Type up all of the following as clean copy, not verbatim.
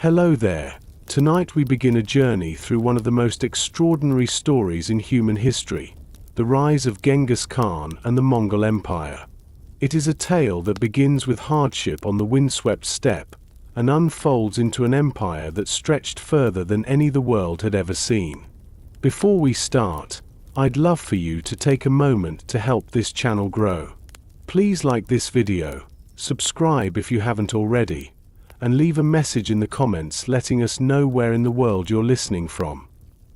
Hello there. Tonight we begin a journey through one of the most extraordinary stories in human history, the rise of Genghis Khan and the Mongol Empire. It is a tale that begins with hardship on the windswept steppe and unfolds into an empire that stretched further than any the world had ever seen. Before we start, I'd love for you to take a moment to help this channel grow. Please like this video, subscribe if you haven't already, and leave a message in the comments letting us know where in the world you're listening from.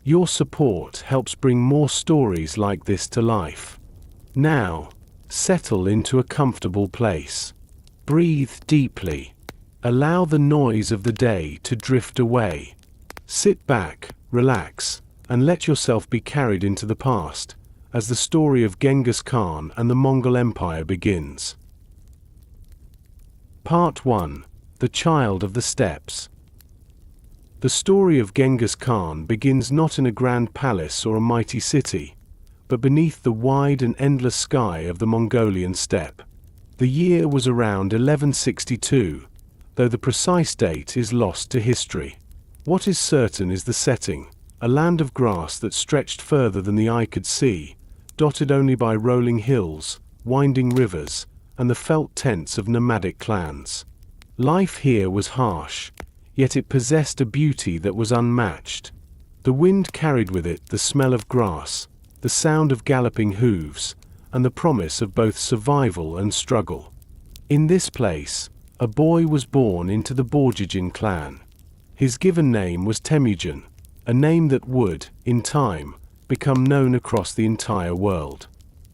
Your support helps bring more stories like this to life. Now, settle into a comfortable place. Breathe deeply. Allow the noise of the day to drift away. Sit back, relax, and let yourself be carried into the past, as the story of Genghis Khan and the Mongol Empire begins. Part 1. The Child of the Steppes. The story of Genghis Khan begins not in a grand palace or a mighty city, but beneath the wide and endless sky of the Mongolian steppe. The year was around 1162, though the precise date is lost to history. What is certain is the setting, a land of grass that stretched further than the eye could see, dotted only by rolling hills, winding rivers, and the felt tents of nomadic clans. Life here was harsh, yet it possessed a beauty that was unmatched. The wind carried with it the smell of grass, the sound of galloping hooves, and the promise of both survival and struggle. In this place, a boy was born into the Borjigin clan. His given name was Temujin, a name that would, in time, become known across the entire world.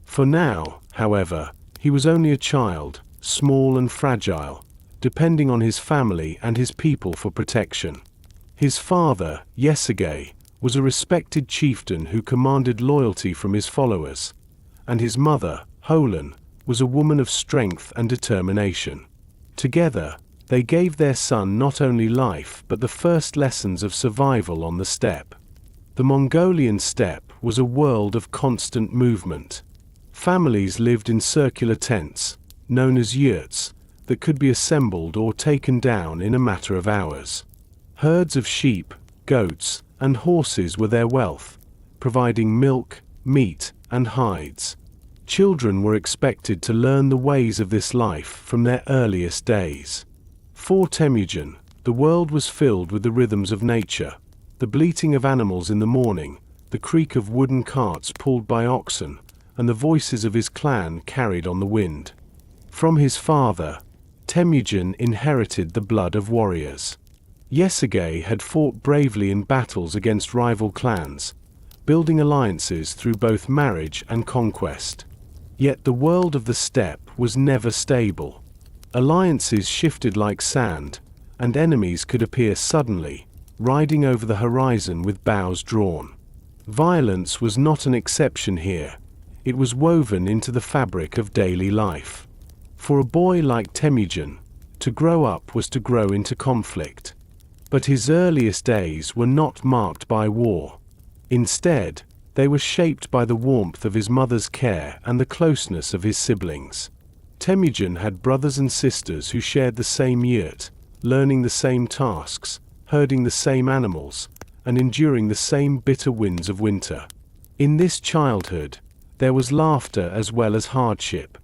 For now, however, he was only a child, small and fragile, depending on his family and his people for protection. His father, Yesige, was a respected chieftain who commanded loyalty from his followers, and his mother, Holan, was a woman of strength and determination. Together, they gave their son not only life but the first lessons of survival on the steppe. The Mongolian steppe was a world of constant movement. Families lived in circular tents, known as yurts, that could be assembled or taken down in a matter of hours. Herds of sheep, goats, and horses were their wealth, providing milk, meat, and hides. Children were expected to learn the ways of this life from their earliest days. For Temujin, the world was filled with the rhythms of nature, the bleating of animals in the morning, the creak of wooden carts pulled by oxen, and the voices of his clan carried on the wind. From his father, Temujin inherited the blood of warriors. Yesige had fought bravely in battles against rival clans, building alliances through both marriage and conquest. Yet the world of the steppe was never stable. Alliances shifted like sand, and enemies could appear suddenly, riding over the horizon with bows drawn. Violence was not an exception here. It was woven into the fabric of daily life. For a boy like Temujin, to grow up was to grow into conflict. But his earliest days were not marked by war. Instead, they were shaped by the warmth of his mother's care and the closeness of his siblings. Temujin had brothers and sisters who shared the same yurt, learning the same tasks, herding the same animals, and enduring the same bitter winds of winter. In this childhood, there was laughter as well as hardship.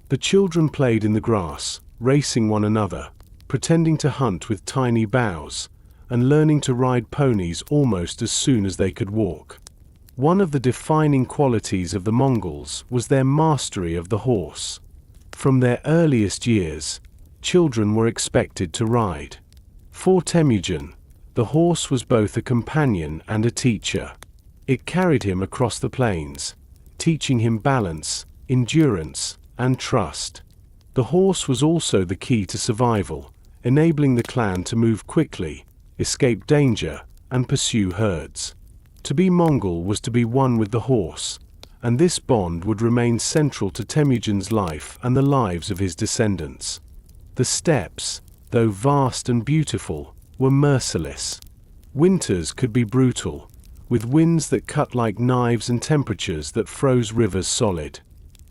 The children played in the grass, racing one another, pretending to hunt with tiny boughs, and learning to ride ponies almost as soon as they could walk. One of the defining qualities of the Mongols was their mastery of the horse. From their earliest years, children were expected to ride. For Temujin, the horse was both a companion and a teacher. It carried him across the plains, teaching him balance, endurance, and trust. The horse was also the key to survival, enabling the clan to move quickly, escape danger, and pursue herds. To be Mongol was to be one with the horse, and this bond would remain central to Temujin's life and the lives of his descendants. The steppes, though vast and beautiful, were merciless. Winters could be brutal, with winds that cut like knives and temperatures that froze rivers solid.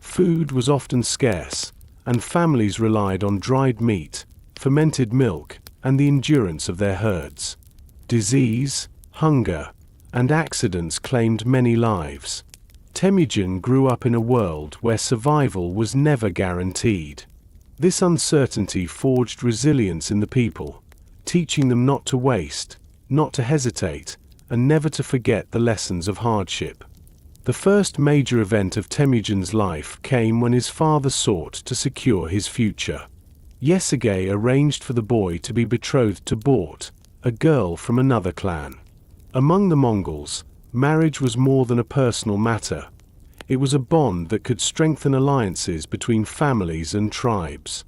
Food was often scarce, and families relied on dried meat, fermented milk, and the endurance of their herds. Disease, hunger, and accidents claimed many lives. Temujin grew up in a world where survival was never guaranteed. This uncertainty forged resilience in the people, teaching them not to waste, not to hesitate, and never to forget the lessons of hardship. The first major event of Temujin's life came when his father sought to secure his future. Yesugei arranged for the boy to be betrothed to Bort, a girl from another clan. Among the Mongols, marriage was more than a personal matter. It was a bond that could strengthen alliances between families and tribes.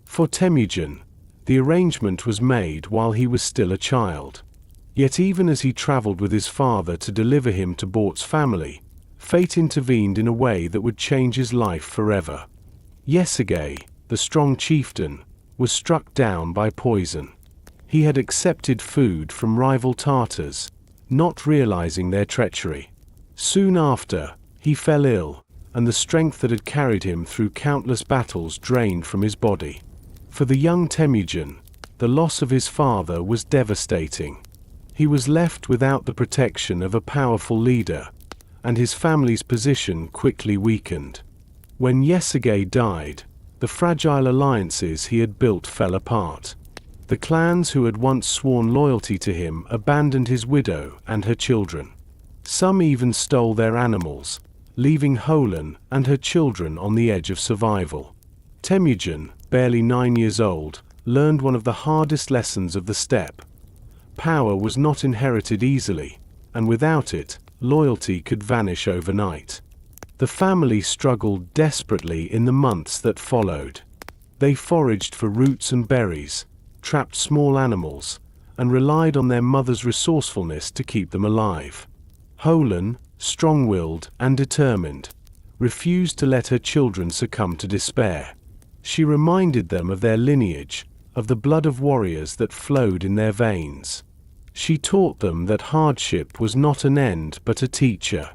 For Temujin, the arrangement was made while he was still a child. Yet even as he traveled with his father to deliver him to Bort's family, fate intervened in a way that would change his life forever. Yesugei, the strong chieftain, was struck down by poison. He had accepted food from rival Tartars, not realizing their treachery. Soon after, he fell ill, and the strength that had carried him through countless battles drained from his body. For the young Temujin, the loss of his father was devastating. He was left without the protection of a powerful leader, and his family's position quickly weakened. When Yesugei died, the fragile alliances he had built fell apart. The clans who had once sworn loyalty to him abandoned his widow and her children. Some even stole their animals, leaving Holen and her children on the edge of survival. Temujin, barely 9 years old, learned one of the hardest lessons of the steppe. Power was not inherited easily, and without it, loyalty could vanish overnight. The family struggled desperately in the months that followed. They foraged for roots and berries, trapped small animals, and relied on their mother's resourcefulness to keep them alive. Holen, strong-willed and determined, refused to let her children succumb to despair. She reminded them of their lineage, of the blood of warriors that flowed in their veins. She taught them that hardship was not an end but a teacher.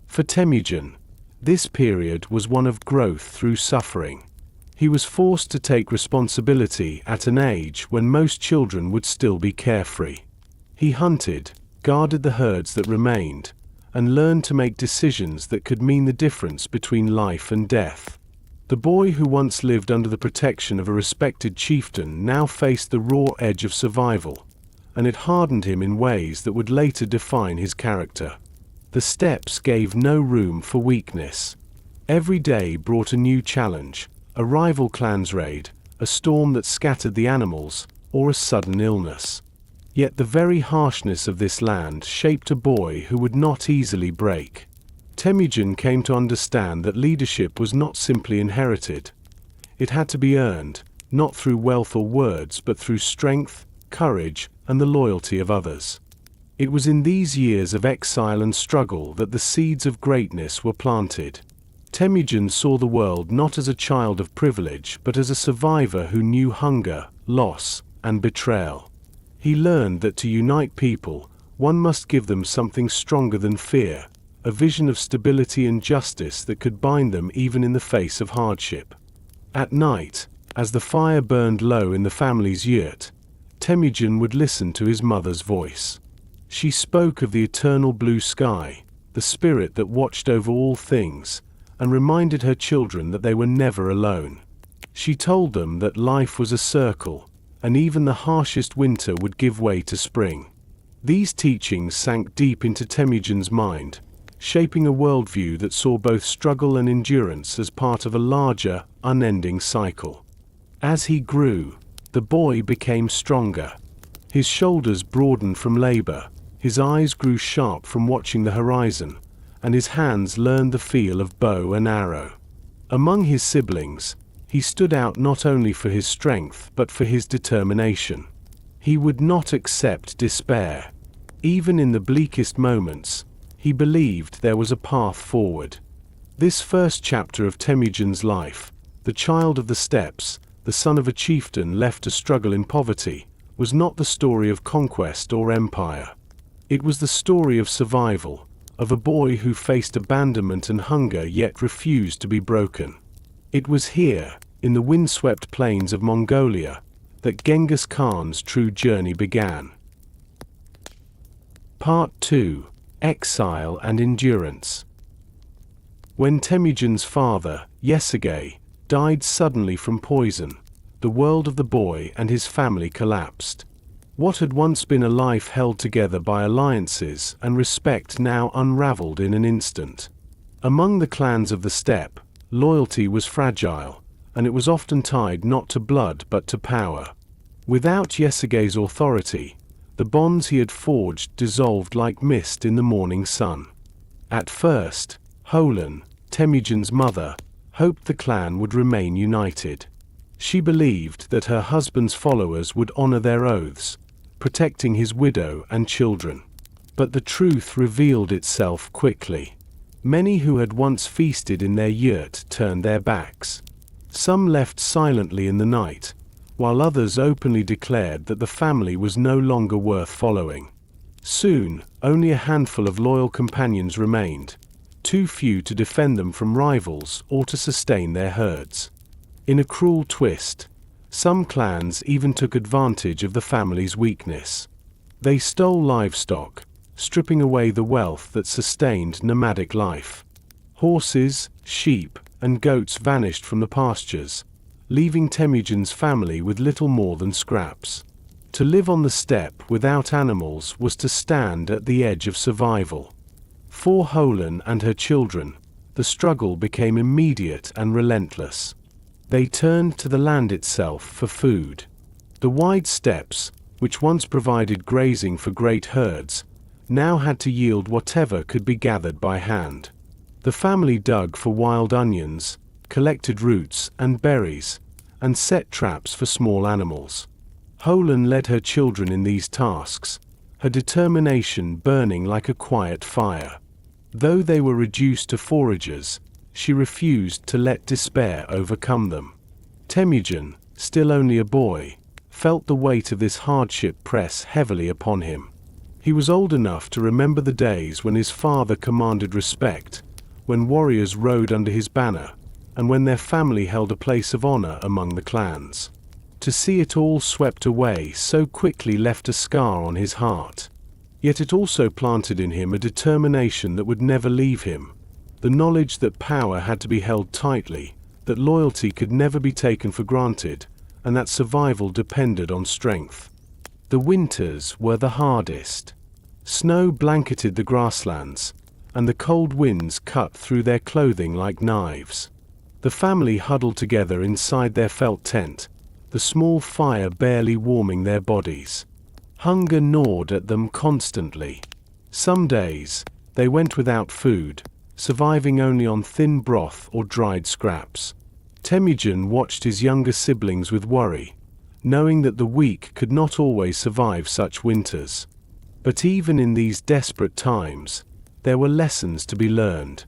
For Temujin, this period was one of growth through suffering. He was forced to take responsibility at an age when most children would still be carefree. He hunted, guarded the herds that remained, and learned to make decisions that could mean the difference between life and death. The boy who once lived under the protection of a respected chieftain now faced the raw edge of survival, and it hardened him in ways that would later define his character. The steppes gave no room for weakness. Every day brought a new challenge, a rival clan's raid, a storm that scattered the animals, or a sudden illness. Yet the very harshness of this land shaped a boy who would not easily break. Temujin came to understand that leadership was not simply inherited. It had to be earned, not through wealth or words but through strength, courage, and the loyalty of others. It was in these years of exile and struggle that the seeds of greatness were planted. Temujin saw the world not as a child of privilege but as a survivor who knew hunger, loss, and betrayal. He learned that to unite people, one must give them something stronger than fear, a vision of stability and justice that could bind them even in the face of hardship. At night, as the fire burned low in the family's yurt, Temujin would listen to his mother's voice. She spoke of the eternal blue sky, the spirit that watched over all things, and reminded her children that they were never alone. She told them that life was a circle, and even the harshest winter would give way to spring. These teachings sank deep into Temujin's mind, shaping a worldview that saw both struggle and endurance as part of a larger, unending cycle. As he grew, the boy became stronger. His shoulders broadened from labor, his eyes grew sharp from watching the horizon, and his hands learned the feel of bow and arrow. Among his siblings, he stood out not only for his strength but for his determination. He would not accept despair. Even in the bleakest moments, he believed there was a path forward. This first chapter of Temujin's life, the child of the steppes, the son of a chieftain left to struggle in poverty, was not the story of conquest or empire. It was the story of survival, of a boy who faced abandonment and hunger yet refused to be broken. It was here, in the windswept plains of Mongolia, that Genghis Khan's true journey began. Part 2: Exile and Endurance. When Temujin's father, Yesigay, died suddenly from poison, the world of the boy and his family collapsed. What had once been a life held together by alliances and respect now unraveled in an instant. Among the clans of the steppe, loyalty was fragile, and it was often tied not to blood but to power. Without Yesigay's authority, the bonds he had forged dissolved like mist in the morning sun. At first, Holen, Temujin's mother, hoped the clan would remain united. She believed that her husband's followers would honor their oaths, protecting his widow and children. But the truth revealed itself quickly. Many who had once feasted in their yurt turned their backs. Some left silently in the night, while others openly declared that the family was no longer worth following. Soon, only a handful of loyal companions remained, too few to defend them from rivals or to sustain their herds. In a cruel twist, some clans even took advantage of the family's weakness. They stole livestock, stripping away the wealth that sustained nomadic life. Horses, sheep, and goats vanished from the pastures, leaving Temujin's family with little more than scraps. To live on the steppe without animals was to stand at the edge of survival. For Holen and her children, the struggle became immediate and relentless. They turned to the land itself for food. The wide steppes, which once provided grazing for great herds, now had to yield whatever could be gathered by hand. The family dug for wild onions, collected roots and berries, and set traps for small animals. Holen led her children in these tasks, her determination burning like a quiet fire. Though they were reduced to foragers, she refused to let despair overcome them. Temujin, still only a boy, felt the weight of this hardship press heavily upon him. He was old enough to remember the days when his father commanded respect, when warriors rode under his banner, and when their family held a place of honor among the clans. To see it all swept away so quickly left a scar on his heart. Yet it also planted in him a determination that would never leave him. The knowledge that power had to be held tightly, that loyalty could never be taken for granted, and that survival depended on strength. The winters were the hardest. Snow blanketed the grasslands, and the cold winds cut through their clothing like knives. The family huddled together inside their felt tent, the small fire barely warming their bodies. Hunger gnawed at them constantly. Some days, they went without food, surviving only on thin broth or dried scraps. Temujin watched his younger siblings with worry, knowing that the weak could not always survive such winters. But even in these desperate times, there were lessons to be learned.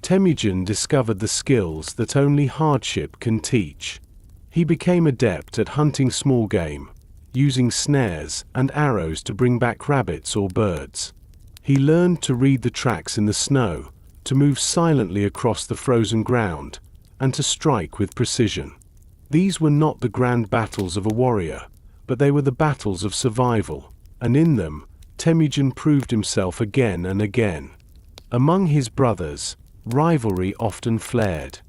Temujin discovered the skills that only hardship can teach. He became adept at hunting small game, using snares and arrows to bring back rabbits or birds. He learned to read the tracks in the snow, to move silently across the frozen ground, and to strike with precision. These were not the grand battles of a warrior, but they were the battles of survival, and in them, Temujin proved himself again and again. Among his brothers, rivalry often flared.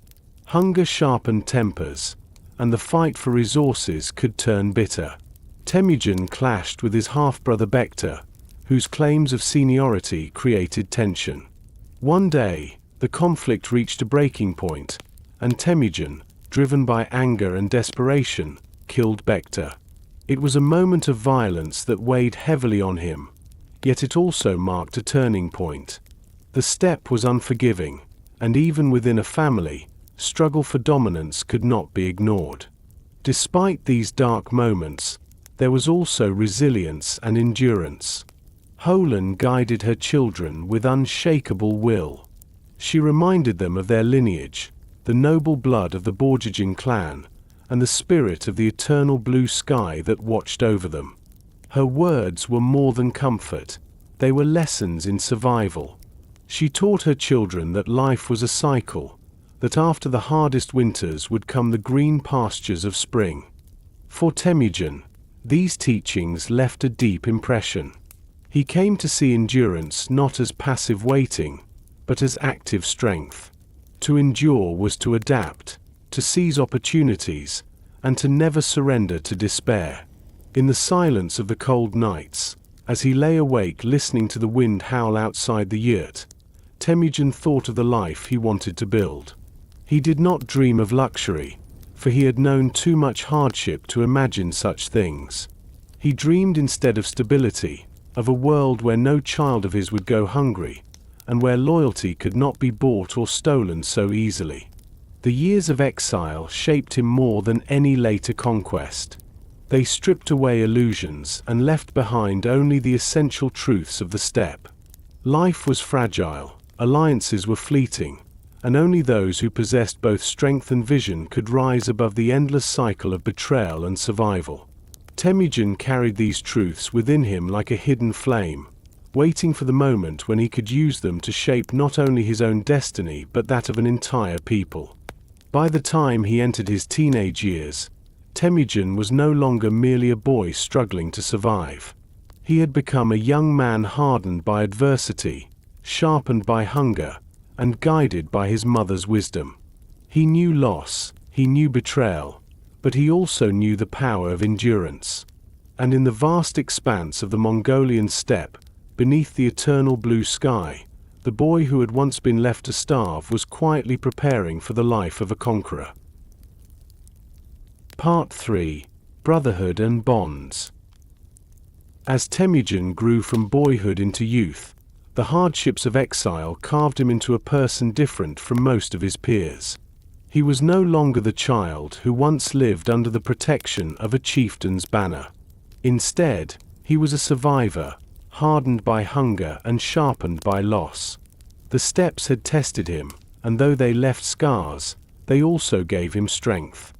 Hunger sharpened tempers, and the fight for resources could turn bitter. Temujin clashed with his half-brother Bekta, whose claims of seniority created tension. One day, the conflict reached a breaking point, and Temujin, driven by anger and desperation, killed Bekta. It was a moment of violence that weighed heavily on him, yet it also marked a turning point. The steppe was unforgiving, and even within a family, struggle for dominance could not be ignored. Despite these dark moments, there was also resilience and endurance. Holen guided her children with unshakable will. She reminded them of their lineage, the noble blood of the Borjigin clan, and the spirit of the eternal blue sky that watched over them. Her words were more than comfort, they were lessons in survival. She taught her children that life was a cycle, that after the hardest winters would come the green pastures of spring. For Temujin, these teachings left a deep impression. He came to see endurance not as passive waiting, but as active strength. To endure was to adapt, to seize opportunities, and to never surrender to despair. In the silence of the cold nights, as he lay awake listening to the wind howl outside the yurt, Temujin thought of the life he wanted to build. He did not dream of luxury, for he had known too much hardship to imagine such things. He dreamed instead of stability, of a world where no child of his would go hungry, and where loyalty could not be bought or stolen so easily. The years of exile shaped him more than any later conquest. They stripped away illusions and left behind only the essential truths of the steppe. Life was fragile, alliances were fleeting, and only those who possessed both strength and vision could rise above the endless cycle of betrayal and survival. Temujin carried these truths within him like a hidden flame, waiting for the moment when he could use them to shape not only his own destiny but that of an entire people. By the time he entered his teenage years, Temujin was no longer merely a boy struggling to survive. He had become a young man hardened by adversity, sharpened by hunger, and guided by his mother's wisdom. He knew loss, he knew betrayal, but he also knew the power of endurance. And in the vast expanse of the Mongolian steppe, beneath the eternal blue sky, the boy who had once been left to starve was quietly preparing for the life of a conqueror. Part 3. Brotherhood and Bonds. As Temujin grew from boyhood into youth, the hardships of exile carved him into a person different from most of his peers. He was no longer the child who once lived under the protection of a chieftain's banner. Instead, he was a survivor, hardened by hunger and sharpened by loss. The steppes had tested him, and though they left scars, they also gave him strength.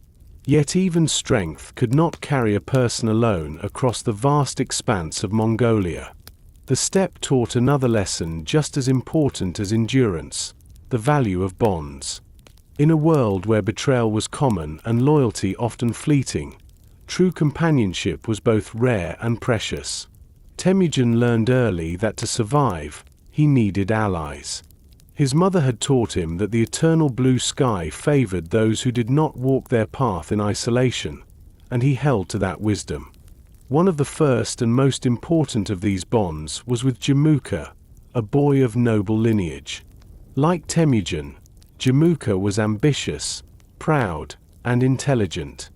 Yet even strength could not carry a person alone across the vast expanse of Mongolia. The steppe taught another lesson just as important as endurance: the value of bonds. In a world where betrayal was common and loyalty often fleeting, true companionship was both rare and precious. Temujin learned early that to survive, he needed allies. His mother had taught him that the eternal blue sky favored those who did not walk their path in isolation, and he held to that wisdom. One of the first and most important of these bonds was with Jamuka, a boy of noble lineage. Like Temujin, Jamuka was ambitious, proud, and intelligent.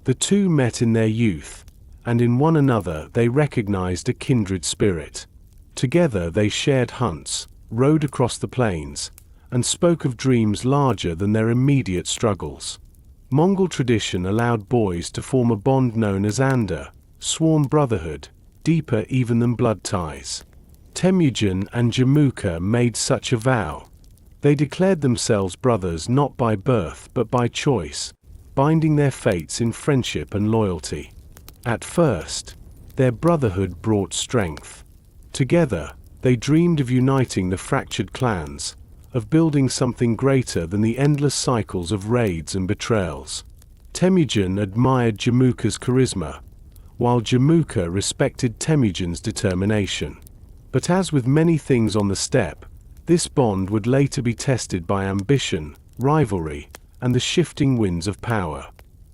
The two met in their youth, and in one another they recognized a kindred spirit. Together they shared hunts, rode across the plains, and spoke of dreams larger than their immediate struggles. Mongol tradition allowed boys to form a bond known as anda, sworn brotherhood, deeper even than blood ties. Temujin and Jamuka made such a vow. They declared themselves brothers not by birth but by choice, binding their fates in friendship and loyalty. At first, their brotherhood brought strength. Together, they dreamed of uniting the fractured clans, of building something greater than the endless cycles of raids and betrayals. Temujin admired Jamuka's charisma, while Jamuka respected Temujin's determination. But as with many things on the steppe, this bond would later be tested by ambition, rivalry, and the shifting winds of power.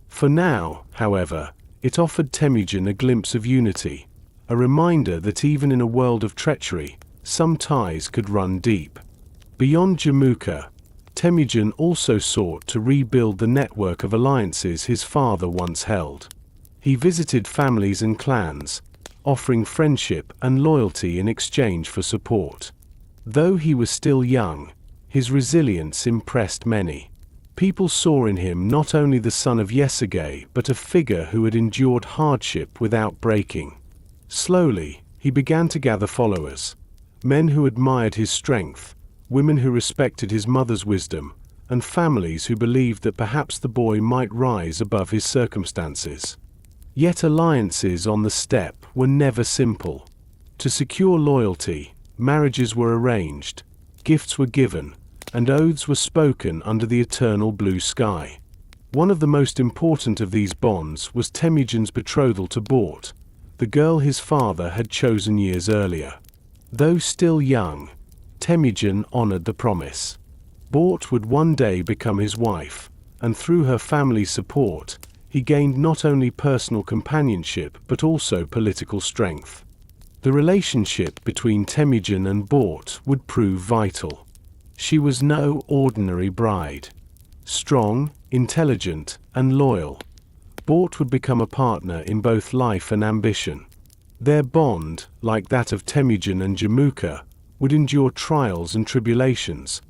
For now, however, it offered Temujin a glimpse of unity, a reminder that even in a world of treachery, some ties could run deep. Beyond Jamuka, Temujin also sought to rebuild the network of alliances his father once held. He visited families and clans, offering friendship and loyalty in exchange for support. Though he was still young, his resilience impressed many. People saw in him not only the son of Yesugei but a figure who had endured hardship without breaking. Slowly, he began to gather followers, men who admired his strength, women who respected his mother's wisdom, and families who believed that perhaps the boy might rise above his circumstances. Yet alliances on the steppe were never simple. To secure loyalty, marriages were arranged, gifts were given, and oaths were spoken under the eternal blue sky. One of the most important of these bonds was Temujin's betrothal to Bort, the girl his father had chosen years earlier. Though still young, Temujin honored the promise. Bort would one day become his wife, and through her family's support, he gained not only personal companionship but also political strength. The relationship between Temujin and Bort would prove vital. She was no ordinary bride. Strong, intelligent, and loyal, Bort would become a partner in both life and ambition. Their bond, like that of Temujin and Jamuka, would endure trials and tribulations,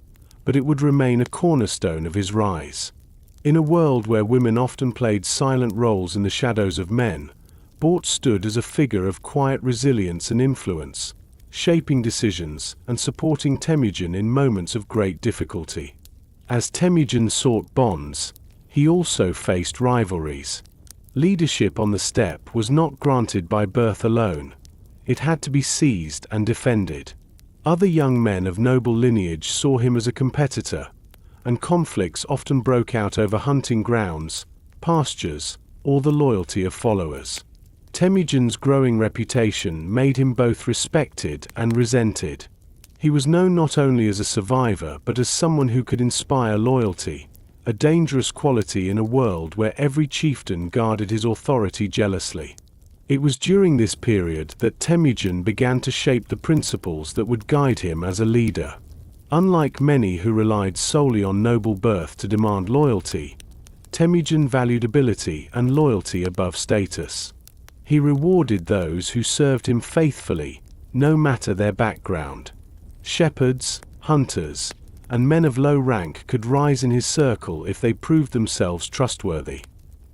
but it would remain a cornerstone of his rise. In a world where women often played silent roles in the shadows of men, Bort stood as a figure of quiet resilience and influence, shaping decisions and supporting Temujin in moments of great difficulty. As Temujin sought bonds, he also faced rivalries. Leadership on the steppe was not granted by birth alone. It had to be seized and defended. Other young men of noble lineage saw him as a competitor, and conflicts often broke out over hunting grounds, pastures, or the loyalty of followers. Temujin's growing reputation made him both respected and resented. He was known not only as a survivor but as someone who could inspire loyalty, a dangerous quality in a world where every chieftain guarded his authority jealously. It was during this period that Temujin began to shape the principles that would guide him as a leader. Unlike many who relied solely on noble birth to demand loyalty, Temujin valued ability and loyalty above status. He rewarded those who served him faithfully, no matter their background. Shepherds, hunters, and men of low rank could rise in his circle if they proved themselves trustworthy.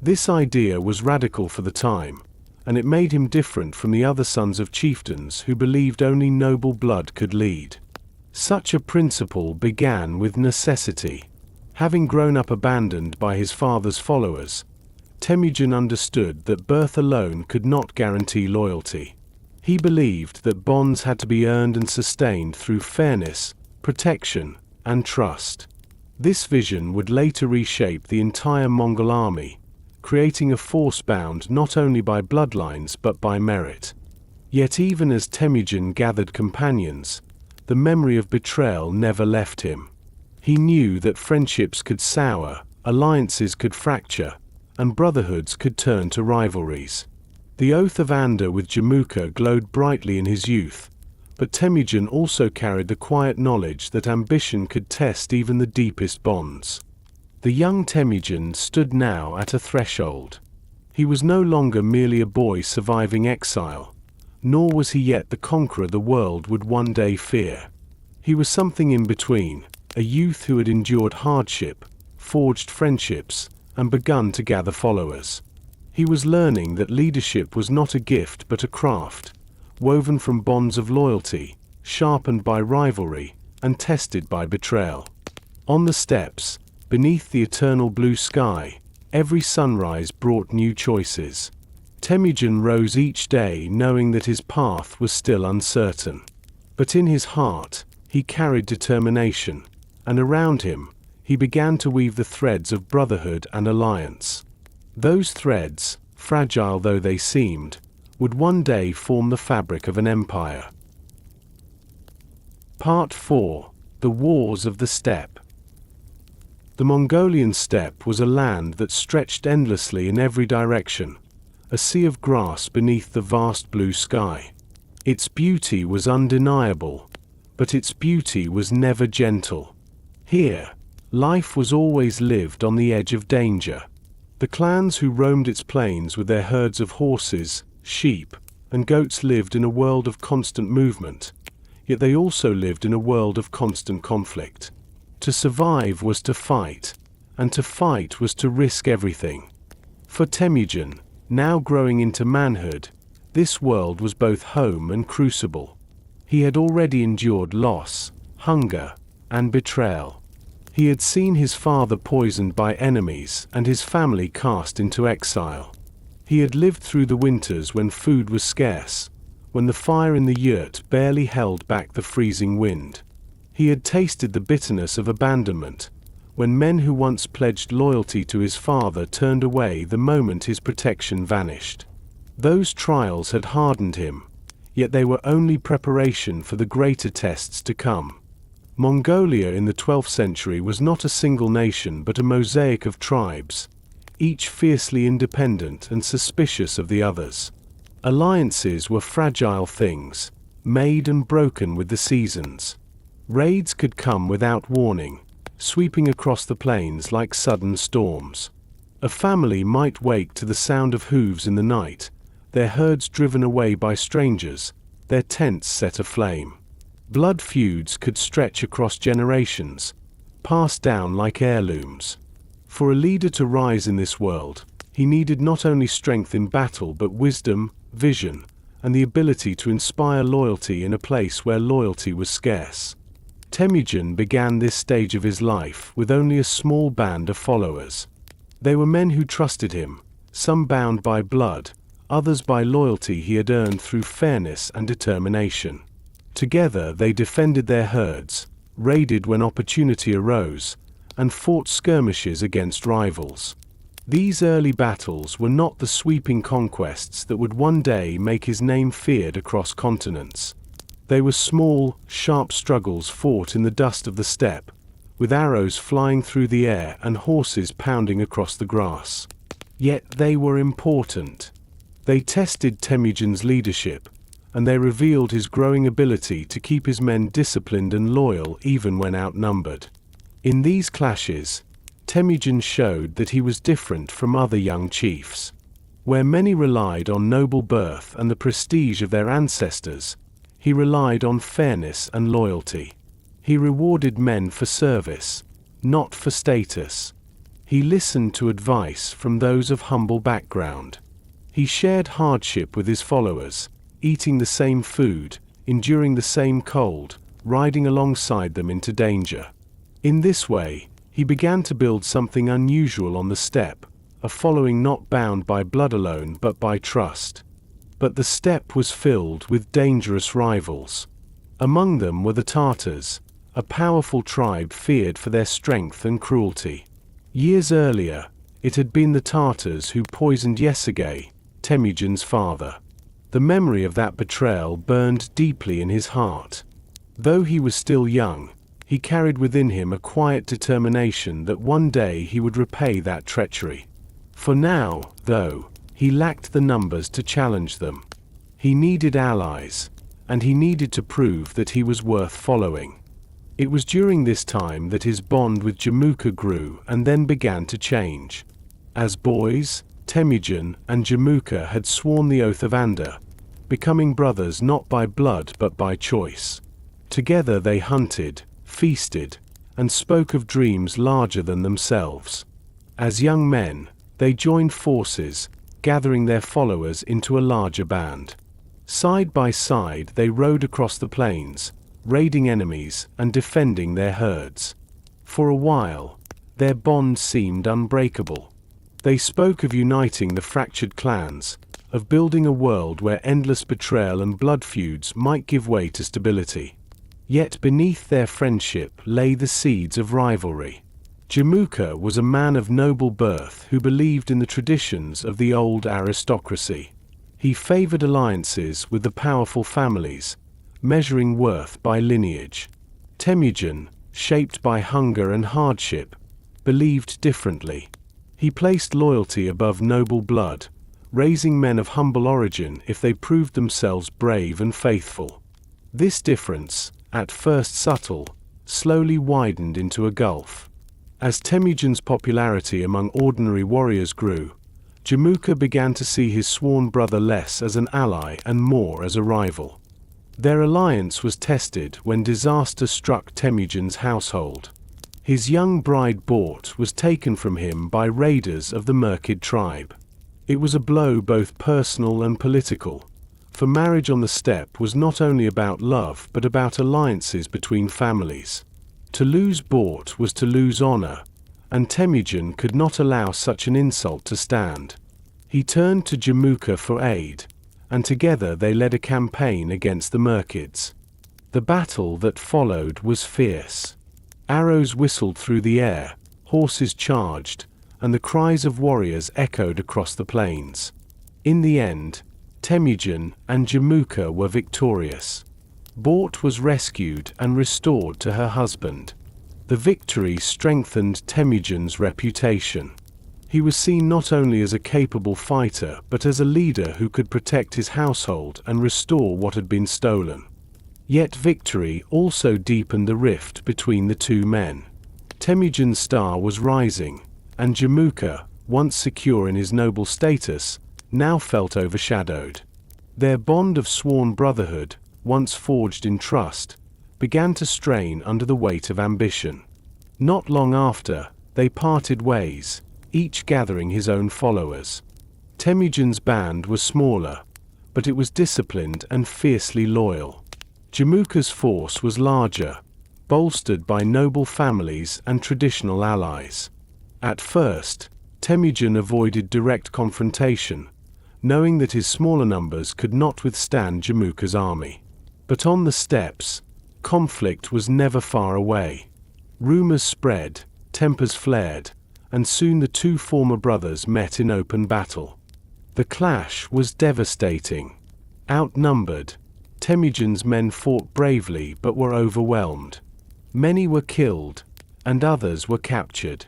This idea was radical for the time, and it made him different from the other sons of chieftains who believed only noble blood could lead. Such a principle began with necessity. Having grown up abandoned by his father's followers, Temujin understood that birth alone could not guarantee loyalty. He believed that bonds had to be earned and sustained through fairness, protection, and trust. This vision would later reshape the entire Mongol army, creating a force bound not only by bloodlines but by merit. Yet even as Temujin gathered companions, the memory of betrayal never left him. He knew that friendships could sour, alliances could fracture, and brotherhoods could turn to rivalries. The oath of Ander with Jamuka glowed brightly in his youth, but Temujin also carried the quiet knowledge that ambition could test even the deepest bonds. The young Temujin stood now at a threshold. He was no longer merely a boy surviving exile, nor was he yet the conqueror the world would one day fear. He was something in between, a youth who had endured hardship, forged friendships, and begun to gather followers. He was learning that leadership was not a gift but a craft, woven from bonds of loyalty, sharpened by rivalry, and tested by betrayal. On the steppes, beneath the eternal blue sky, every sunrise brought new choices. Temujin rose each day knowing that his path was still uncertain. But in his heart, he carried determination, and around him, he began to weave the threads of brotherhood and alliance. Those threads, fragile though they seemed, would one day form the fabric of an empire. Part 4. The Wars of the Steppe. The Mongolian steppe was a land that stretched endlessly in every direction, a sea of grass beneath the vast blue sky. Its beauty was undeniable, but its beauty was never gentle. Here, life was always lived on the edge of danger. The clans who roamed its plains with their herds of horses, sheep, and goats lived in a world of constant movement, yet they also lived in a world of constant conflict. To survive was to fight, and to fight was to risk everything. For Temujin, now growing into manhood, this world was both home and crucible. He had already endured loss, hunger, and betrayal. He had seen his father poisoned by enemies and his family cast into exile. He had lived through the winters when food was scarce, when the fire in the yurt barely held back the freezing wind. He had tasted the bitterness of abandonment, when men who once pledged loyalty to his father turned away the moment his protection vanished. Those trials had hardened him, yet they were only preparation for the greater tests to come. Mongolia in the 12th century was not a single nation but a mosaic of tribes, each fiercely independent and suspicious of the others. Alliances were fragile things, made and broken with the seasons. Raids could come without warning, sweeping across the plains like sudden storms. A family might wake to the sound of hooves in the night, their herds driven away by strangers, their tents set aflame. Blood feuds could stretch across generations, passed down like heirlooms. For a leader to rise in this world, he needed not only strength in battle but wisdom, vision, and the ability to inspire loyalty in a place where loyalty was scarce. Temujin began this stage of his life with only a small band of followers. They were men who trusted him, some bound by blood, others by loyalty he had earned through fairness and determination. Together they defended their herds, raided when opportunity arose, and fought skirmishes against rivals. These early battles were not the sweeping conquests that would one day make his name feared across continents. They were small, sharp struggles fought in the dust of the steppe, with arrows flying through the air and horses pounding across the grass. Yet they were important. They tested Temujin's leadership, and they revealed his growing ability to keep his men disciplined and loyal even when outnumbered. In these clashes, Temujin showed that he was different from other young chiefs. Where many relied on noble birth and the prestige of their ancestors, he relied on fairness and loyalty. He rewarded men for service, not for status. He listened to advice from those of humble background. He shared hardship with his followers, eating the same food, enduring the same cold, riding alongside them into danger. In this way, he began to build something unusual on the steppe, a following not bound by blood alone but by trust. But the steppe was filled with dangerous rivals. Among them were the Tartars, a powerful tribe feared for their strength and cruelty. Years earlier, it had been the Tartars who poisoned Yesugei, Temujin's father. The memory of that betrayal burned deeply in his heart. Though he was still young, he carried within him a quiet determination that one day he would repay that treachery. For now, though, he lacked the numbers to challenge them. He needed allies, and he needed to prove that he was worth following. It was during this time that his bond with Jamuka grew and then began to change. As boys, Temujin and Jamuka had sworn the oath of Anda, becoming brothers not by blood but by choice. Together they hunted, feasted, and spoke of dreams larger than themselves. As young men, they joined forces, gathering their followers into a larger band. Side by side they rode across the plains, raiding enemies and defending their herds. For a while, their bond seemed unbreakable. They spoke of uniting the fractured clans, of building a world where endless betrayal and blood feuds might give way to stability. Yet beneath their friendship lay the seeds of rivalry. Jamuka was a man of noble birth who believed in the traditions of the old aristocracy. He favored alliances with the powerful families, measuring worth by lineage. Temujin, shaped by hunger and hardship, believed differently. He placed loyalty above noble blood, raising men of humble origin if they proved themselves brave and faithful. This difference, at first subtle, slowly widened into a gulf. As Temujin's popularity among ordinary warriors grew, Jamuka began to see his sworn brother less as an ally and more as a rival. Their alliance was tested when disaster struck Temujin's household. His young bride Bort was taken from him by raiders of the Merkid tribe. It was a blow both personal and political, for marriage on the steppe was not only about love but about alliances between families. To lose Bort was to lose honor, and Temujin could not allow such an insult to stand. He turned to Jamuka for aid, and together they led a campaign against the Merkids. The battle that followed was fierce. Arrows whistled through the air, horses charged, and the cries of warriors echoed across the plains. In the end, Temujin and Jamuka were victorious. Bort was rescued and restored to her husband. The victory strengthened Temujin's reputation. He was seen not only as a capable fighter but as a leader who could protect his household and restore what had been stolen. Yet victory also deepened the rift between the two men. Temujin's star was rising, and Jamuka, once secure in his noble status, now felt overshadowed. Their bond of sworn brotherhood, once forged in trust, began to strain under the weight of ambition. Not long after, they parted ways, each gathering his own followers. Temujin's band was smaller, but it was disciplined and fiercely loyal. Jamuka's force was larger, bolstered by noble families and traditional allies. At first, Temujin avoided direct confrontation, knowing that his smaller numbers could not withstand Jamuka's army. But on the steppes, conflict was never far away. Rumors spread, tempers flared, and soon the two former brothers met in open battle. The clash was devastating. Outnumbered, Temujin's men fought bravely but were overwhelmed. Many were killed, and others were captured.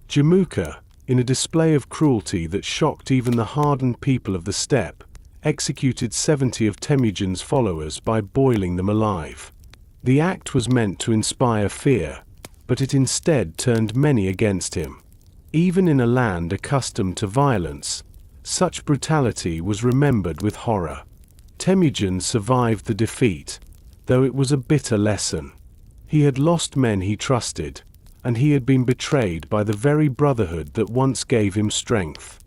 Jamuka, in a display of cruelty that shocked even the hardened people of the steppe, executed 70 of Temujin's followers by boiling them alive. The act was meant to inspire fear, but it instead turned many against him. Even in a land accustomed to violence, such brutality was remembered with horror. Temujin survived the defeat, though it was a bitter lesson. He had lost men he trusted, and he had been betrayed by the very brotherhood that once gave him strength.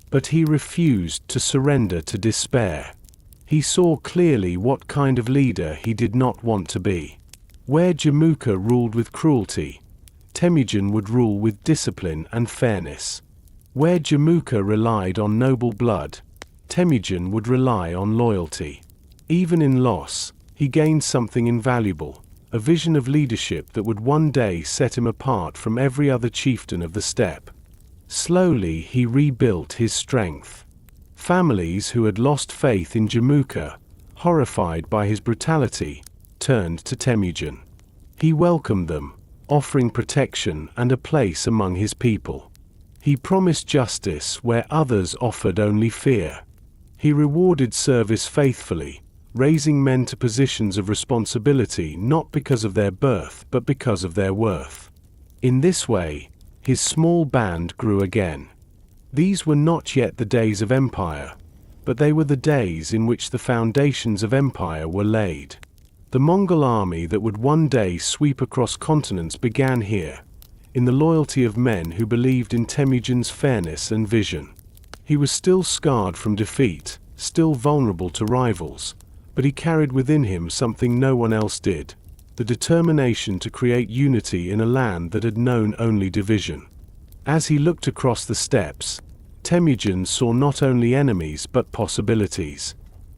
But he refused to surrender to despair. He saw clearly what kind of leader he did not want to be. Where Jamuka ruled with cruelty, Temujin would rule with discipline and fairness. Where Jamuka relied on noble blood, Temujin would rely on loyalty. Even in loss, he gained something invaluable, a vision of leadership that would one day set him apart from every other chieftain of the steppe. Slowly he rebuilt his strength. Families who had lost faith in Jamuka, horrified by his brutality, turned to Temujin. He welcomed them, offering protection and a place among his people. He promised justice where others offered only fear. He rewarded service faithfully, raising men to positions of responsibility not because of their birth but because of their worth. In this way, his small band grew again. These were not yet the days of empire, but they were the days in which the foundations of empire were laid. The Mongol army that would one day sweep across continents began here, in the loyalty of men who believed in Temujin's fairness and vision. He was still scarred from defeat, still vulnerable to rivals, but he carried within him something no one else did: the determination to create unity in a land that had known only division. As he looked across the steppes, Temujin saw not only enemies but possibilities.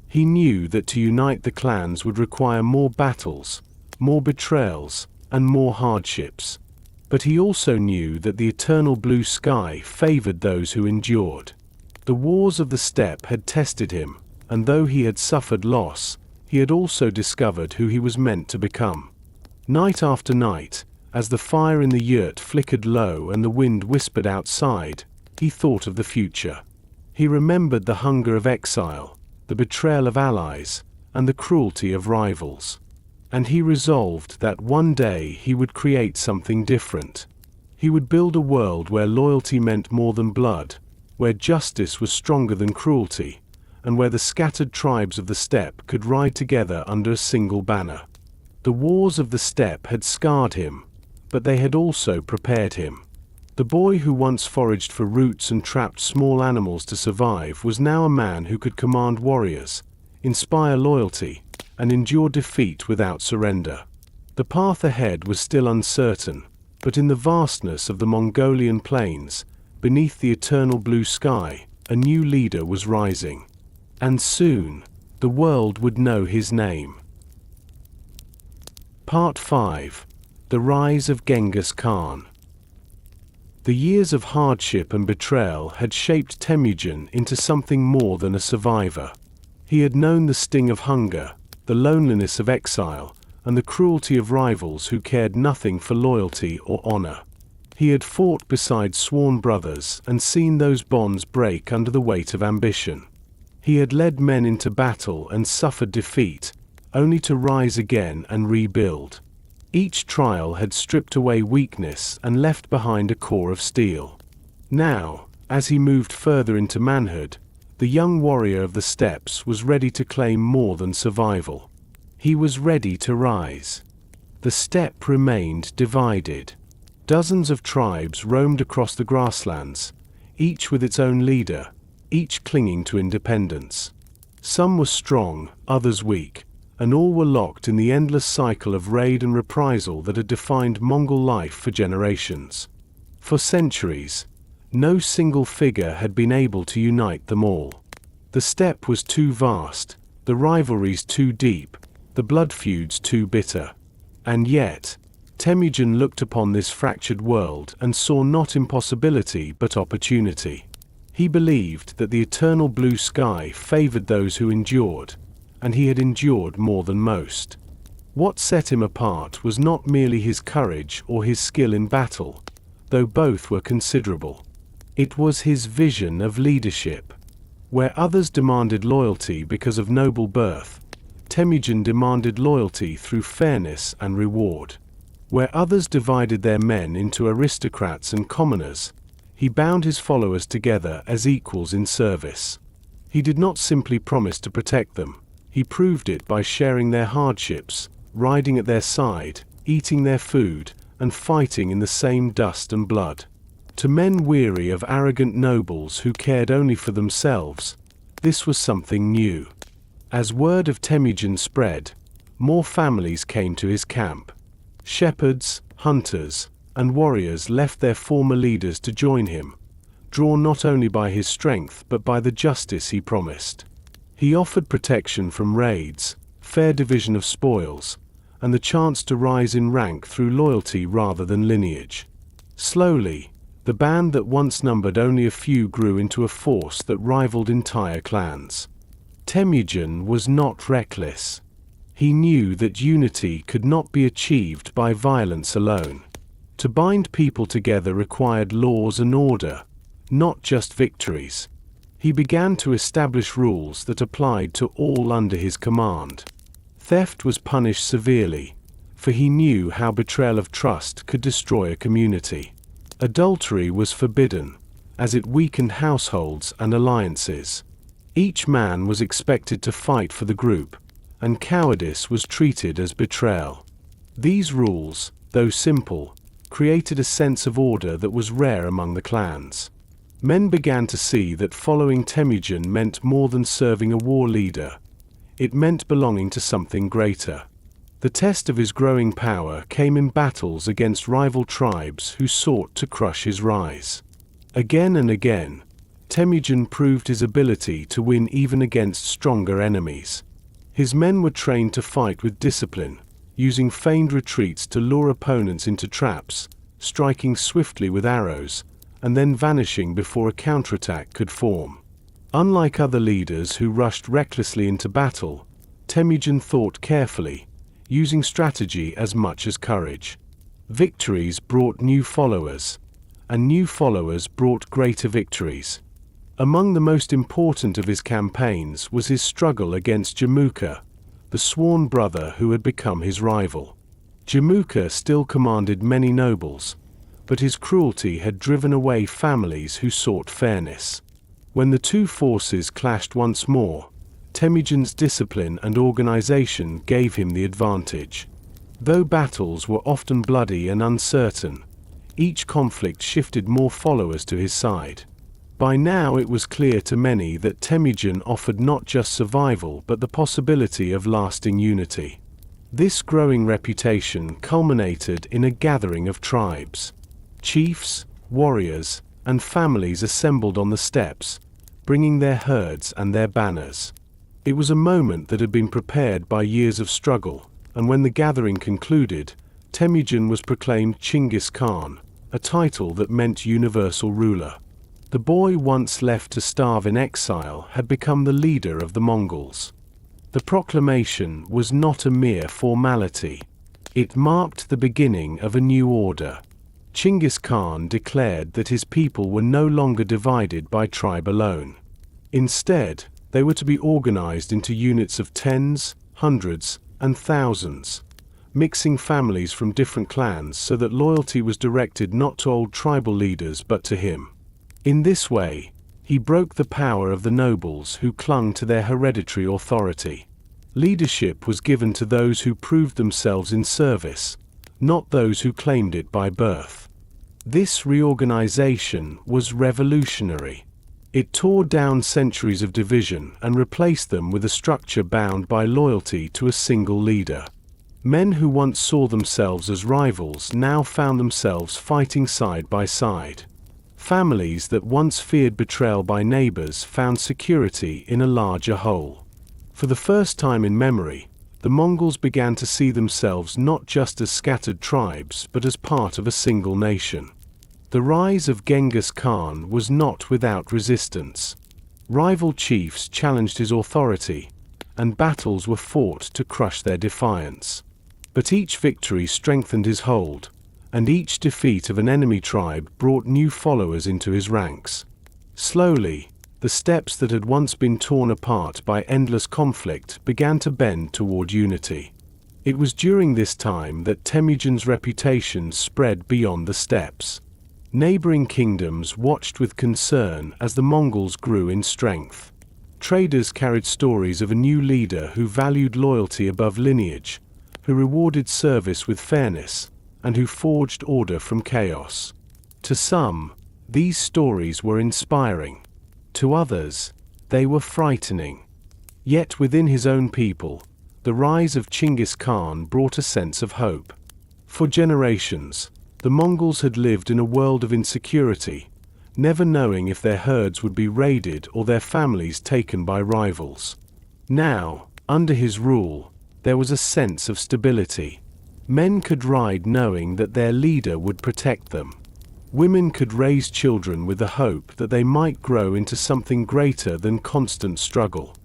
He knew that to unite the clans would require more battles, more betrayals, and more hardships. But he also knew that the eternal blue sky favored those who endured. The wars of the steppe had tested him, and though he had suffered loss, he had also discovered who he was meant to become. Night after night, as the fire in the yurt flickered low and the wind whispered outside, he thought of the future. He remembered the hunger of exile, the betrayal of allies, and the cruelty of rivals. And he resolved that one day he would create something different. He would build a world where loyalty meant more than blood, where justice was stronger than cruelty, and where the scattered tribes of the steppe could ride together under a single banner. The wars of the steppe had scarred him, but they had also prepared him. The boy who once foraged for roots and trapped small animals to survive was now a man who could command warriors, inspire loyalty, and endure defeat without surrender. The path ahead was still uncertain, but in the vastness of the Mongolian plains, beneath the eternal blue sky, a new leader was rising. And soon, the world would know his name. Part 5. The Rise of Genghis Khan. The years of hardship and betrayal had shaped Temujin into something more than a survivor. He had known the sting of hunger, the loneliness of exile, and the cruelty of rivals who cared nothing for loyalty or honor. He had fought beside sworn brothers and seen those bonds break under the weight of ambition. He had led men into battle and suffered defeat, only to rise again and rebuild. Each trial had stripped away weakness and left behind a core of steel. Now, as he moved further into manhood, the young warrior of the steppes was ready to claim more than survival. He was ready to rise. The steppe remained divided. Dozens of tribes roamed across the grasslands, each with its own leader, each clinging to independence. Some were strong, others weak, and all were locked in the endless cycle of raid and reprisal that had defined Mongol life for generations. For centuries, no single figure had been able to unite them all. The steppe was too vast, the rivalries too deep, the blood feuds too bitter. And yet, Temujin looked upon this fractured world and saw not impossibility but opportunity. He believed that the eternal blue sky favored those who endured, and he had endured more than most. What set him apart was not merely his courage or his skill in battle, though both were considerable. It was his vision of leadership. Where others demanded loyalty because of noble birth, Temujin demanded loyalty through fairness and reward. Where others divided their men into aristocrats and commoners, he bound his followers together as equals in service. He did not simply promise to protect them. He proved it by sharing their hardships, riding at their side, eating their food, and fighting in the same dust and blood. To men weary of arrogant nobles who cared only for themselves, this was something new. As word of Temujin spread, more families came to his camp. Shepherds, hunters, and warriors left their former leaders to join him, drawn not only by his strength but by the justice he promised. He offered protection from raids, fair division of spoils, and the chance to rise in rank through loyalty rather than lineage. Slowly, the band that once numbered only a few grew into a force that rivaled entire clans. Temujin was not reckless. He knew that unity could not be achieved by violence alone. To bind people together required laws and order, not just victories. He began to establish rules that applied to all under his command. Theft was punished severely, for he knew how betrayal of trust could destroy a community. Adultery was forbidden, as it weakened households and alliances. Each man was expected to fight for the group, and cowardice was treated as betrayal. These rules, though simple, created a sense of order that was rare among the clans. Men began to see that following Temujin meant more than serving a war leader. It meant belonging to something greater. The test of his growing power came in battles against rival tribes who sought to crush his rise. Again and again, Temujin proved his ability to win even against stronger enemies. His men were trained to fight with discipline, using feigned retreats to lure opponents into traps, striking swiftly with arrows, and then vanishing before a counterattack could form. Unlike other leaders who rushed recklessly into battle, Temujin thought carefully, using strategy as much as courage. Victories brought new followers, and new followers brought greater victories. Among the most important of his campaigns was his struggle against Jamuka, the sworn brother who had become his rival. Jamuka still commanded many nobles, but his cruelty had driven away families who sought fairness. When the two forces clashed once more, Temujin's discipline and organization gave him the advantage. Though battles were often bloody and uncertain, each conflict shifted more followers to his side. By now it was clear to many that Temujin offered not just survival but the possibility of lasting unity. This growing reputation culminated in a gathering of tribes. Chiefs, warriors, and families assembled on the steppes, bringing their herds and their banners. It was a moment that had been prepared by years of struggle, and when the gathering concluded, Temujin was proclaimed Genghis Khan, a title that meant universal ruler. The boy once left to starve in exile had become the leader of the Mongols. The proclamation was not a mere formality. It marked the beginning of a new order. Genghis Khan declared that his people were no longer divided by tribe alone. Instead, they were to be organized into units of tens, hundreds, and thousands, mixing families from different clans so that loyalty was directed not to old tribal leaders but to him. In this way, he broke the power of the nobles who clung to their hereditary authority. Leadership was given to those who proved themselves in service, not those who claimed it by birth. This reorganization was revolutionary. It tore down centuries of division and replaced them with a structure bound by loyalty to a single leader. Men who once saw themselves as rivals now found themselves fighting side by side. Families that once feared betrayal by neighbors found security in a larger whole. For the first time in memory, the Mongols began to see themselves not just as scattered tribes but as part of a single nation. The rise of Genghis Khan was not without resistance. Rival chiefs challenged his authority, and battles were fought to crush their defiance. But each victory strengthened his hold, and each defeat of an enemy tribe brought new followers into his ranks. Slowly, the steppes that had once been torn apart by endless conflict began to bend toward unity. It was during this time that Temujin's reputation spread beyond the steppes. Neighboring kingdoms watched with concern as the Mongols grew in strength. Traders carried stories of a new leader who valued loyalty above lineage, who rewarded service with fairness, and who forged order from chaos. To some, these stories were inspiring. To others, they were frightening. Yet within his own people, the rise of Genghis Khan brought a sense of hope. For generations, the Mongols had lived in a world of insecurity, never knowing if their herds would be raided or their families taken by rivals. Now, under his rule, there was a sense of stability. Men could ride knowing that their leader would protect them. Women could raise children with the hope that they might grow into something greater than constant struggle.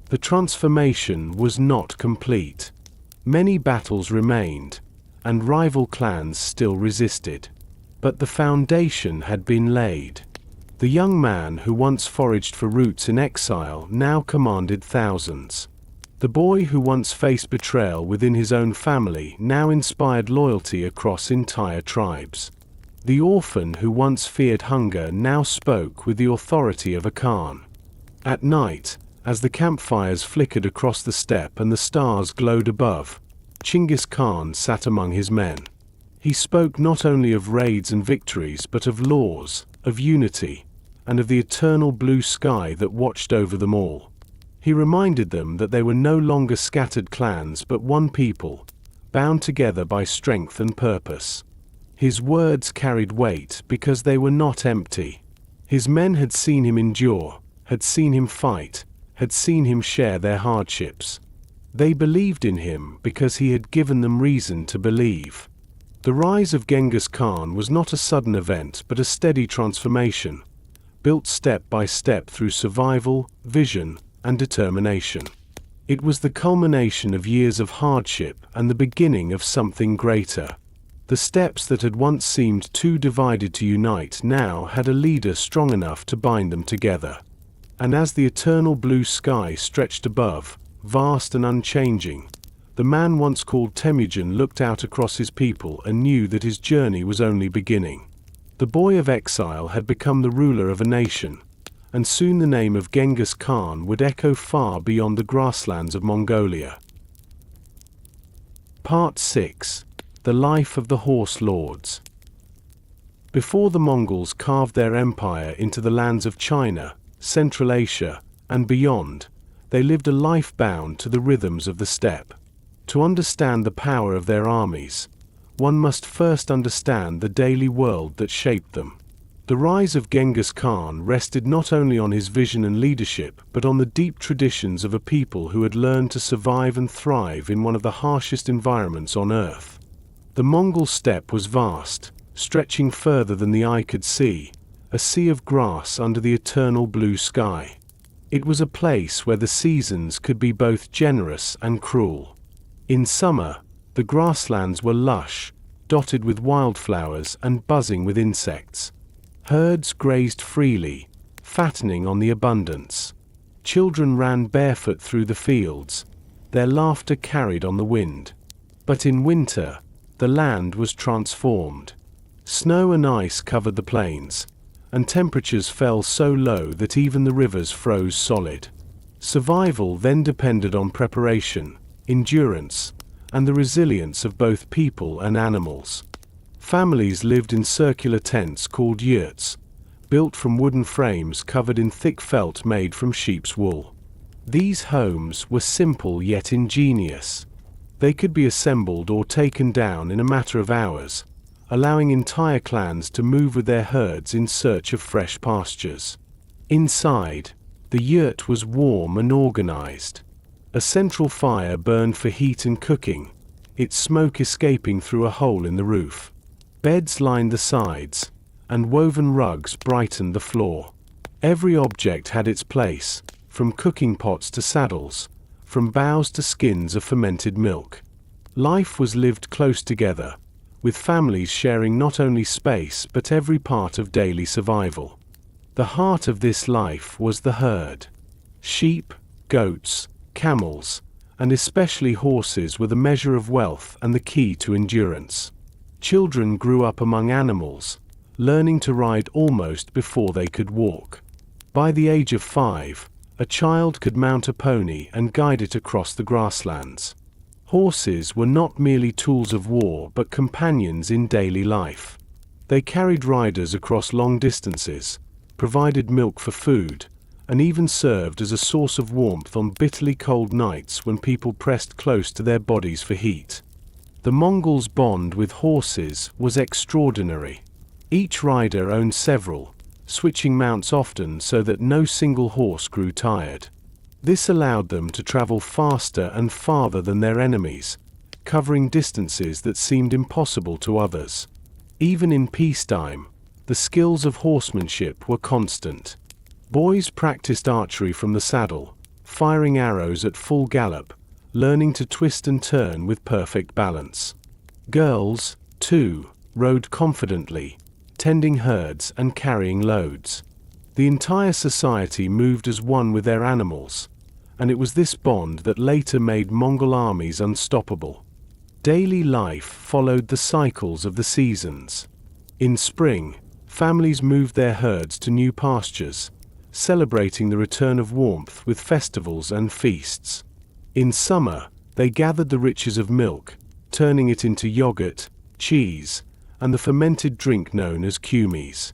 The transformation was not complete. Many battles remained, and rival clans still resisted. But the foundation had been laid. The young man who once foraged for roots in exile now commanded thousands. The boy who once faced betrayal within his own family now inspired loyalty across entire tribes. The orphan who once feared hunger now spoke with the authority of a Khan. At night, as the campfires flickered across the steppe and the stars glowed above, Genghis Khan sat among his men. He spoke not only of raids and victories but of laws, of unity, and of the eternal blue sky that watched over them all. He reminded them that they were no longer scattered clans but one people, bound together by strength and purpose. His words carried weight because they were not empty. His men had seen him endure, had seen him fight, had seen him share their hardships. They believed in him because he had given them reason to believe. The rise of Genghis Khan was not a sudden event but a steady transformation, built step by step through survival, vision, and determination. It was the culmination of years of hardship and the beginning of something greater. The steppes that had once seemed too divided to unite now had a leader strong enough to bind them together. And as the eternal blue sky stretched above, vast and unchanging, the man once called Temujin looked out across his people and knew that his journey was only beginning. The boy of exile had become the ruler of a nation, and soon the name of Genghis Khan would echo far beyond the grasslands of Mongolia. Part 6. The Life of the Horse Lords. Before the Mongols carved their empire into the lands of China, Central Asia, and beyond, they lived a life bound to the rhythms of the steppe. To understand the power of their armies, one must first understand the daily world that shaped them. The rise of Genghis Khan rested not only on his vision and leadership, but on the deep traditions of a people who had learned to survive and thrive in one of the harshest environments on earth. The Mongol steppe was vast, stretching further than the eye could see, a sea of grass under the eternal blue sky. It was a place where the seasons could be both generous and cruel. In summer, the grasslands were lush, dotted with wildflowers and buzzing with insects. Herds grazed freely, fattening on the abundance. Children ran barefoot through the fields, their laughter carried on the wind. But in winter, the land was transformed. Snow and ice covered the plains, and temperatures fell so low that even the rivers froze solid. Survival then depended on preparation, endurance, and the resilience of both people and animals. Families lived in circular tents called yurts, built from wooden frames covered in thick felt made from sheep's wool. These homes were simple yet ingenious. They could be assembled or taken down in a matter of hours, allowing entire clans to move with their herds in search of fresh pastures. Inside, the yurt was warm and organized. A central fire burned for heat and cooking, its smoke escaping through a hole in the roof. Beds lined the sides, and woven rugs brightened the floor. Every object had its place, from cooking pots to saddles, from boughs to skins of fermented milk. Life was lived close together, with families sharing not only space but every part of daily survival. The heart of this life was the herd. Sheep, goats, camels, and especially horses were the measure of wealth and the key to endurance. Children grew up among animals, learning to ride almost before they could walk. By the age of 5, a child could mount a pony and guide it across the grasslands. Horses were not merely tools of war but companions in daily life. They carried riders across long distances, provided milk for food, and even served as a source of warmth on bitterly cold nights when people pressed close to their bodies for heat. The Mongols' bond with horses was extraordinary. Each rider owned several, switching mounts often so that no single horse grew tired. This allowed them to travel faster and farther than their enemies, covering distances that seemed impossible to others. Even in peacetime, the skills of horsemanship were constant. Boys practiced archery from the saddle, firing arrows at full gallop, learning to twist and turn with perfect balance. Girls, too, rode confidently, tending herds and carrying loads. The entire society moved as one with their animals, and it was this bond that later made Mongol armies unstoppable. Daily life followed the cycles of the seasons. In spring, families moved their herds to new pastures, celebrating the return of warmth with festivals and feasts. In summer, they gathered the riches of milk, turning it into yogurt, cheese, and the fermented drink known as kumis.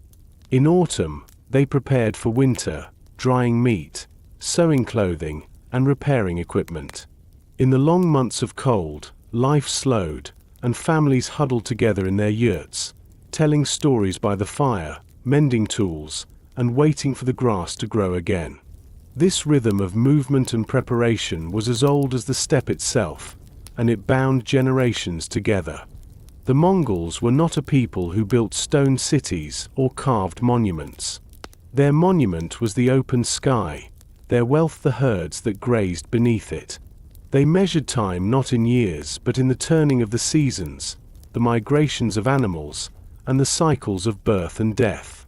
In autumn, they prepared for winter, drying meat, sewing clothing, and repairing equipment. In the long months of cold, life slowed, and families huddled together in their yurts, telling stories by the fire, mending tools, and waiting for the grass to grow again. This rhythm of movement and preparation was as old as the steppe itself, and it bound generations together. The Mongols were not a people who built stone cities or carved monuments. Their monument was the open sky, their wealth the herds that grazed beneath it. They measured time not in years but in the turning of the seasons, the migrations of animals, and the cycles of birth and death.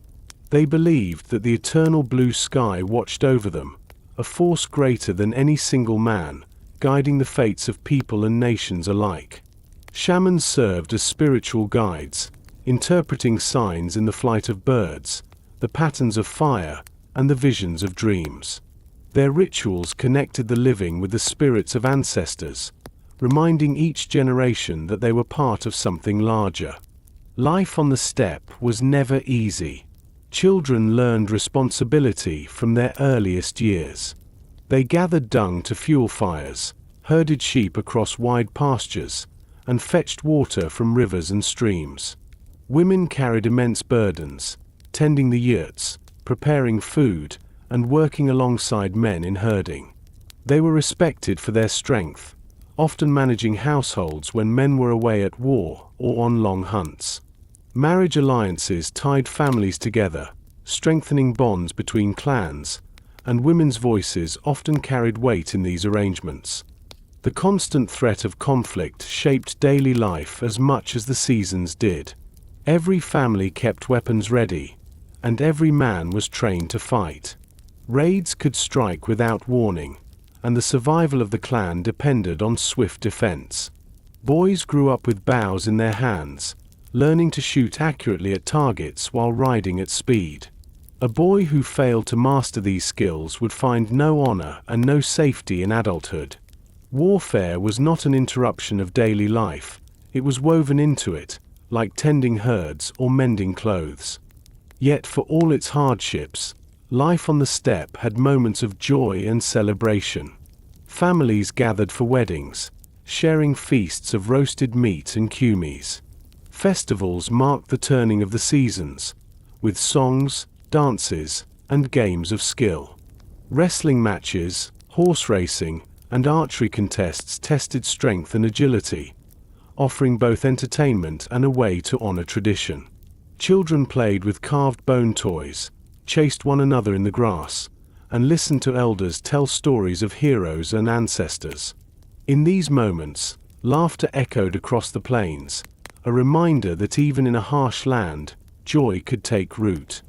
They believed that the eternal blue sky watched over them, a force greater than any single man, guiding the fates of people and nations alike. Shamans served as spiritual guides, interpreting signs in the flight of birds, the patterns of fire, and the visions of dreams. Their rituals connected the living with the spirits of ancestors, reminding each generation that they were part of something larger. Life on the steppe was never easy. Children learned responsibility from their earliest years. They gathered dung to fuel fires, herded sheep across wide pastures, and fetched water from rivers and streams. Women carried immense burdens, tending the yurts, preparing food, and working alongside men in herding. They were respected for their strength, often managing households when men were away at war or on long hunts. Marriage alliances tied families together, strengthening bonds between clans, and women's voices often carried weight in these arrangements. The constant threat of conflict shaped daily life as much as the seasons did. Every family kept weapons ready, and every man was trained to fight. Raids could strike without warning, and the survival of the clan depended on swift defense. Boys grew up with bows in their hands, learning to shoot accurately at targets while riding at speed. A boy who failed to master these skills would find no honor and no safety in adulthood. Warfare was not an interruption of daily life, it was woven into it, like tending herds or mending clothes. Yet for all its hardships, life on the steppe had moments of joy and celebration. Families gathered for weddings, sharing feasts of roasted meat and kumis. Festivals marked the turning of the seasons, with songs, dances, and games of skill. Wrestling matches, horse racing, and archery contests tested strength and agility, offering both entertainment and a way to honor tradition. Children played with carved bone toys, chased one another in the grass, and listened to elders tell stories of heroes and ancestors. In these moments, laughter echoed across the plains, a reminder that even in a harsh land, joy could take root.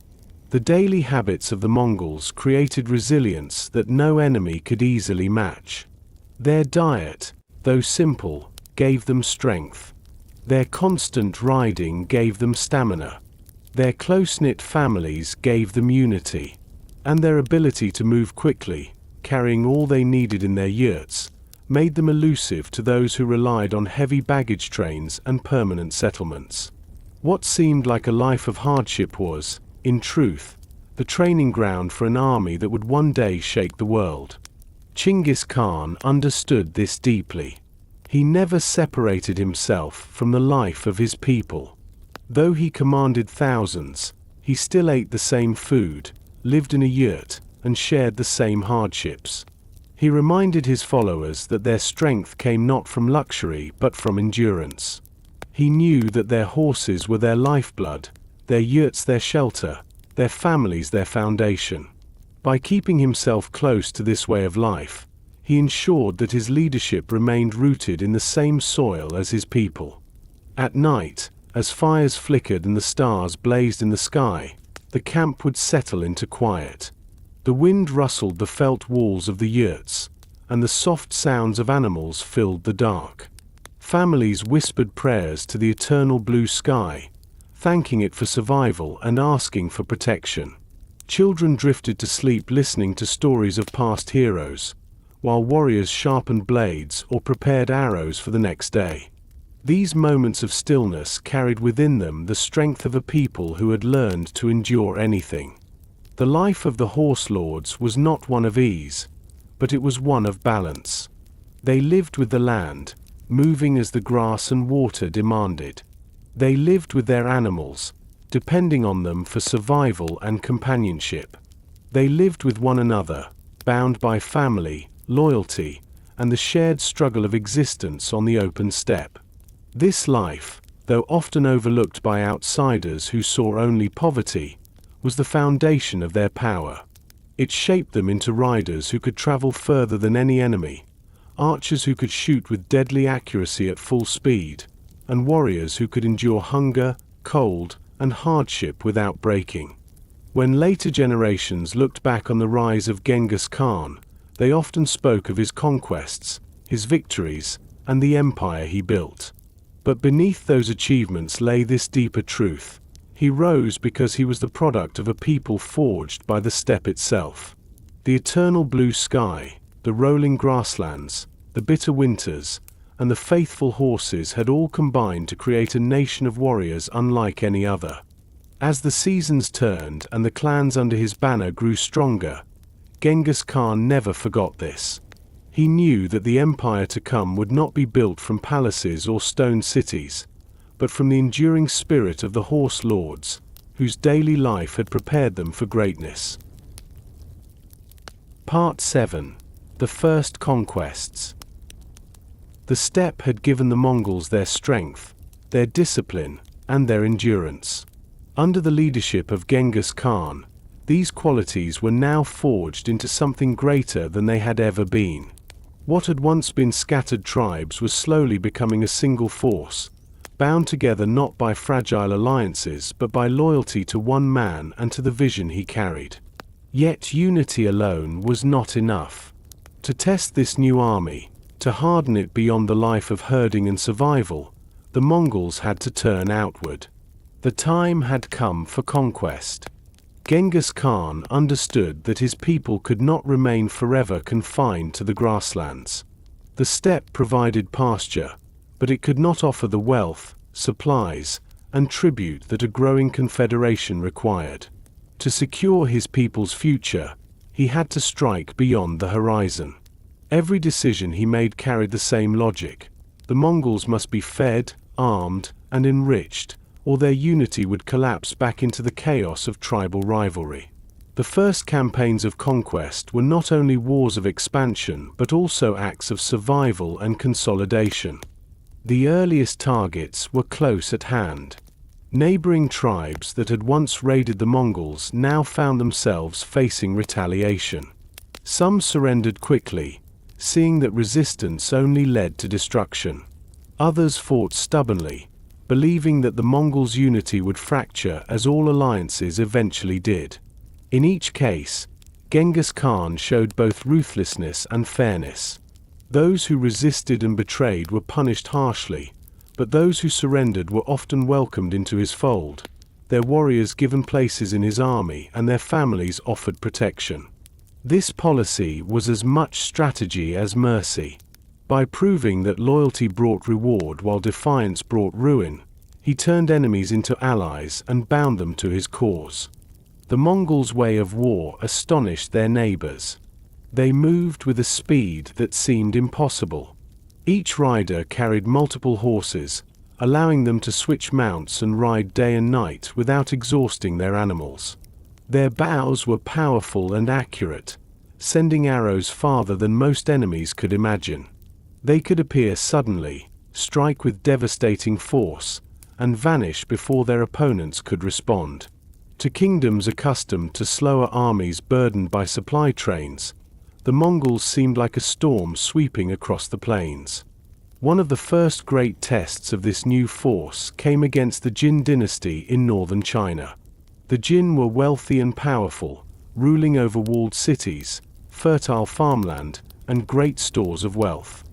The daily habits of the Mongols created resilience that no enemy could easily match. Their diet, though simple, gave them strength. Their constant riding gave them stamina. Their close-knit families gave them unity. And their ability to move quickly, carrying all they needed in their yurts, made them elusive to those who relied on heavy baggage trains and permanent settlements. What seemed like a life of hardship was, in truth, the training ground for an army that would one day shake the world. Genghis Khan understood this deeply. He never separated himself from the life of his people. Though he commanded thousands, he still ate the same food, lived in a yurt, and shared the same hardships. He reminded his followers that their strength came not from luxury but from endurance. He knew that their horses were their lifeblood, their yurts their shelter, their families their foundation. By keeping himself close to this way of life, he ensured that his leadership remained rooted in the same soil as his people. At night, as fires flickered and the stars blazed in the sky, the camp would settle into quiet. The wind rustled the felt walls of the yurts, and the soft sounds of animals filled the dark. Families whispered prayers to the eternal blue sky, thanking it for survival and asking for protection. Children drifted to sleep listening to stories of past heroes, while warriors sharpened blades or prepared arrows for the next day. These moments of stillness carried within them the strength of a people who had learned to endure anything. The life of the horse lords was not one of ease, but it was one of balance. They lived with the land, moving as the grass and water demanded. They lived with their animals, depending on them for survival and companionship. They lived with one another, bound by family, loyalty, and the shared struggle of existence on the open steppe. This life, though often overlooked by outsiders who saw only poverty, was the foundation of their power. It shaped them into riders who could travel further than any enemy, archers who could shoot with deadly accuracy at full speed, and warriors who could endure hunger, cold, and hardship without breaking. When later generations looked back on the rise of Genghis Khan, they often spoke of his conquests, his victories, and the empire he built. But beneath those achievements lay this deeper truth. He rose because he was the product of a people forged by the steppe itself. The eternal blue sky, the rolling grasslands, the bitter winters, and the faithful horses had all combined to create a nation of warriors unlike any other. As the seasons turned and the clans under his banner grew stronger, Genghis Khan never forgot this. He knew that the empire to come would not be built from palaces or stone cities, but from the enduring spirit of the horse lords, whose daily life had prepared them for greatness. Part 7. The First Conquests. The steppe had given the Mongols their strength, their discipline, and their endurance. Under the leadership of Genghis Khan, these qualities were now forged into something greater than they had ever been. What had once been scattered tribes was slowly becoming a single force, bound together not by fragile alliances but by loyalty to one man and to the vision he carried. Yet unity alone was not enough. To test this new army, to harden it beyond the life of herding and survival, the Mongols had to turn outward. The time had come for conquest. Genghis Khan understood that his people could not remain forever confined to the grasslands. The steppe provided pasture, but it could not offer the wealth, supplies, and tribute that a growing confederation required. To secure his people's future, he had to strike beyond the horizon. Every decision he made carried the same logic. The Mongols must be fed, armed, and enriched, or their unity would collapse back into the chaos of tribal rivalry. The first campaigns of conquest were not only wars of expansion but also acts of survival and consolidation. The earliest targets were close at hand. Neighboring tribes that had once raided the Mongols now found themselves facing retaliation. Some surrendered quickly, seeing that resistance only led to destruction. Others fought stubbornly, believing that the Mongols' unity would fracture as all alliances eventually did. In each case, Genghis Khan showed both ruthlessness and fairness. Those who resisted and betrayed were punished harshly, but those who surrendered were often welcomed into his fold, their warriors given places in his army and their families offered protection. This policy was as much strategy as mercy. By proving that loyalty brought reward while defiance brought ruin, he turned enemies into allies and bound them to his cause. The Mongols' way of war astonished their neighbors. They moved with a speed that seemed impossible. Each rider carried multiple horses, allowing them to switch mounts and ride day and night without exhausting their animals. Their bows were powerful and accurate, sending arrows farther than most enemies could imagine. They could appear suddenly, strike with devastating force, and vanish before their opponents could respond. To kingdoms accustomed to slower armies burdened by supply trains, the Mongols seemed like a storm sweeping across the plains. One of the first great tests of this new force came against the Jin dynasty in northern China. The Jin were wealthy and powerful, ruling over walled cities, fertile farmland, and great stores of wealth.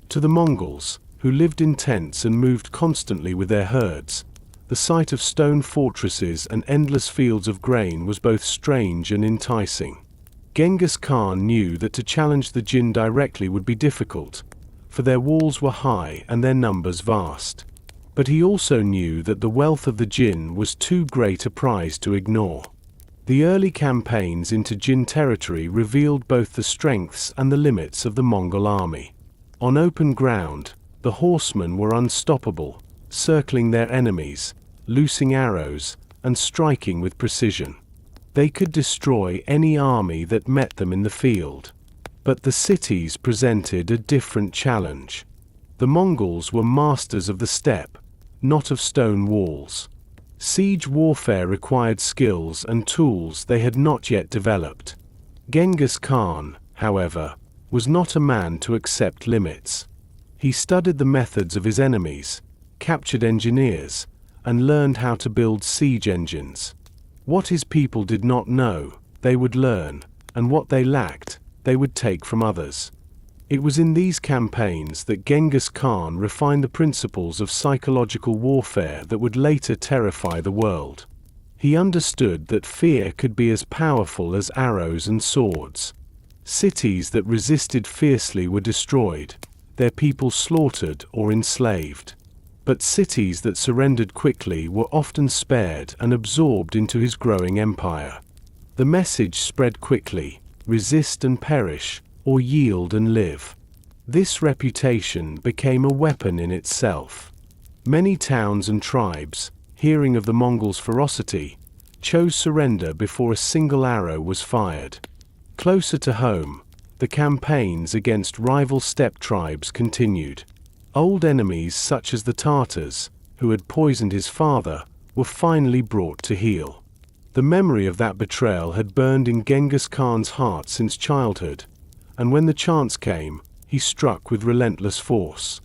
To the Mongols, who lived in tents and moved constantly with their herds, the sight of stone fortresses and endless fields of grain was both strange and enticing. Genghis Khan knew that to challenge the Jin directly would be difficult, for their walls were high and their numbers vast. But he also knew that the wealth of the Jin was too great a prize to ignore. The early campaigns into Jin territory revealed both the strengths and the limits of the Mongol army. On open ground, the horsemen were unstoppable, circling their enemies, loosing arrows, and striking with precision. They could destroy any army that met them in the field. But the cities presented a different challenge. The Mongols were masters of the steppe, not of stone walls. Siege warfare required skills and tools they had not yet developed. Genghis Khan, however, was not a man to accept limits. He studied the methods of his enemies, captured engineers, and learned how to build siege engines. What his people did not know, they would learn, and what they lacked, they would take from others. It was in these campaigns that Genghis Khan refined the principles of psychological warfare that would later terrify the world. He understood that fear could be as powerful as arrows and swords. Cities that resisted fiercely were destroyed, their people slaughtered or enslaved. But cities that surrendered quickly were often spared and absorbed into his growing empire. The message spread quickly: resist and perish, or yield and live. This reputation became a weapon in itself. Many towns and tribes, hearing of the Mongols' ferocity, chose surrender before a single arrow was fired. Closer to home, the campaigns against rival steppe tribes continued. Old enemies such as the Tartars, who had poisoned his father, were finally brought to heel. The memory of that betrayal had burned in Genghis Khan's heart since childhood, and when the chance came, he struck with relentless force.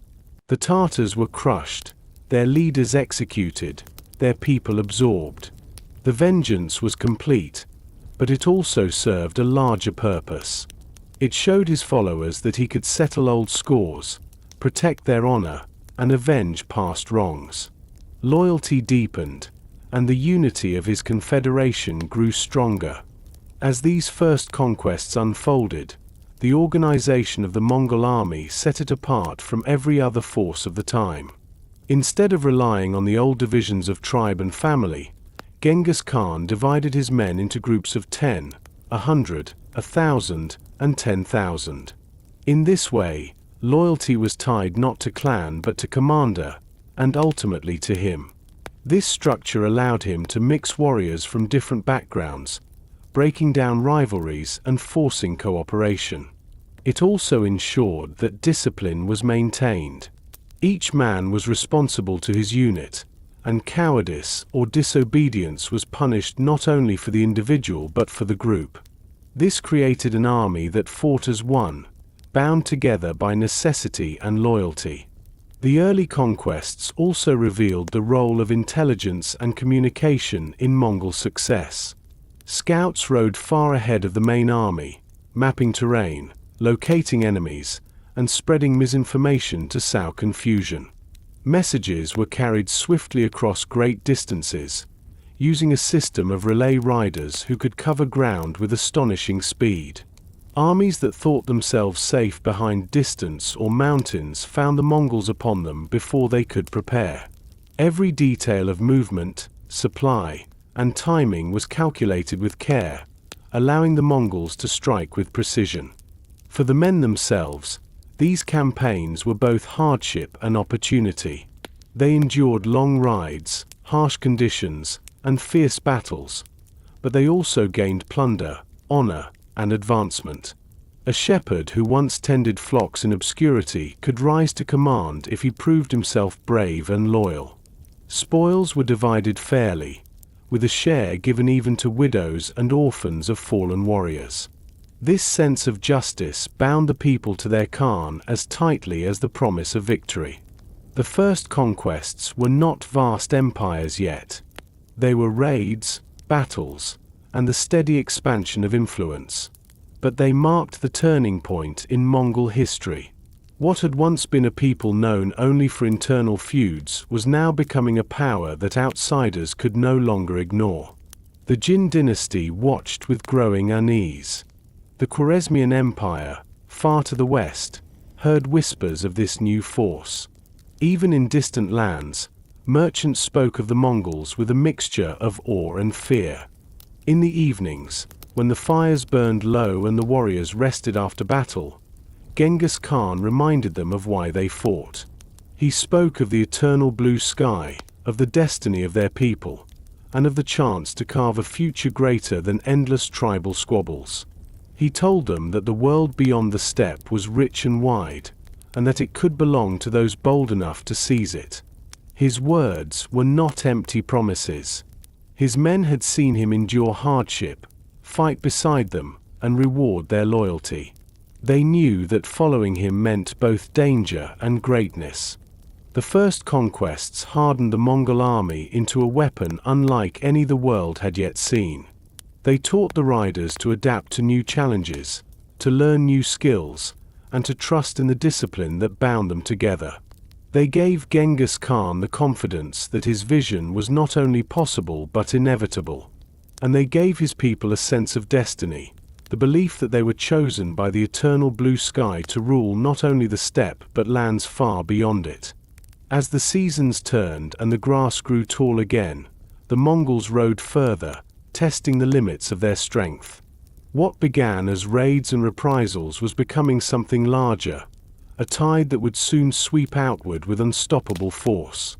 The Tartars were crushed, their leaders executed, their people absorbed. The vengeance was complete, but it also served a larger purpose. It showed his followers that he could settle old scores, protect their honor, and avenge past wrongs. Loyalty deepened, and the unity of his confederation grew stronger. As these first conquests unfolded, the organization of the Mongol army set it apart from every other force of the time. Instead of relying on the old divisions of tribe and family, Genghis Khan divided his men into groups of 10, 100, 1,000, and 10,000. In this way, loyalty was tied not to clan but to commander, and ultimately to him. This structure allowed him to mix warriors from different backgrounds, breaking down rivalries and forcing cooperation. It also ensured that discipline was maintained. Each man was responsible to his unit, and cowardice or disobedience was punished not only for the individual but for the group. This created an army that fought as one, bound together by necessity and loyalty. The early conquests also revealed the role of intelligence and communication in Mongol success. Scouts rode far ahead of the main army, mapping terrain, locating enemies, and spreading misinformation to sow confusion. Messages were carried swiftly across great distances, using a system of relay riders who could cover ground with astonishing speed. Armies that thought themselves safe behind distance or mountains found the Mongols upon them before they could prepare. Every detail of movement, supply, and timing was calculated with care, allowing the Mongols to strike with precision. For the men themselves, these campaigns were both hardship and opportunity. They endured long rides, harsh conditions, and fierce battles, but they also gained plunder, honor, and advancement. A shepherd who once tended flocks in obscurity could rise to command if he proved himself brave and loyal. Spoils were divided fairly, with a share given even to widows and orphans of fallen warriors. This sense of justice bound the people to their Khan as tightly as the promise of victory. The first conquests were not vast empires yet. They were raids, battles, and the steady expansion of influence. But they marked the turning point in Mongol history. What had once been a people known only for internal feuds was now becoming a power that outsiders could no longer ignore. The Jin dynasty watched with growing unease. The Khwarezmian Empire, far to the west, heard whispers of this new force. Even in distant lands, merchants spoke of the Mongols with a mixture of awe and fear. In the evenings, when the fires burned low and the warriors rested after battle, Genghis Khan reminded them of why they fought. He spoke of the eternal blue sky, of the destiny of their people, and of the chance to carve a future greater than endless tribal squabbles. He told them that the world beyond the steppe was rich and wide, and that it could belong to those bold enough to seize it. His words were not empty promises. His men had seen him endure hardship, fight beside them, and reward their loyalty. They knew that following him meant both danger and greatness. The first conquests hardened the Mongol army into a weapon unlike any the world had yet seen. They taught the riders to adapt to new challenges, to learn new skills, and to trust in the discipline that bound them together. They gave Genghis Khan the confidence that his vision was not only possible but inevitable. And they gave his people a sense of destiny, the belief that they were chosen by the eternal blue sky to rule not only the steppe but lands far beyond it. As the seasons turned and the grass grew tall again, the Mongols rode further, testing the limits of their strength. What began as raids and reprisals was becoming something larger, a tide that would soon sweep outward with unstoppable force.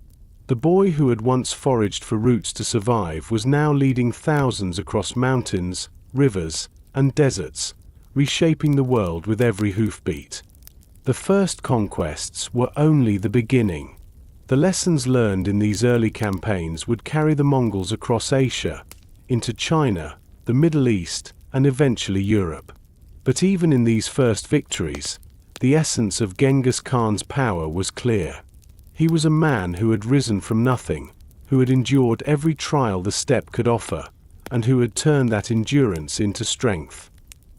The boy who had once foraged for roots to survive was now leading thousands across mountains, rivers, and deserts, reshaping the world with every hoofbeat. The first conquests were only the beginning. The lessons learned in these early campaigns would carry the Mongols across Asia, into China, the Middle East, and eventually Europe. But even in these first victories, the essence of Genghis Khan's power was clear. He was a man who had risen from nothing, who had endured every trial the steppe could offer, and who had turned that endurance into strength.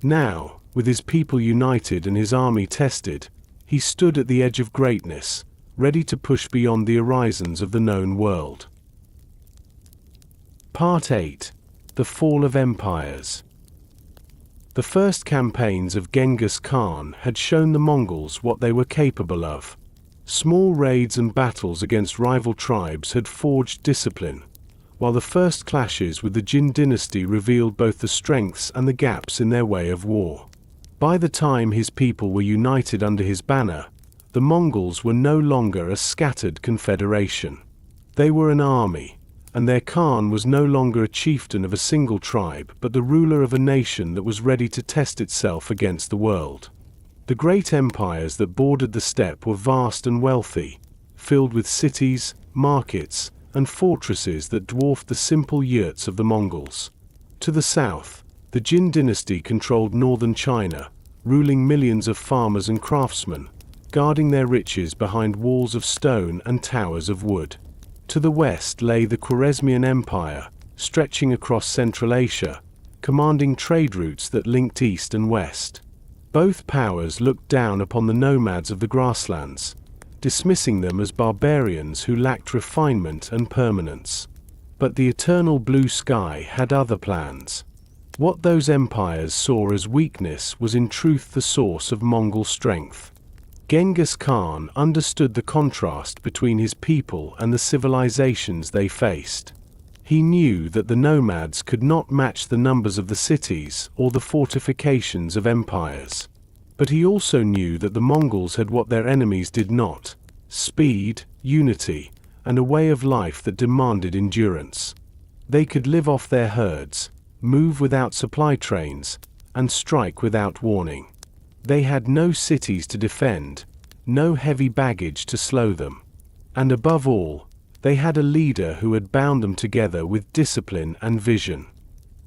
Now, with his people united and his army tested, he stood at the edge of greatness, ready to push beyond the horizons of the known world. Part 8. The Fall of Empires. The first campaigns of Genghis Khan had shown the Mongols what they were capable of. Small raids and battles against rival tribes had forged discipline, while the first clashes with the Jin dynasty revealed both the strengths and the gaps in their way of war. By the time his people were united under his banner, the Mongols were no longer a scattered confederation. They were an army, and their Khan was no longer a chieftain of a single tribe but the ruler of a nation that was ready to test itself against the world. The great empires that bordered the steppe were vast and wealthy, filled with cities, markets, and fortresses that dwarfed the simple yurts of the Mongols. To the south, the Jin dynasty controlled northern China, ruling millions of farmers and craftsmen, guarding their riches behind walls of stone and towers of wood. To the west lay the Khwarezmian Empire, stretching across Central Asia, commanding trade routes that linked east and west. Both powers looked down upon the nomads of the grasslands, dismissing them as barbarians who lacked refinement and permanence. But the eternal blue sky had other plans. What those empires saw as weakness was in truth the source of Mongol strength. Genghis Khan understood the contrast between his people and the civilizations they faced. He knew that the nomads could not match the numbers of the cities or the fortifications of empires. But he also knew that the Mongols had what their enemies did not: speed, unity, and a way of life that demanded endurance. They could live off their herds, move without supply trains, and strike without warning. They had no cities to defend, no heavy baggage to slow them. And above all, they had a leader who had bound them together with discipline and vision.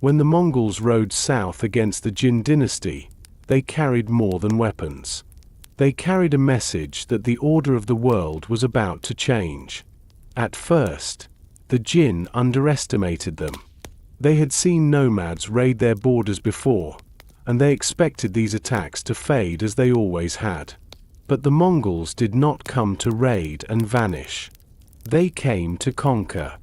When the Mongols rode south against the Jin dynasty, they carried more than weapons. They carried a message that the order of the world was about to change. At first, the Jin underestimated them. They had seen nomads raid their borders before, and they expected these attacks to fade as they always had. But the Mongols did not come to raid and vanish. They came to conquer.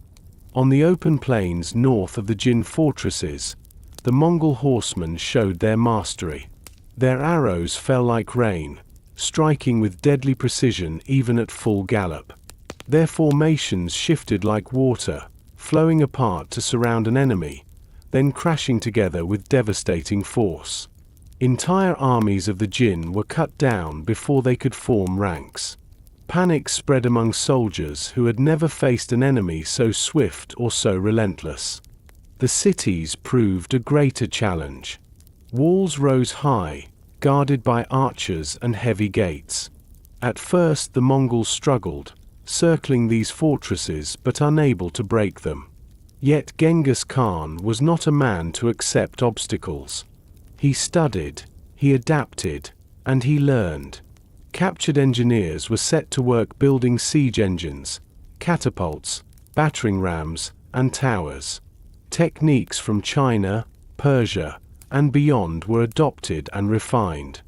On the open plains north of the Jin fortresses, the Mongol horsemen showed their mastery. Their arrows fell like rain, striking with deadly precision even at full gallop. Their formations shifted like water, flowing apart to surround an enemy, then crashing together with devastating force. Entire armies of the Jin were cut down before they could form ranks. Panic spread among soldiers who had never faced an enemy so swift or so relentless. The cities proved a greater challenge. Walls rose high, guarded by archers and heavy gates. At first the Mongols struggled, circling these fortresses but unable to break them. Yet Genghis Khan was not a man to accept obstacles. He studied, he adapted, and he learned. Captured engineers were set to work building siege engines, catapults, battering rams, and towers. Techniques from China, Persia, and beyond were adopted and refined.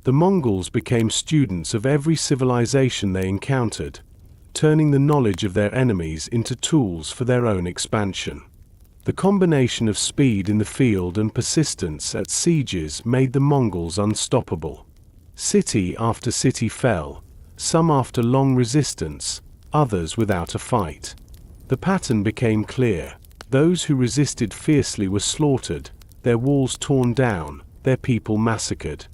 The Mongols became students of every civilization they encountered, turning the knowledge of their enemies into tools for their own expansion. The combination of speed in the field and persistence at sieges made the Mongols unstoppable. City after city fell, some after long resistance, others without a fight. The pattern became clear. Those who resisted fiercely were slaughtered, their walls torn down, their people massacred.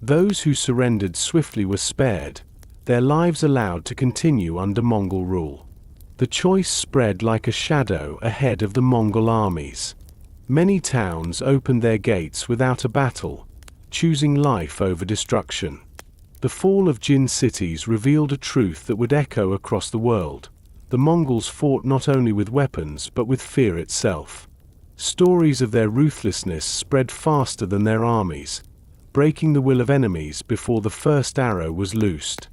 Those who surrendered swiftly were spared, their lives allowed to continue under Mongol rule. The choice spread like a shadow ahead of the Mongol armies. Many towns opened their gates without a battle, choosing life over destruction. The The fall of Jin cities revealed a truth that would echo across the world. The Mongols fought not only with weapons but with fear itself. Stories of their ruthlessness spread faster than their armies, breaking the will of enemies before the first arrow was loosed.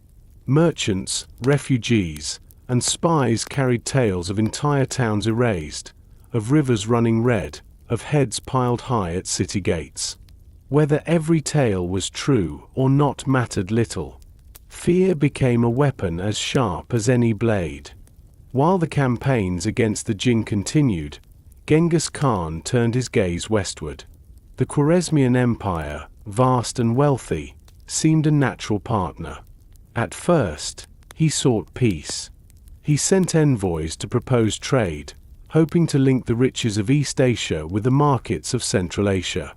Merchants, refugees, and spies carried tales of entire towns erased, of rivers running red, of heads piled high at city gates. Whether every tale was true or not mattered little. Fear became a weapon as sharp as any blade. While the campaigns against the Jin continued, Genghis Khan turned his gaze westward. The Khwarezmian Empire, vast and wealthy, seemed a natural partner. At first, he sought peace. He sent envoys to propose trade, hoping to link the riches of East Asia with the markets of Central Asia.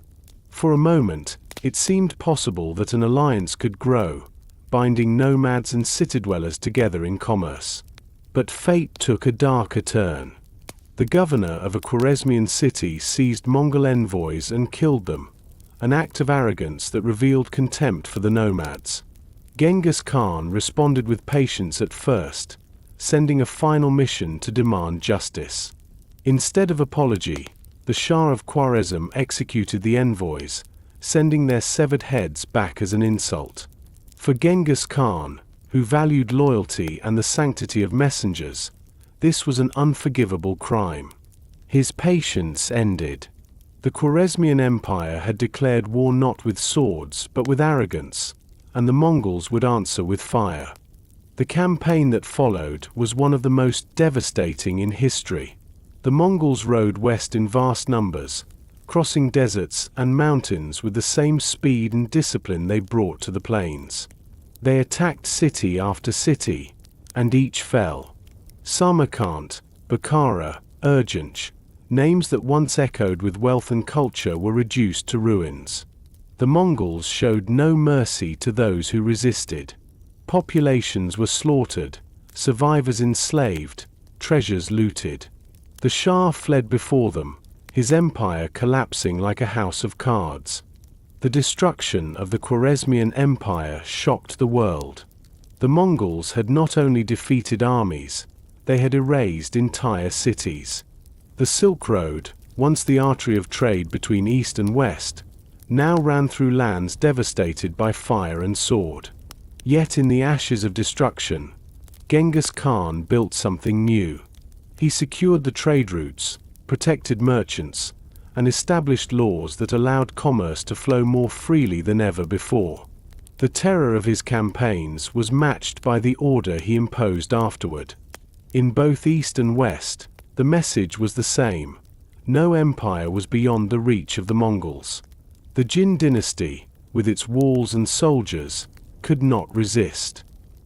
For a moment, it seemed possible that an alliance could grow, binding nomads and city-dwellers together in commerce. But fate took a darker turn. The governor of a Khwarezmian city seized Mongol envoys and killed them, an act of arrogance that revealed contempt for the nomads. Genghis Khan responded with patience at first, sending a final mission to demand justice. Instead of apology, the Shah of Khwarezm executed the envoys, sending their severed heads back as an insult. For Genghis Khan, who valued loyalty and the sanctity of messengers, this was an unforgivable crime. His patience ended. The Khwarezmian Empire had declared war not with swords but with arrogance, and the Mongols would answer with fire. The campaign that followed was one of the most devastating in history. The Mongols rode west in vast numbers, crossing deserts and mountains with the same speed and discipline they brought to the plains. They attacked city after city, and each fell. Samarkand, Bukhara, Urgench, names that once echoed with wealth and culture were reduced to ruins. The Mongols showed no mercy to those who resisted. Populations were slaughtered, survivors enslaved, treasures looted. The Shah fled before them, his empire collapsing like a house of cards. The destruction of the Khwarezmian Empire shocked the world. The Mongols had not only defeated armies, they had erased entire cities. The Silk Road, once the artery of trade between East and West, now ran through lands devastated by fire and sword. Yet in the ashes of destruction, Genghis Khan built something new. He secured the trade routes, protected merchants, and established laws that allowed commerce to flow more freely than ever before. The terror of his campaigns was matched by the order he imposed afterward. In both East and West, the message was the same. No empire was beyond the reach of the Mongols. The Jin dynasty, with its walls and soldiers, could not resist.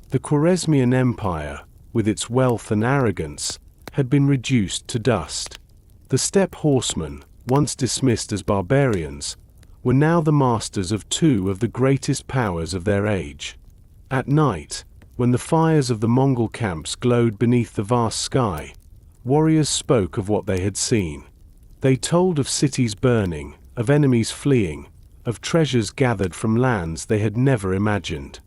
The Khwarezmian Empire, with its wealth and arrogance, had been reduced to dust. The steppe horsemen, once dismissed as barbarians, were now the masters of two of the greatest powers of their age. At night, when the fires of the Mongol camps glowed beneath the vast sky, warriors spoke of what they had seen. They told of cities burning, of enemies fleeing, of treasures gathered from lands they had never imagined.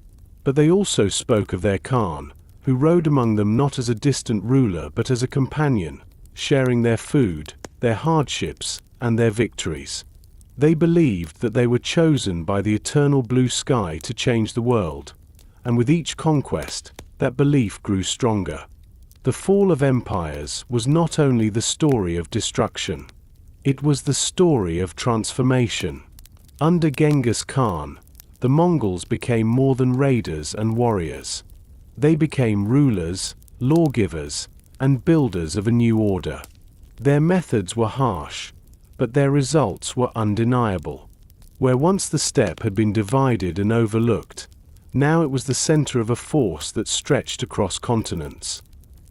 But they also spoke of their Khan, who rode among them not as a distant ruler but as a companion, sharing their food, their hardships, and their victories. They believed that they were chosen by the eternal blue sky to change the world, and with each conquest, that belief grew stronger. The fall of empires was not only the story of destruction, it was the story of transformation. Under Genghis Khan, the Mongols became more than raiders and warriors. They became rulers, lawgivers, and builders of a new order. Their methods were harsh, but their results were undeniable. Where once the steppe had been divided and overlooked, now it was the center of a force that stretched across continents.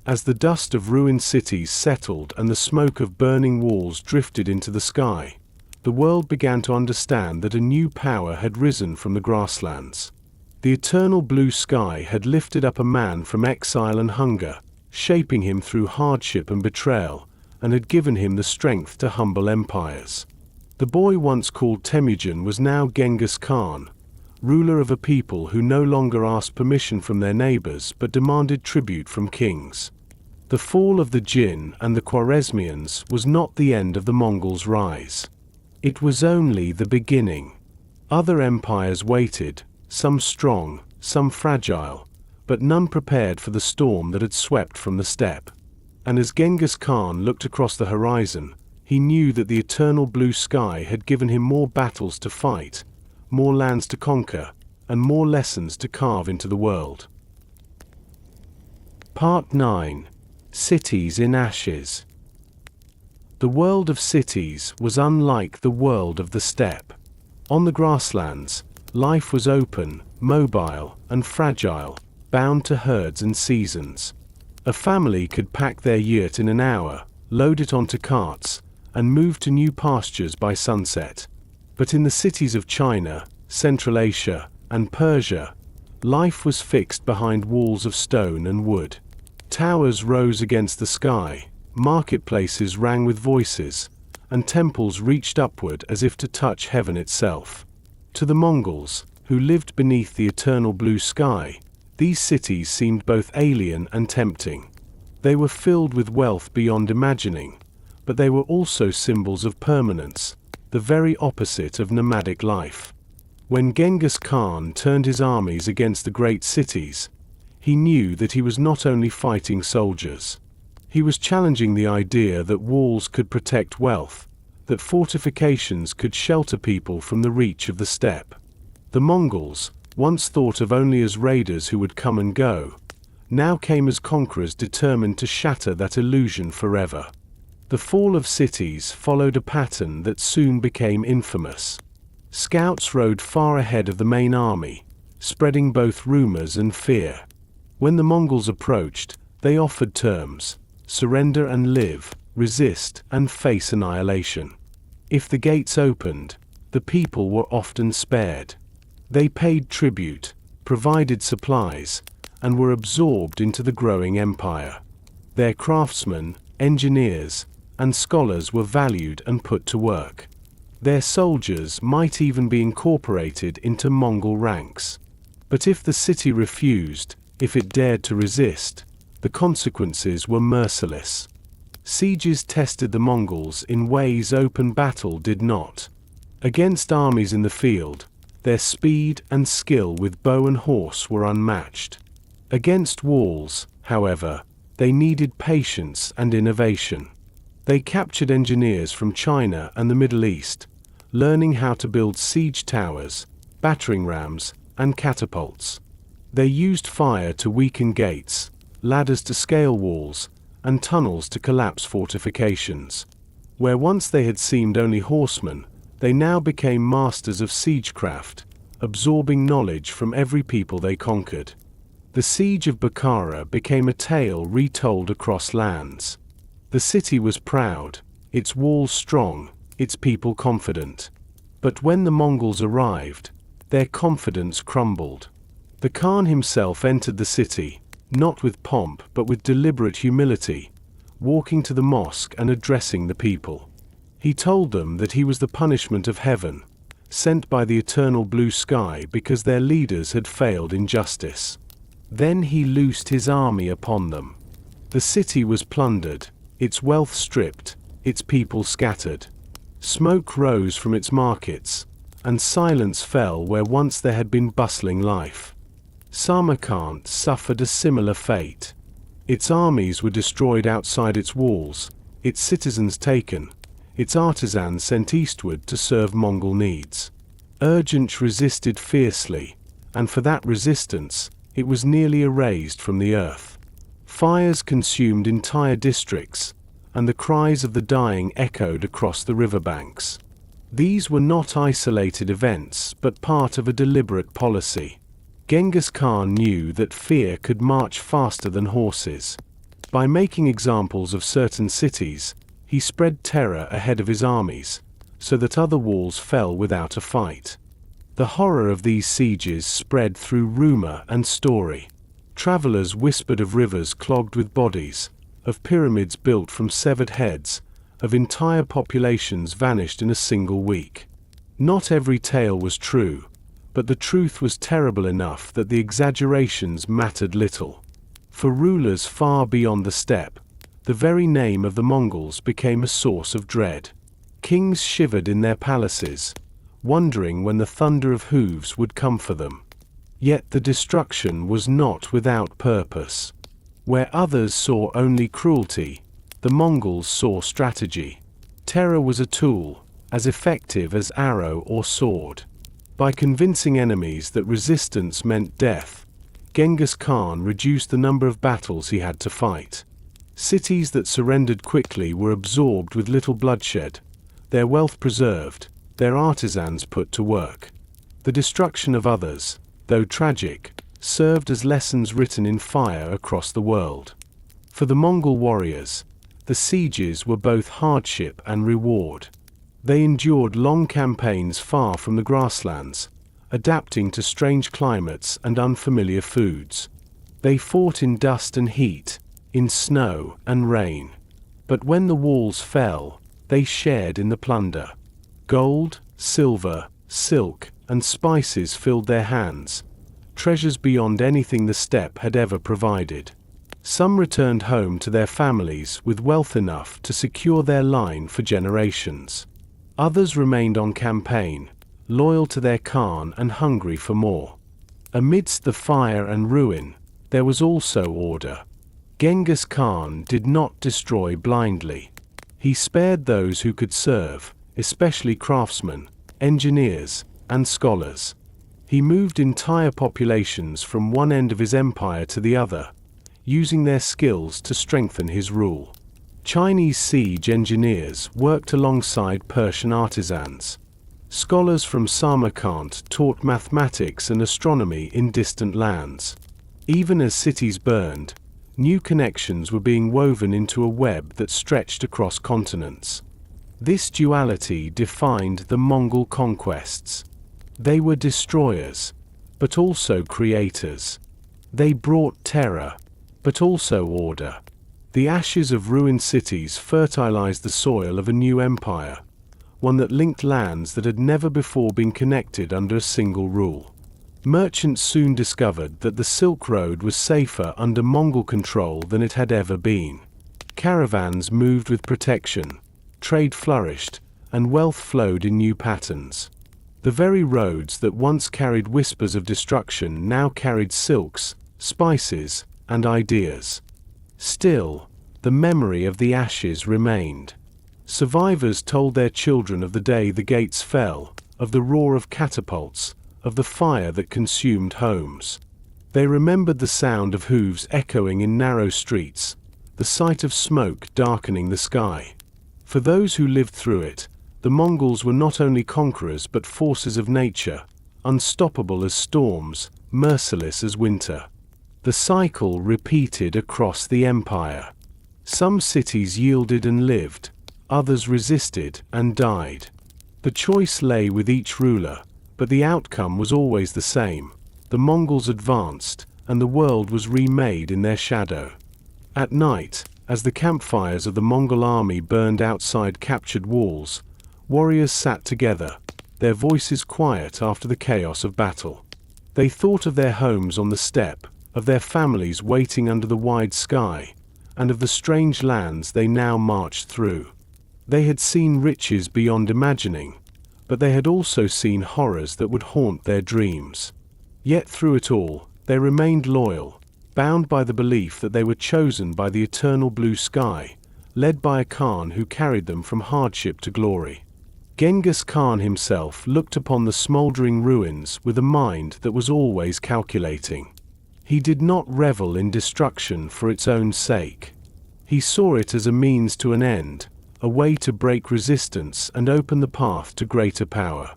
As the dust of ruined cities settled and the smoke of burning walls drifted into the sky, the world began to understand that a new power had risen from the grasslands. The eternal blue sky had lifted up a man from exile and hunger, shaping him through hardship and betrayal, and had given him the strength to humble empires. The boy once called Temujin was now Genghis Khan, ruler of a people who no longer asked permission from their neighbors but demanded tribute from kings. The fall of the Jin and the Khwarezmians was not the end of the Mongols' rise. It was only the beginning. Other empires waited, some strong, some fragile, but none prepared for the storm that had swept from the steppe. And as Genghis Khan looked across the horizon, he knew that the eternal blue sky had given him more battles to fight, more lands to conquer, and more lessons to carve into the world. Part 9. Cities in Ashes. The world of cities was unlike the world of the steppe. On the grasslands, life was open, mobile, and fragile, bound to herds and seasons. A family could pack their yurt in an hour, load it onto carts, and move to new pastures by sunset. But in the cities of China, Central Asia, and Persia, life was fixed behind walls of stone and wood. Towers rose against the sky, marketplaces rang with voices, and temples reached upward as if to touch heaven itself. To the Mongols, who lived beneath the eternal blue sky, these cities seemed both alien and tempting. They were filled with wealth beyond imagining, but they were also symbols of permanence, the very opposite of nomadic life. When Genghis Khan turned his armies against the great cities, he knew that he was not only fighting soldiers. He was challenging the idea that walls could protect wealth, that fortifications could shelter people from the reach of the steppe. The Mongols, once thought of only as raiders who would come and go, now came as conquerors determined to shatter that illusion forever. The fall of cities followed a pattern that soon became infamous. Scouts rode far ahead of the main army, spreading both rumors and fear. When the Mongols approached, they offered terms: surrender and live, resist and face annihilation. If the gates opened, the people were often spared. They paid tribute, provided supplies, and were absorbed into the growing empire. Their craftsmen, engineers, and scholars were valued and put to work. Their soldiers might even be incorporated into Mongol ranks. But if the city refused, if it dared to resist, the consequences were merciless. Sieges tested the Mongols in ways open battle did not. Against armies in the field, their speed and skill with bow and horse were unmatched. Against walls, however, they needed patience and innovation. They captured engineers from China and the Middle East, learning how to build siege towers, battering rams, and catapults. They used fire to weaken gates, ladders to scale walls, and tunnels to collapse fortifications. Where once they had seemed only horsemen, they now became masters of siegecraft, absorbing knowledge from every people they conquered. The siege of Bukhara became a tale retold across lands. The city was proud, its walls strong, its people confident. But when the Mongols arrived, their confidence crumbled. The Khan himself entered the city, not with pomp but with deliberate humility, walking to the mosque and addressing the people. He told them that he was the punishment of heaven, sent by the eternal blue sky because their leaders had failed in justice. Then he loosed his army upon them. The city was plundered, its wealth stripped, its people scattered. Smoke rose from its markets, and silence fell where once there had been bustling life. Samarkand suffered a similar fate. Its armies were destroyed outside its walls, its citizens taken, its artisans sent eastward to serve Mongol needs. Urgench resisted fiercely, and for that resistance, it was nearly erased from the earth. Fires consumed entire districts, and the cries of the dying echoed across the riverbanks. These were not isolated events, but part of a deliberate policy. Genghis Khan knew that fear could march faster than horses. By making examples of certain cities, he spread terror ahead of his armies, so that other walls fell without a fight. The horror of these sieges spread through rumor and story. Travelers whispered of rivers clogged with bodies, of pyramids built from severed heads, of entire populations vanished in a single week. Not every tale was true, But the truth was terrible enough that the exaggerations mattered little. For rulers far beyond the steppe, the very name of the Mongols became a source of dread. Kings shivered in their palaces, wondering when the thunder of hooves would come for them. Yet the destruction was not without purpose. Where others saw only cruelty, the Mongols saw strategy. Terror was a tool, as effective as arrow or sword. By convincing enemies that resistance meant death, Genghis Khan reduced the number of battles he had to fight. Cities that surrendered quickly were absorbed with little bloodshed, their wealth preserved, their artisans put to work. The destruction of others, though tragic, served as lessons written in fire across the world. For the Mongol warriors, the sieges were both hardship and reward. They endured long campaigns far from the grasslands, adapting to strange climates and unfamiliar foods. They fought in dust and heat, in snow and rain. But when the walls fell, they shared in the plunder. Gold, silver, silk, and spices filled their hands, treasures beyond anything the steppe had ever provided. Some returned home to their families with wealth enough to secure their line for generations. Others remained on campaign, loyal to their Khan and hungry for more. Amidst the fire and ruin, there was also order. Genghis Khan did not destroy blindly. He spared those who could serve, especially craftsmen, engineers, and scholars. He moved entire populations from one end of his empire to the other, using their skills to strengthen his rule. Chinese siege engineers worked alongside Persian artisans. Scholars from Samarkand taught mathematics and astronomy in distant lands. Even as cities burned, new connections were being woven into a web that stretched across continents. This duality defined the Mongol conquests. They were destroyers, but also creators. They brought terror, but also order. The ashes of ruined cities fertilized the soil of a new empire, one that linked lands that had never before been connected under a single rule. Merchants soon discovered that the Silk Road was safer under Mongol control than it had ever been. Caravans moved with protection, trade flourished, and wealth flowed in new patterns. The very roads that once carried whispers of destruction now carried silks, spices, and ideas. Still, the memory of the ashes remained. Survivors told their children of the day the gates fell, of the roar of catapults, of the fire that consumed homes. They remembered the sound of hooves echoing in narrow streets, the sight of smoke darkening the sky. For those who lived through it, the Mongols were not only conquerors but forces of nature, unstoppable as storms, merciless as winter. The cycle repeated across the empire. Some cities yielded and lived, others resisted and died. The choice lay with each ruler, but the outcome was always the same. The Mongols advanced, and the world was remade in their shadow. At night, as the campfires of the Mongol army burned outside captured walls, warriors sat together, their voices quiet after the chaos of battle. They thought of their homes on the steppe, of their families waiting under the wide sky, and of the strange lands they now marched through. They had seen riches beyond imagining, but they had also seen horrors that would haunt their dreams. Yet through it all, they remained loyal, bound by the belief that they were chosen by the eternal blue sky, led by a Khan who carried them from hardship to glory. Genghis Khan himself looked upon the smoldering ruins with a mind that was always calculating. He did not revel in destruction for its own sake. He saw it as a means to an end, a way to break resistance and open the path to greater power.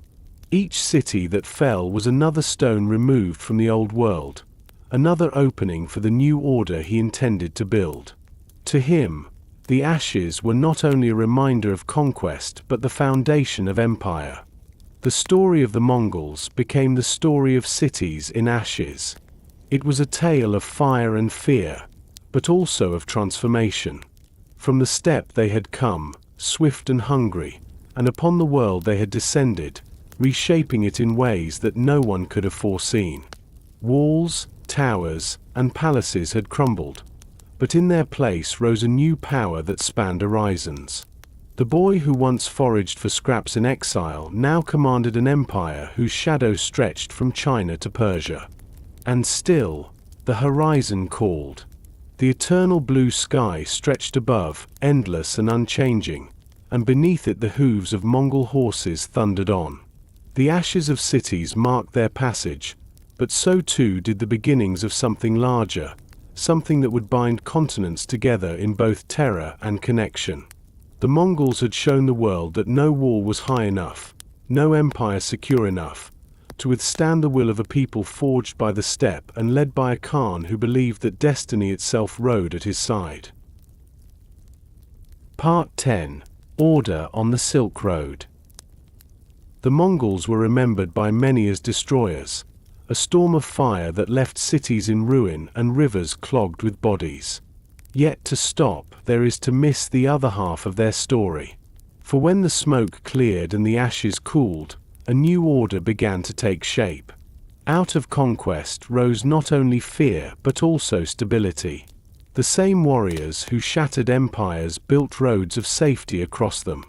Each city that fell was another stone removed from the old world, another opening for the new order he intended to build. To him, the ashes were not only a reminder of conquest but the foundation of empire. The story of the Mongols became the story of cities in ashes. It was a tale of fire and fear, but also of transformation. From the steppe they had come, swift and hungry, and upon the world they had descended, reshaping it in ways that no one could have foreseen. Walls, towers, and palaces had crumbled, but in their place rose a new power that spanned horizons. The boy who once foraged for scraps in exile now commanded an empire whose shadow stretched from China to Persia. And still, the horizon called. The eternal blue sky stretched above, endless and unchanging, and beneath it the hooves of Mongol horses thundered on. The ashes of cities marked their passage, but so too did the beginnings of something larger, something that would bind continents together in both terror and connection. The Mongols had shown the world that no wall was high enough, no empire secure enough, to withstand the will of a people forged by the steppe and led by a Khan who believed that destiny itself rode at his side. Part 10. Order on the Silk Road. The Mongols were remembered by many as destroyers, a storm of fire that left cities in ruin and rivers clogged with bodies. Yet to stop there is to miss the other half of their story. For when the smoke cleared and the ashes cooled, a new order began to take shape. Out of conquest rose not only fear but also stability. The same warriors who shattered empires built roads of safety across them.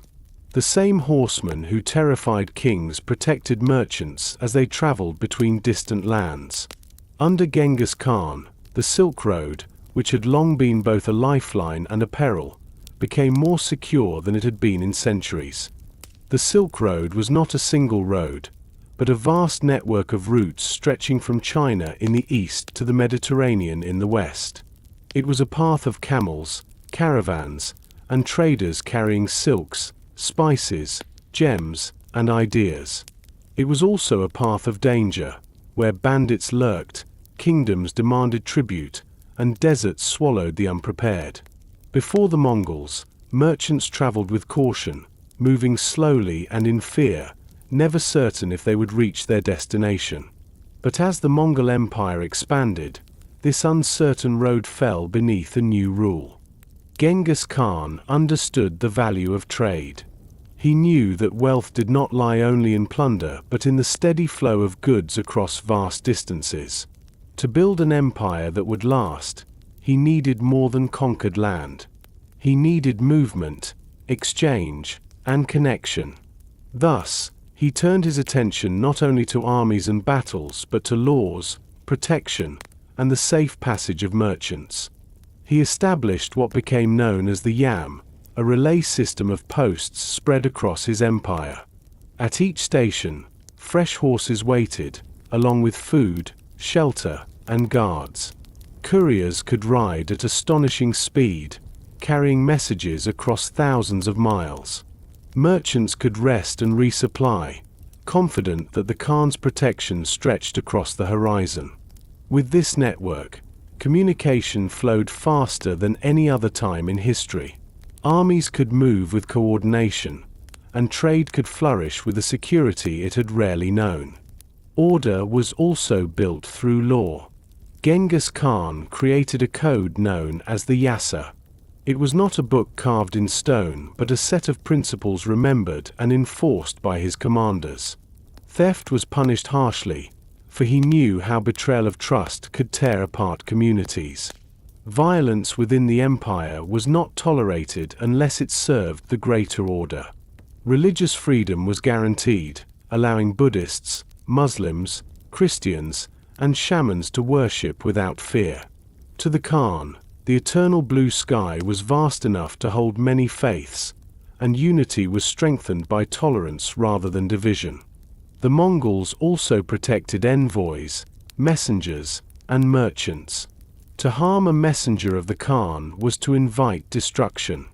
The same horsemen who terrified kings protected merchants as they traveled between distant lands. Under Genghis Khan, the Silk Road, which had long been both a lifeline and a peril, became more secure than it had been in centuries. The Silk Road was not a single road, but a vast network of routes stretching from China in the east to the Mediterranean in the west. It was a path of camels, caravans, and traders carrying silks, spices, gems, and ideas. It was also a path of danger, where bandits lurked, kingdoms demanded tribute, and deserts swallowed the unprepared. Before the Mongols, merchants traveled with caution, moving slowly and in fear, never certain if they would reach their destination. But as the Mongol Empire expanded, this uncertain road fell beneath a new rule. Genghis Khan understood the value of trade. He knew that wealth did not lie only in plunder but in the steady flow of goods across vast distances. To build an empire that would last, he needed more than conquered land. He needed movement, exchange, and connection. Thus, he turned his attention not only to armies and battles but to laws, protection, and the safe passage of merchants. He established what became known as the Yam, a relay system of posts spread across his empire. At each station, fresh horses waited, along with food, shelter, and guards. Couriers could ride at astonishing speed, carrying messages across thousands of miles. Merchants could rest and resupply, confident that the Khan's protection stretched across the horizon. With this network, communication flowed faster than any other time in history. Armies could move with coordination, and trade could flourish with a security it had rarely known. Order was also built through law. Genghis Khan created a code known as the Yasa. It was not a book carved in stone but a set of principles remembered and enforced by his commanders. Theft was punished harshly, for he knew how betrayal of trust could tear apart communities. Violence within the empire was not tolerated unless it served the greater order. Religious freedom was guaranteed, allowing Buddhists, Muslims, Christians, and shamans to worship without fear. To the Khan, the eternal blue sky was vast enough to hold many faiths, and unity was strengthened by tolerance rather than division. The Mongols also protected envoys, messengers, and merchants. To harm a messenger of the Khan was to invite destruction.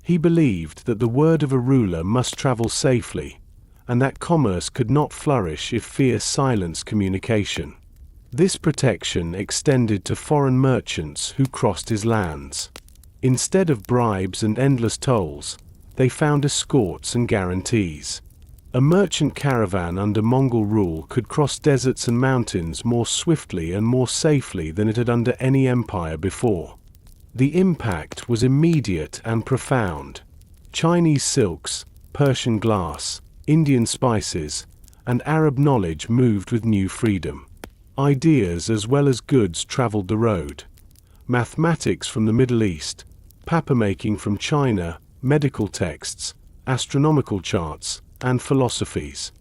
He believed that the word of a ruler must travel safely, and that commerce could not flourish if fear silenced communication. This protection extended to foreign merchants who crossed his lands. Instead of bribes and endless tolls, they found escorts and guarantees. A merchant caravan under Mongol rule could cross deserts and mountains more swiftly and more safely than it had under any empire before. The impact was immediate and profound. Chinese silks, Persian glass, Indian spices, and Arab knowledge moved with new freedom. Ideas as well as goods traveled the road. Mathematics from the Middle East, papermaking from China, medical texts, astronomical charts, and philosophies.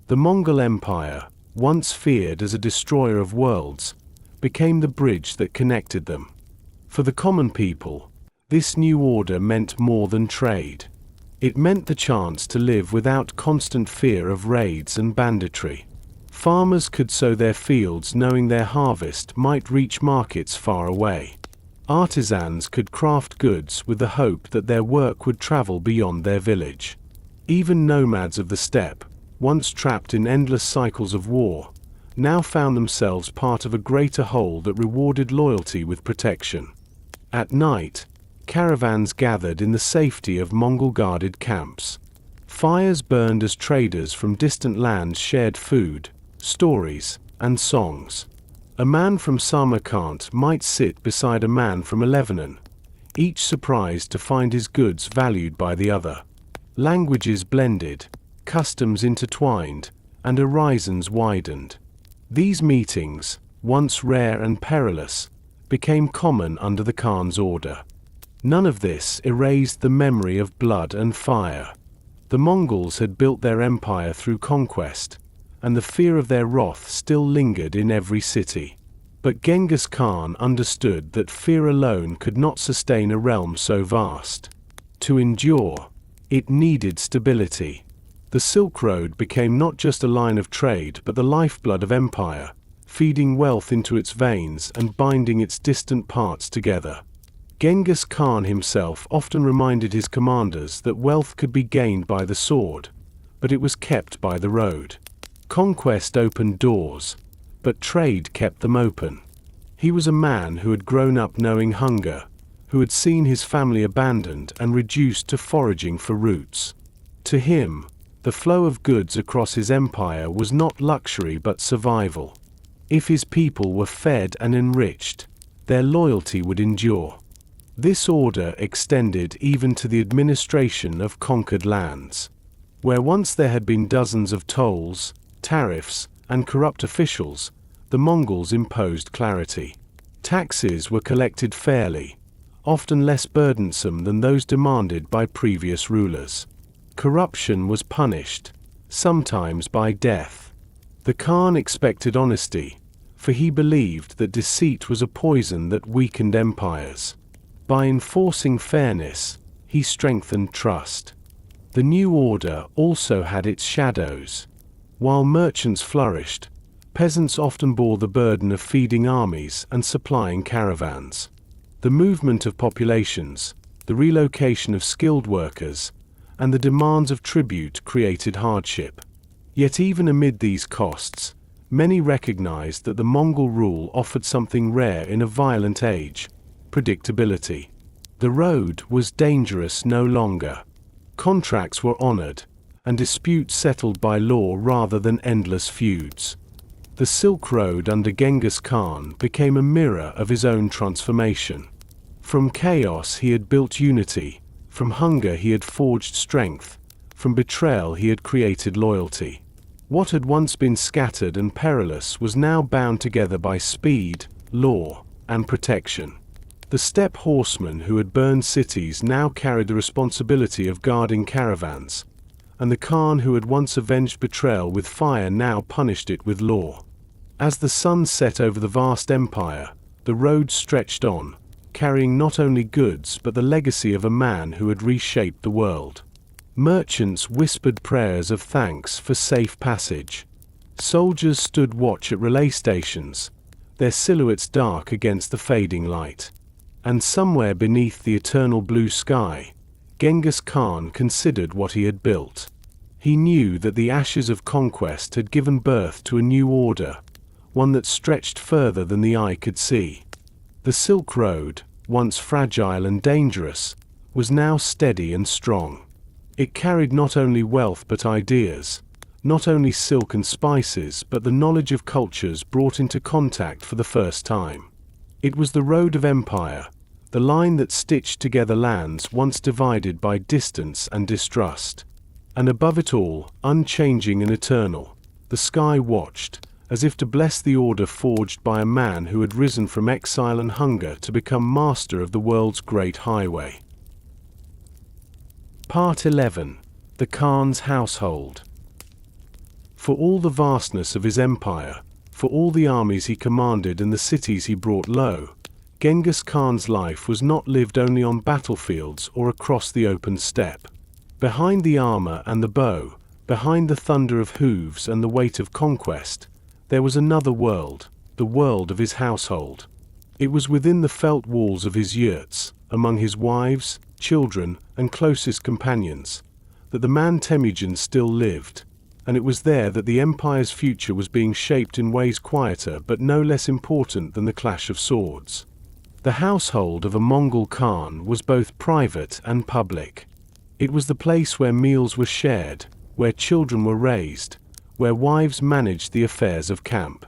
The Mongol Empire, once feared as a destroyer of worlds, became the bridge that connected them. For the common people, this new order meant more than trade. It meant the chance to live without constant fear of raids and banditry. Farmers could sow their fields knowing their harvest might reach markets far away. Artisans could craft goods with the hope that their work would travel beyond their village. Even nomads of the steppe, once trapped in endless cycles of war, now found themselves part of a greater whole that rewarded loyalty with protection. At night, caravans gathered in the safety of Mongol-guarded camps. Fires burned as traders from distant lands shared food, stories, and songs. A man from Samarkand might sit beside a man from Lebanon, each surprised to find his goods valued by the other. Languages blended, customs intertwined, and horizons widened. These meetings, once rare and perilous, became common under the Khan's order. None of this erased the memory of blood and fire. The Mongols had built their empire through conquest, and the fear of their wrath still lingered in every city. But Genghis Khan understood that fear alone could not sustain a realm so vast. To endure, it needed stability. The Silk Road became not just a line of trade but the lifeblood of empire, feeding wealth into its veins and binding its distant parts together. Genghis Khan himself often reminded his commanders that wealth could be gained by the sword, but it was kept by the road. Conquest opened doors, but trade kept them open. He was a man who had grown up knowing hunger, who had seen his family abandoned and reduced to foraging for roots. To him, the flow of goods across his empire was not luxury but survival. If his people were fed and enriched, their loyalty would endure. This order extended even to the administration of conquered lands. Where once there had been dozens of tolls, tariffs, and corrupt officials, the Mongols imposed clarity. Taxes were collected fairly, often less burdensome than those demanded by previous rulers. Corruption was punished, sometimes by death. The Khan expected honesty, for he believed that deceit was a poison that weakened empires. By enforcing fairness, he strengthened trust. The new order also had its shadows. While merchants flourished, peasants often bore the burden of feeding armies and supplying caravans. The movement of populations, the relocation of skilled workers, and the demands of tribute created hardship. Yet even amid these costs, many recognized that the Mongol rule offered something rare in a violent age: predictability. The road was dangerous no longer. Contracts were honored, and disputes settled by law rather than endless feuds. The Silk Road under Genghis Khan became a mirror of his own transformation. From chaos he had built unity, from hunger he had forged strength, from betrayal he had created loyalty. What had once been scattered and perilous was now bound together by speed, law, and protection. The steppe horsemen who had burned cities now carried the responsibility of guarding caravans, and the Khan who had once avenged betrayal with fire now punished it with law. As the sun set over the vast empire, the road stretched on, carrying not only goods but the legacy of a man who had reshaped the world. Merchants whispered prayers of thanks for safe passage. Soldiers stood watch at relay stations, their silhouettes dark against the fading light. And somewhere beneath the eternal blue sky, Genghis Khan considered what he had built. He knew that the ashes of conquest had given birth to a new order, one that stretched further than the eye could see. The Silk Road, once fragile and dangerous, was now steady and strong. It carried not only wealth but ideas, not only silk and spices but the knowledge of cultures brought into contact for the first time. It was the road of empire, the line that stitched together lands once divided by distance and distrust. And above it all, unchanging and eternal, the sky watched, as if to bless the order forged by a man who had risen from exile and hunger to become master of the world's great highway. Part 11. The Khan's Household. For all the vastness of his empire, for all the armies he commanded and the cities he brought low, Genghis Khan's life was not lived only on battlefields or across the open steppe. Behind the armor and the bow, behind the thunder of hooves and the weight of conquest, there was another world, the world of his household. It was within the felt walls of his yurts, among his wives, children, and closest companions, that the man Temujin still lived, and it was there that the empire's future was being shaped in ways quieter but no less important than the clash of swords. The household of a Mongol Khan was both private and public. It was the place where meals were shared, where children were raised, where wives managed the affairs of camp.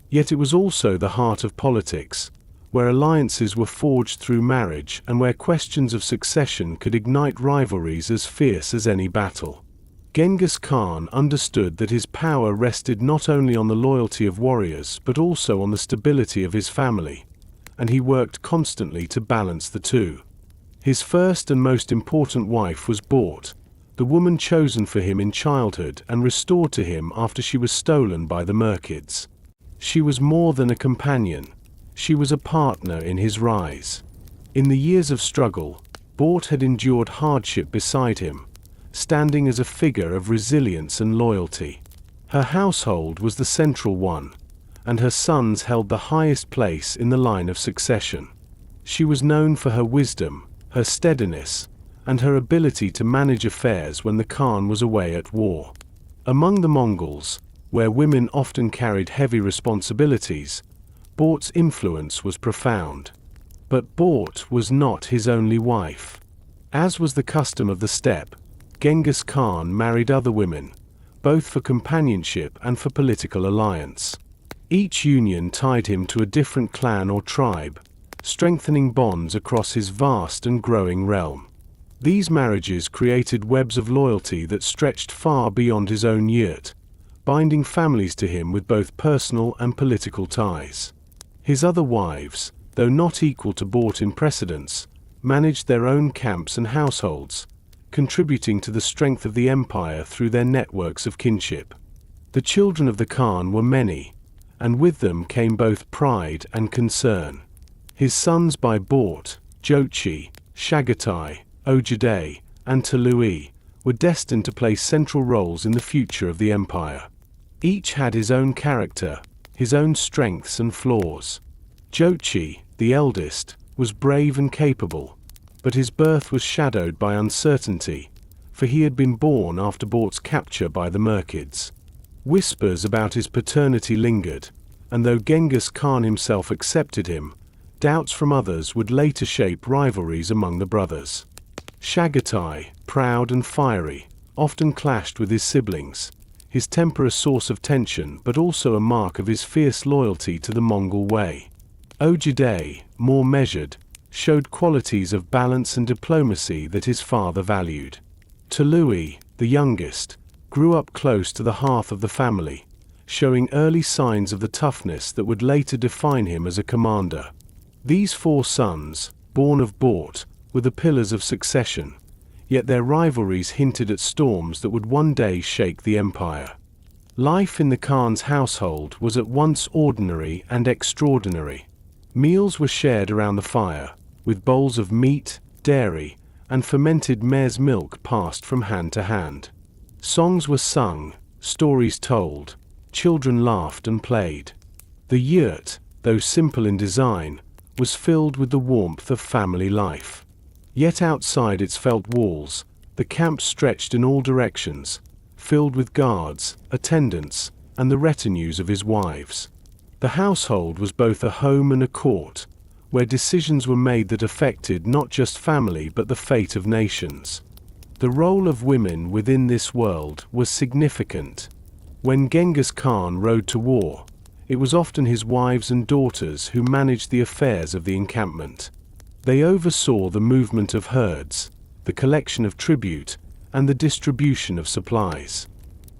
Yet it was also the heart of politics, where alliances were forged through marriage and where questions of succession could ignite rivalries as fierce as any battle. Genghis Khan understood that his power rested not only on the loyalty of warriors but also on the stability of his family, and he worked constantly to balance the two. His first and most important wife was bought, the woman chosen for him in childhood and restored to him after she was stolen by the Merkids. She was more than a companion, she was a partner in his rise. In the years of struggle, Bort had endured hardship beside him, standing as a figure of resilience and loyalty. Her household was the central one, and her sons held the highest place in the line of succession. She was known for her wisdom, her steadiness, and her ability to manage affairs when the Khan was away at war. Among the Mongols, where women often carried heavy responsibilities, Bort's influence was profound. But Bort was not his only wife. As was the custom of the steppe, Genghis Khan married other women, both for companionship and for political alliance. Each union tied him to a different clan or tribe, strengthening bonds across his vast and growing realm. These marriages created webs of loyalty that stretched far beyond his own yurt, binding families to him with both personal and political ties. His other wives, though not equal to Bort in precedence, managed their own camps and households, contributing to the strength of the empire through their networks of kinship. The children of the Khan were many, and with them came both pride and concern. His sons by Bort, Jochi, Chagatai, Ojide, and Tului, were destined to play central roles in the future of the empire. Each had his own character, his own strengths and flaws. Jochi, the eldest, was brave and capable, but his birth was shadowed by uncertainty, for he had been born after Bort's capture by the Merkids. Whispers about his paternity lingered, and though Genghis Khan himself accepted him, doubts from others would later shape rivalries among the brothers. Chagatai, proud and fiery, often clashed with his siblings, his temper a source of tension but also a mark of his fierce loyalty to the Mongol way. Ojide, more measured, showed qualities of balance and diplomacy that his father valued. Tului, the youngest, grew up close to the hearth of the family, showing early signs of the toughness that would later define him as a commander. These four sons, born of Bort, were the pillars of succession, yet their rivalries hinted at storms that would one day shake the empire. Life in the Khan's household was at once ordinary and extraordinary. Meals were shared around the fire, with bowls of meat, dairy, and fermented mare's milk passed from hand to hand. Songs were sung, stories told, children laughed and played. The yurt, though simple in design, was filled with the warmth of family life. Yet outside its felt walls, the camp stretched in all directions, filled with guards, attendants, and the retinues of his wives. The household was both a home and a court, where decisions were made that affected not just family but the fate of nations. The role of women within this world was significant. When Genghis Khan rode to war, it was often his wives and daughters who managed the affairs of the encampment. They oversaw the movement of herds, the collection of tribute, and the distribution of supplies.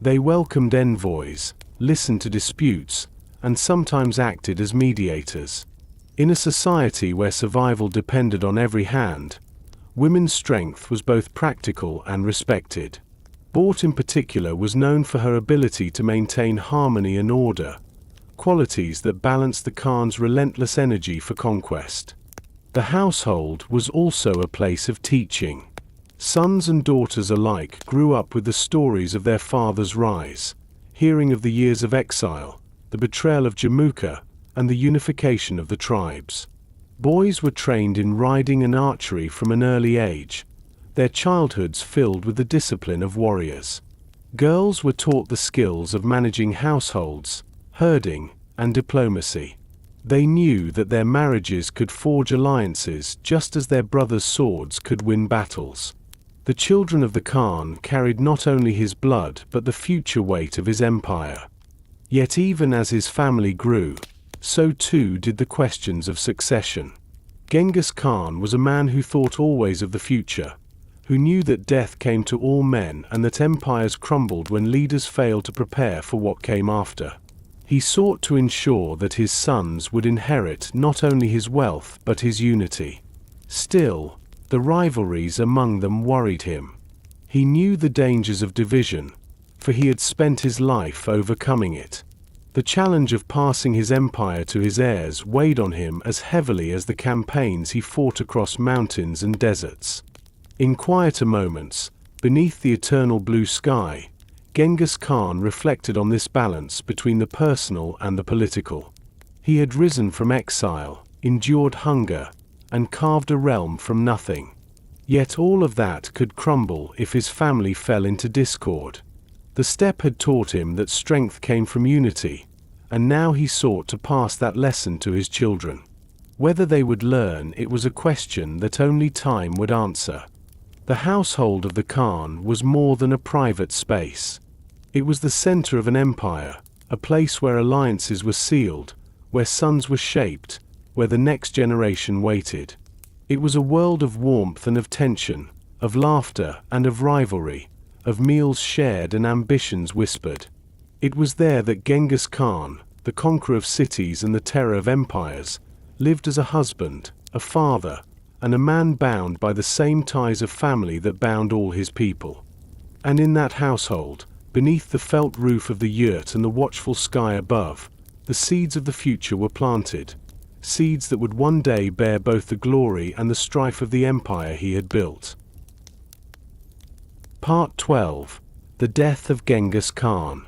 They welcomed envoys, listened to disputes, and sometimes acted as mediators. In a society where survival depended on every hand, women's strength was both practical and respected. Bort in particular was known for her ability to maintain harmony and order, qualities that balanced the Khan's relentless energy for conquest. The household was also a place of teaching. Sons and daughters alike grew up with the stories of their father's rise, hearing of the years of exile, the betrayal of Jamuka, and the unification of the tribes. Boys were trained in riding and archery from an early age, their childhoods filled with the discipline of warriors. Girls were taught the skills of managing households, herding, and diplomacy. They knew that their marriages could forge alliances just as their brothers' swords could win battles. The children of the Khan carried not only his blood but the future weight of his empire. Yet even as his family grew, so too did the questions of succession. Genghis Khan was a man who thought always of the future, who knew that death came to all men and that empires crumbled when leaders failed to prepare for what came after. He sought to ensure that his sons would inherit not only his wealth but his unity. Still, the rivalries among them worried him. He knew the dangers of division, for he had spent his life overcoming it. The challenge of passing his empire to his heirs weighed on him as heavily as the campaigns he fought across mountains and deserts. In quieter moments, beneath the eternal blue sky, Genghis Khan reflected on this balance between the personal and the political. He had risen from exile, endured hunger, and carved a realm from nothing. Yet all of that could crumble if his family fell into discord. The steppe had taught him that strength came from unity, and now he sought to pass that lesson to his children. Whether they would learn it was a question that only time would answer. The household of the Khan was more than a private space. It was the center of an empire, a place where alliances were sealed, where sons were shaped, where the next generation waited. It was a world of warmth and of tension, of laughter and of rivalry, of meals shared and ambitions whispered. It was there that Genghis Khan, the conqueror of cities and the terror of empires, lived as a husband, a father, and a man bound by the same ties of family that bound all his people. And in that household, beneath the felt roof of the yurt and the watchful sky above, the seeds of the future were planted, seeds that would one day bear both the glory and the strife of the empire he had built. Part 12. The Death of Genghis Khan.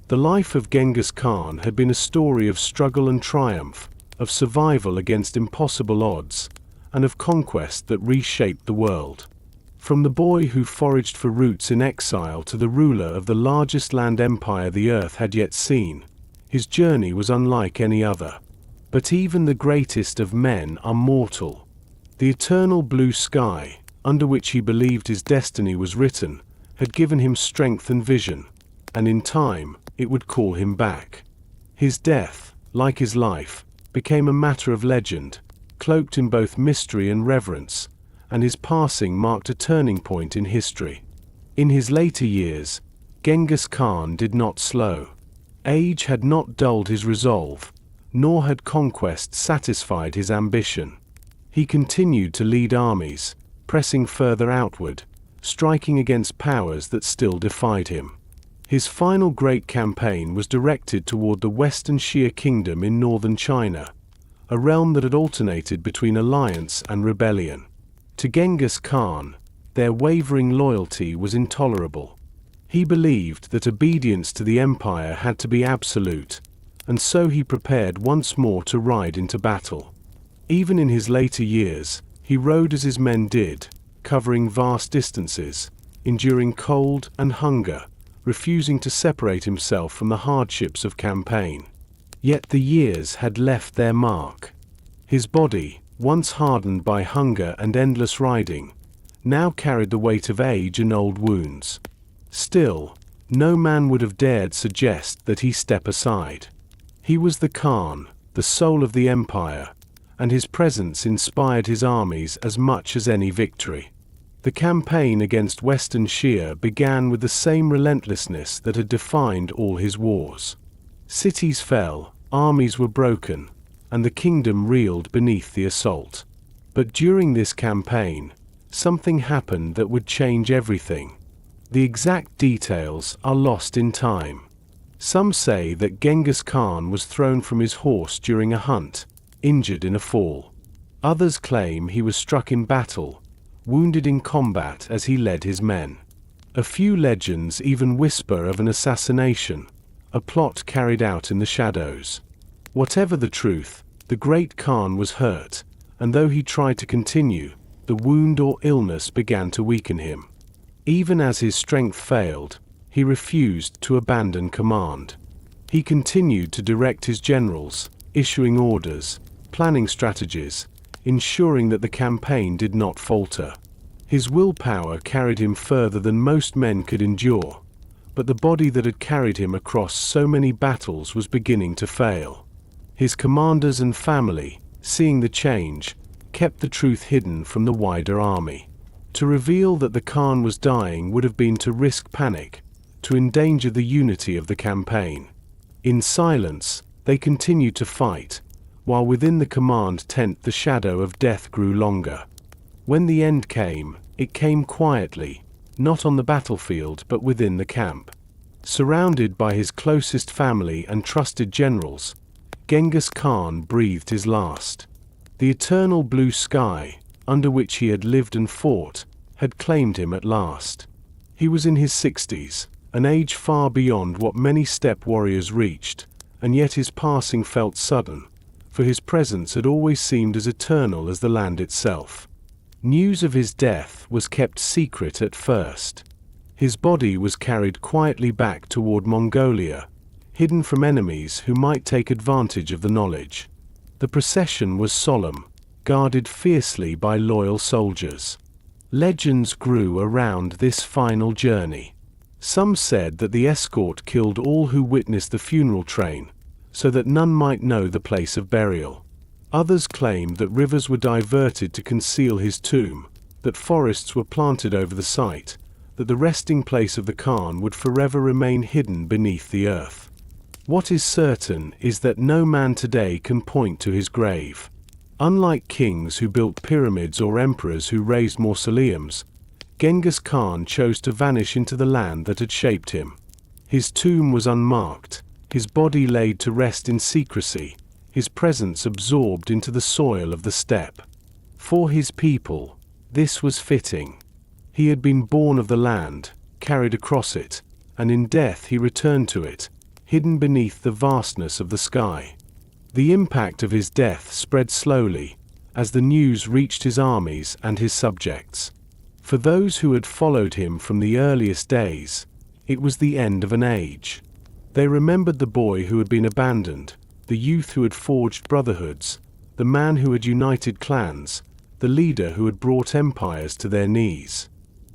The life of Genghis Khan had been a story of struggle and triumph, of survival against impossible odds, and of conquest that reshaped the world. From the boy who foraged for roots in exile to the ruler of the largest land empire the earth had yet seen, his journey was unlike any other. But even the greatest of men are mortal. The eternal blue sky, under which he believed his destiny was written, had given him strength and vision, and in time, it would call him back. His death, like his life, became a matter of legend, cloaked in both mystery and reverence, and his passing marked a turning point in history. In his later years, Genghis Khan did not slow. Age had not dulled his resolve, nor had conquest satisfied his ambition. He continued to lead armies, pressing further outward, striking against powers that still defied him. His final great campaign was directed toward the Western Xia Kingdom in northern China, a realm that had alternated between alliance and rebellion. To Genghis Khan, their wavering loyalty was intolerable. He believed that obedience to the empire had to be absolute, and so he prepared once more to ride into battle. Even in his later years, he rode as his men did, covering vast distances, enduring cold and hunger, refusing to separate himself from the hardships of campaign. Yet the years had left their mark. His body, once hardened by hunger and endless riding, now carried the weight of age and old wounds. Still, no man would have dared suggest that he step aside. He was the Khan, the soul of the empire, and his presence inspired his armies as much as any victory. The campaign against Western Shire began with the same relentlessness that had defined all his wars. Cities fell, armies were broken, and the kingdom reeled beneath the assault. But during this campaign, something happened that would change everything. The exact details are lost in time. Some say that Genghis Khan was thrown from his horse during a hunt, injured in a fall. Others claim he was struck in battle, wounded in combat as he led his men. A few legends even whisper of an assassination, a plot carried out in the shadows. Whatever the truth, the great Khan was hurt, and though he tried to continue, the wound or illness began to weaken him. Even as his strength failed, he refused to abandon command. He continued to direct his generals, issuing orders, planning strategies, ensuring that the campaign did not falter. His willpower carried him further than most men could endure, but the body that had carried him across so many battles was beginning to fail. His commanders and family, seeing the change, kept the truth hidden from the wider army. To reveal that the Khan was dying would have been to risk panic, to endanger the unity of the campaign. In silence, they continued to fight, while within the command tent the shadow of death grew longer. When the end came, it came quietly, not on the battlefield but within the camp. Surrounded by his closest family and trusted generals, Genghis Khan breathed his last. The eternal blue sky, under which he had lived and fought, had claimed him at last. He was in his 60s, an age far beyond what many steppe warriors reached, and yet his passing felt sudden, for his presence had always seemed as eternal as the land itself. News of his death was kept secret at first. His body was carried quietly back toward Mongolia, hidden from enemies who might take advantage of the knowledge. The procession was solemn, guarded fiercely by loyal soldiers. Legends grew around this final journey. Some said that the escort killed all who witnessed the funeral train, so that none might know the place of burial. Others claimed that rivers were diverted to conceal his tomb, that forests were planted over the site, that the resting place of the Khan would forever remain hidden beneath the earth. What is certain is that no man today can point to his grave. Unlike kings who built pyramids or emperors who raised mausoleums, Genghis Khan chose to vanish into the land that had shaped him. His tomb was unmarked, his body laid to rest in secrecy, his presence absorbed into the soil of the steppe. For his people, this was fitting. He had been born of the land, carried across it, and in death he returned to it, hidden beneath the vastness of the sky. The impact of his death spread slowly, as the news reached his armies and his subjects. For those who had followed him from the earliest days, it was the end of an age. They remembered the boy who had been abandoned, the youth who had forged brotherhoods, the man who had united clans, the leader who had brought empires to their knees.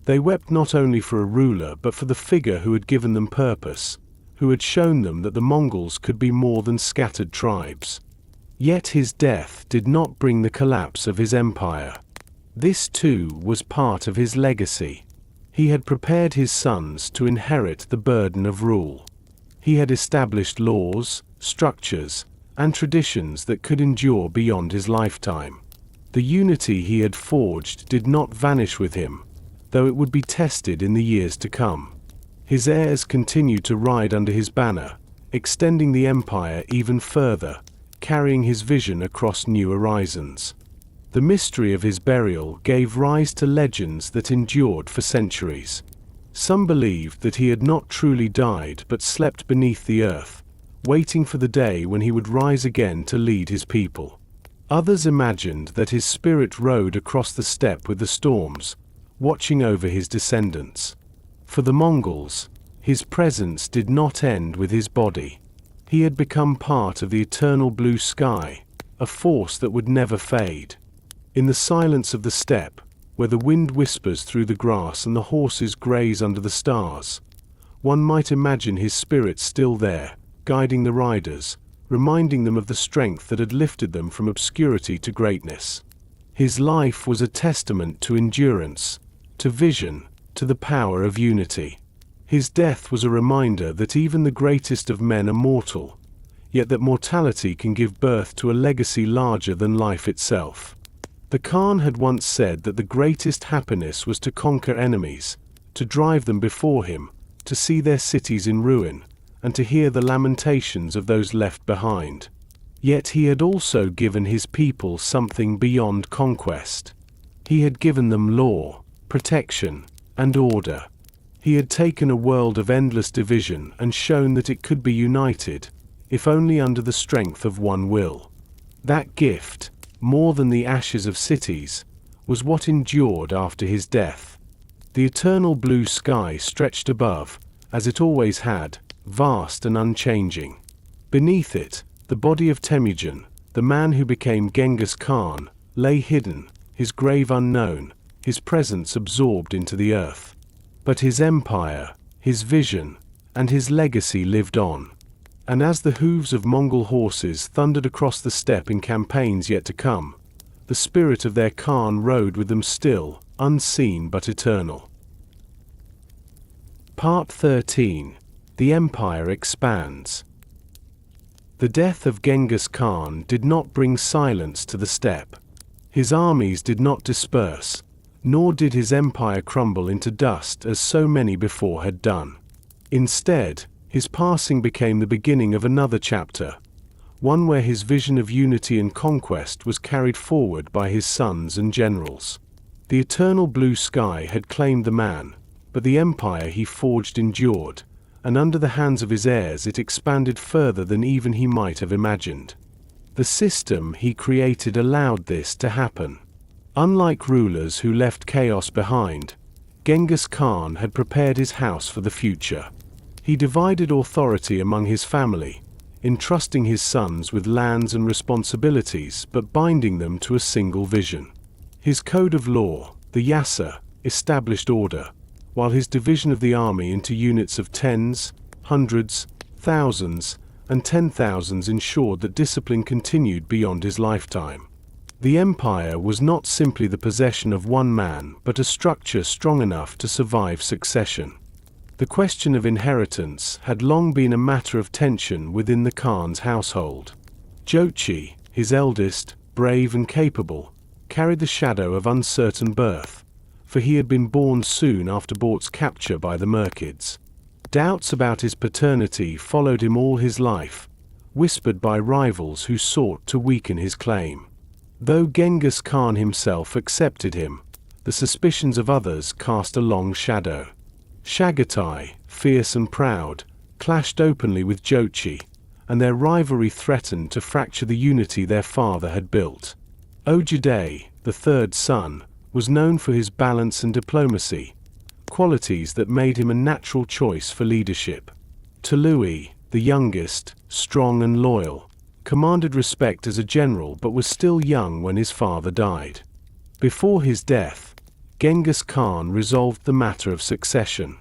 They wept not only for a ruler but for the figure who had given them purpose, who had shown them that the Mongols could be more than scattered tribes. Yet his death did not bring the collapse of his empire. This too was part of his legacy. He had prepared his sons to inherit the burden of rule. He had established laws, structures, and traditions that could endure beyond his lifetime. The unity he had forged did not vanish with him, though it would be tested in the years to come. His heirs continued to ride under his banner, extending the empire even further, carrying his vision across new horizons. The mystery of his burial gave rise to legends that endured for centuries. Some believed that he had not truly died but slept beneath the earth, waiting for the day when he would rise again to lead his people. Others imagined that his spirit rode across the steppe with the storms, watching over his descendants. For the Mongols, his presence did not end with his body. He had become part of the eternal blue sky, a force that would never fade. In the silence of the steppe, where the wind whispers through the grass and the horses graze under the stars, one might imagine his spirit still there, guiding the riders, reminding them of the strength that had lifted them from obscurity to greatness. His life was a testament to endurance, to vision, to the power of unity. His death was a reminder that even the greatest of men are mortal, yet that mortality can give birth to a legacy larger than life itself. The Khan had once said that the greatest happiness was to conquer enemies, to drive them before him, to see their cities in ruin, and to hear the lamentations of those left behind. Yet he had also given his people something beyond conquest. He had given them law, protection, and order. He had taken a world of endless division and shown that it could be united, if only under the strength of one will. That gift, more than the ashes of cities, was what endured after his death. The eternal blue sky stretched above, as it always had, vast and unchanging. Beneath it, the body of Temujin, the man who became Genghis Khan, lay hidden, his grave unknown, his presence absorbed into the earth. But his empire, his vision, and his legacy lived on. And as the hooves of Mongol horses thundered across the steppe in campaigns yet to come, the spirit of their Khan rode with them still, unseen but eternal. Part 13. The Empire Expands. The death of Genghis Khan did not bring silence to the steppe. His armies did not disperse, nor did his empire crumble into dust as so many before had done. Instead, his passing became the beginning of another chapter, one where his vision of unity and conquest was carried forward by his sons and generals. The eternal blue sky had claimed the man, but the empire he forged endured, and under the hands of his heirs it expanded further than even he might have imagined. The system he created allowed this to happen. Unlike rulers who left chaos behind, Genghis Khan had prepared his house for the future. He divided authority among his family, entrusting his sons with lands and responsibilities but binding them to a single vision. His code of law, the Yasa, established order, while his division of the army into units of tens, hundreds, thousands, and 10,000s ensured that discipline continued beyond his lifetime. The empire was not simply the possession of one man but a structure strong enough to survive succession. The question of inheritance had long been a matter of tension within the Khan's household. Jochi, his eldest, brave and capable, carried the shadow of uncertain birth, for he had been born soon after Bort's capture by the Merkids. Doubts about his paternity followed him all his life, whispered by rivals who sought to weaken his claim. Though Genghis Khan himself accepted him, the suspicions of others cast a long shadow. Chagatai, fierce and proud, clashed openly with Jochi, and their rivalry threatened to fracture the unity their father had built. Ojide, the third son, was known for his balance and diplomacy, qualities that made him a natural choice for leadership. Tului, the youngest, strong and loyal, commanded respect as a general but was still young when his father died. Before his death, Genghis Khan resolved the matter of succession.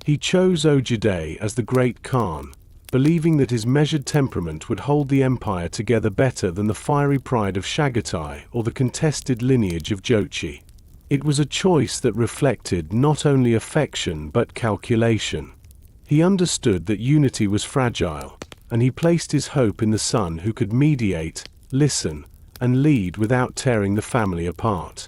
He chose Ojide as the Great Khan, believing that his measured temperament would hold the empire together better than the fiery pride of Chagatai or the contested lineage of Jochi. It was a choice that reflected not only affection but calculation. He understood that unity was fragile, and he placed his hope in the son who could mediate, listen, and lead without tearing the family apart.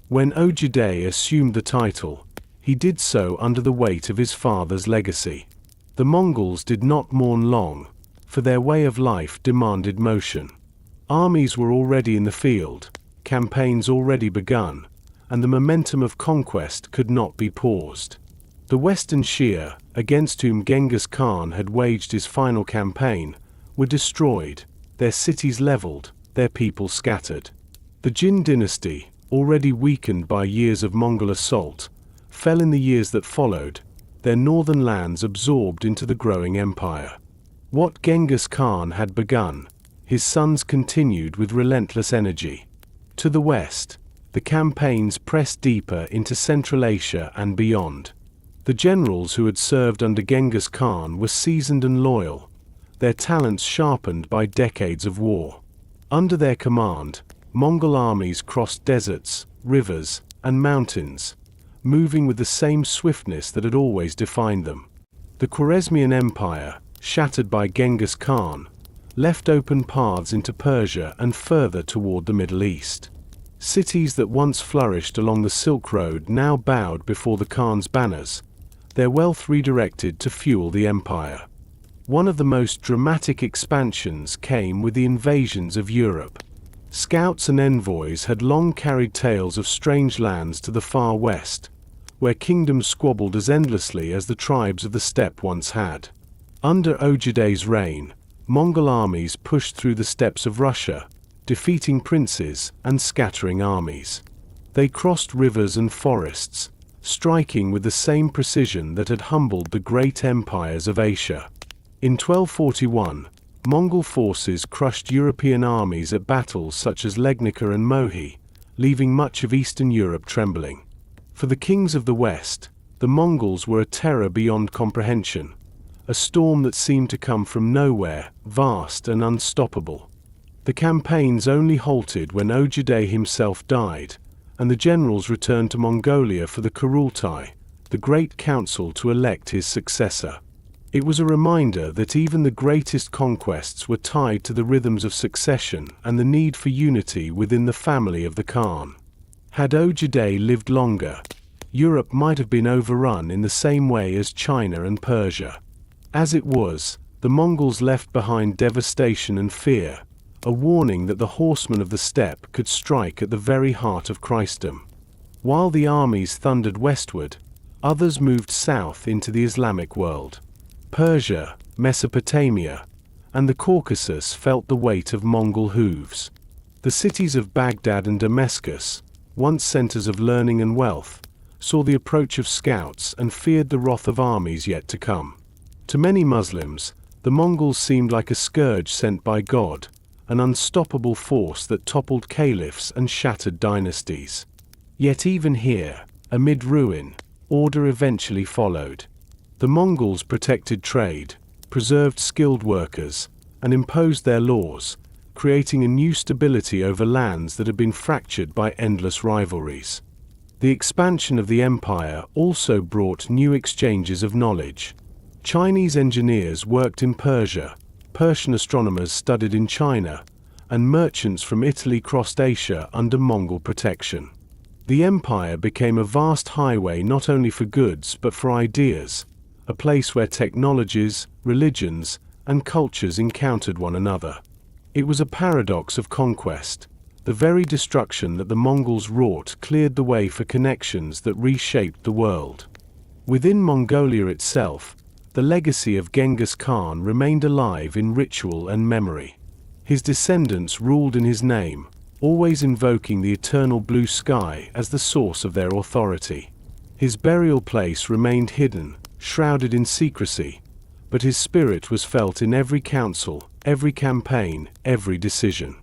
When Ojide assumed the title, he did so under the weight of his father's legacy. The Mongols did not mourn long, for their way of life demanded motion. Armies were already in the field, campaigns already begun, and the momentum of conquest could not be paused. The Western Shia, against whom Genghis Khan had waged his final campaign, were destroyed, their cities leveled, their people scattered. The Jin dynasty, already weakened by years of Mongol assault, fell in the years that followed, their northern lands absorbed into the growing empire. What Genghis Khan had begun, his sons continued with relentless energy. To the west, the campaigns pressed deeper into Central Asia and beyond. The generals who had served under Genghis Khan were seasoned and loyal, their talents sharpened by decades of war. Under their command, Mongol armies crossed deserts, rivers, and mountains, moving with the same swiftness that had always defined them. The Khwarezmian Empire, shattered by Genghis Khan, left open paths into Persia and further toward the Middle East. Cities that once flourished along the Silk Road now bowed before the Khan's banners, their wealth redirected to fuel the empire. One of the most dramatic expansions came with the invasions of Europe. Scouts and envoys had long carried tales of strange lands to the far west, where kingdoms squabbled as endlessly as the tribes of the steppe once had. Under Ogedai's reign, Mongol armies pushed through the steppes of Russia, defeating princes and scattering armies. They crossed rivers and forests, striking with the same precision that had humbled the great empires of Asia. In 1241, Mongol forces crushed European armies at battles such as Legnica and Mohi, leaving much of Eastern Europe trembling. For the kings of the West, the Mongols were a terror beyond comprehension, a storm that seemed to come from nowhere, vast and unstoppable. The campaigns only halted when Ogedai himself died, and the generals returned to Mongolia for the Kurultai, the great council to elect his successor. It was a reminder that even the greatest conquests were tied to the rhythms of succession and the need for unity within the family of the Khan. Had Ogedai lived longer, Europe might have been overrun in the same way as China and Persia. As it was, the Mongols left behind devastation and fear, a warning that the horsemen of the steppe could strike at the very heart of Christendom. While the armies thundered westward, others moved south into the Islamic world. Persia, Mesopotamia, and the Caucasus felt the weight of Mongol hooves. The cities of Baghdad and Damascus, once centers of learning and wealth, saw the approach of scouts and feared the wrath of armies yet to come. To many Muslims, the Mongols seemed like a scourge sent by God, an unstoppable force that toppled caliphs and shattered dynasties. Yet even here, amid ruin, order eventually followed. The Mongols protected trade, preserved skilled workers, and imposed their laws, creating a new stability over lands that had been fractured by endless rivalries. The expansion of the empire also brought new exchanges of knowledge. Chinese engineers worked in Persia, Persian astronomers studied in China, and merchants from Italy crossed Asia under Mongol protection. The empire became a vast highway not only for goods but for ideas, a place where technologies, religions, and cultures encountered one another. It was a paradox of conquest. The very destruction that the Mongols wrought cleared the way for connections that reshaped the world. Within Mongolia itself, the legacy of Genghis Khan remained alive in ritual and memory. His descendants ruled in his name, always invoking the eternal blue sky as the source of their authority. His burial place remained hidden, shrouded in secrecy, but his spirit was felt in every council, every campaign, every decision.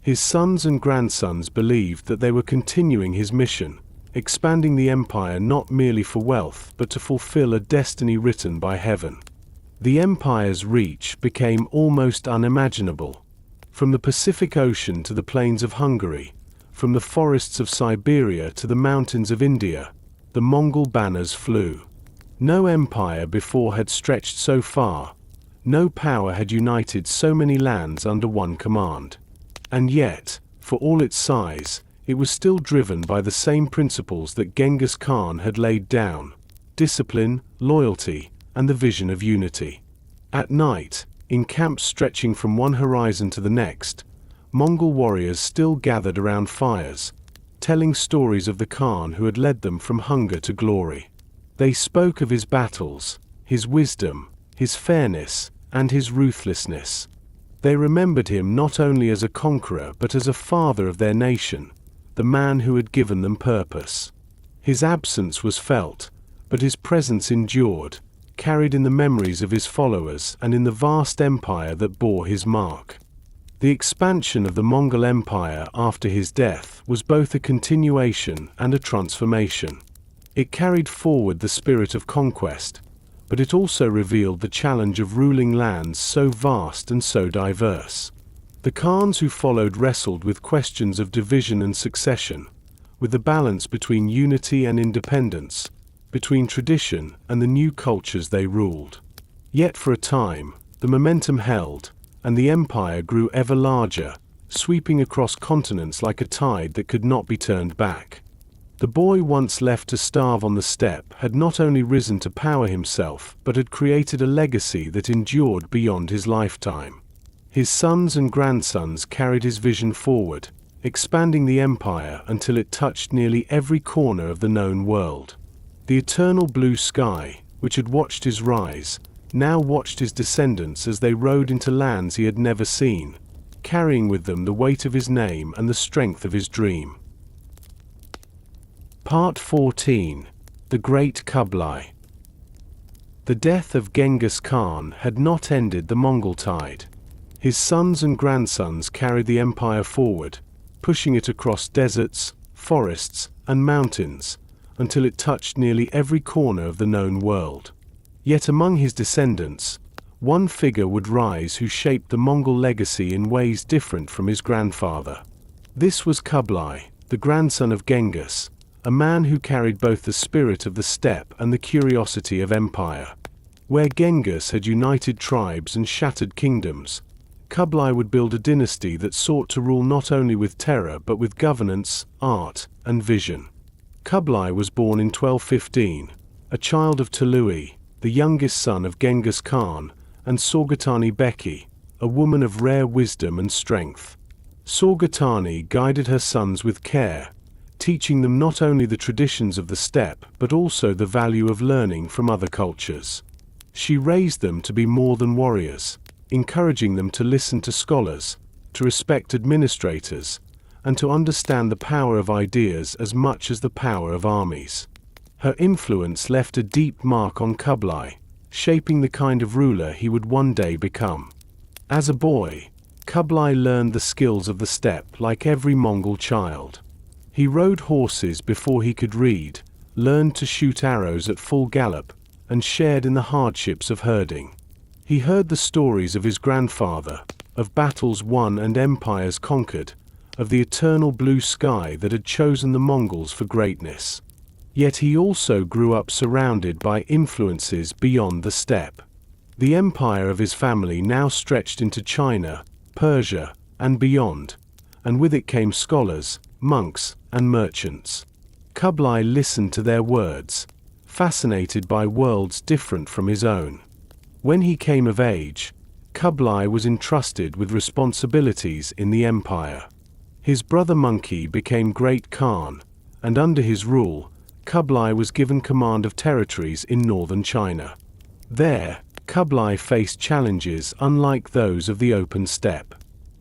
His sons and grandsons believed that they were continuing his mission, expanding the empire not merely for wealth but to fulfill a destiny written by heaven. The empire's reach became almost unimaginable. From the Pacific Ocean to the plains of Hungary, from the forests of Siberia to the mountains of India, the Mongol banners flew. No empire before had stretched so far, no power had united so many lands under one command. And yet, for all its size, it was still driven by the same principles that Genghis Khan had laid down: discipline, loyalty, and the vision of unity. At night, in camps stretching from one horizon to the next, Mongol warriors still gathered around fires, telling stories of the Khan who had led them from hunger to glory. They spoke of his battles, his wisdom, his fairness, and his ruthlessness. They remembered him not only as a conqueror but as a father of their nation, the man who had given them purpose. His absence was felt, but his presence endured, carried in the memories of his followers and in the vast empire that bore his mark. The expansion of the Mongol Empire after his death was both a continuation and a transformation. It carried forward the spirit of conquest, but it also revealed the challenge of ruling lands so vast and so diverse. The Khans who followed wrestled with questions of division and succession, with the balance between unity and independence, between tradition and the new cultures they ruled. Yet for a time, the momentum held, and the empire grew ever larger, sweeping across continents like a tide that could not be turned back. The boy once left to starve on the steppe had not only risen to power himself, but had created a legacy that endured beyond his lifetime. His sons and grandsons carried his vision forward, expanding the empire until it touched nearly every corner of the known world. The eternal blue sky, which had watched his rise, now watched his descendants as they rode into lands he had never seen, carrying with them the weight of his name and the strength of his dream. Part 14. The Great Kublai. The death of Genghis Khan had not ended the Mongol tide. His sons and grandsons carried the empire forward, pushing it across deserts, forests, and mountains, until it touched nearly every corner of the known world. Yet among his descendants, one figure would rise who shaped the Mongol legacy in ways different from his grandfather. This was Kublai, the grandson of Genghis, a man who carried both the spirit of the steppe and the curiosity of empire. Where Genghis had united tribes and shattered kingdoms, Kublai would build a dynasty that sought to rule not only with terror but with governance, art, and vision. Kublai was born in 1215, a child of Tului, the youngest son of Genghis Khan, and Sorgatani Beki, a woman of rare wisdom and strength. Sorgatani guided her sons with care, teaching them not only the traditions of the steppe but also the value of learning from other cultures. She raised them to be more than warriors, encouraging them to listen to scholars, to respect administrators, and to understand the power of ideas as much as the power of armies. Her influence left a deep mark on Kublai, shaping the kind of ruler he would one day become. As a boy, Kublai learned the skills of the steppe like every Mongol child. He rode horses before he could read, learned to shoot arrows at full gallop, and shared in the hardships of herding. He heard the stories of his grandfather, of battles won and empires conquered, of the eternal blue sky that had chosen the Mongols for greatness. Yet he also grew up surrounded by influences beyond the steppe. The empire of his family now stretched into China, Persia, and beyond, and with it came scholars, monks, and merchants. Kublai listened to their words, fascinated by worlds different from his own. When he came of age, Kublai was entrusted with responsibilities in the empire. His brother Monkey became Great Khan, and under his rule, Kublai was given command of territories in northern China. There, Kublai faced challenges unlike those of the open steppe.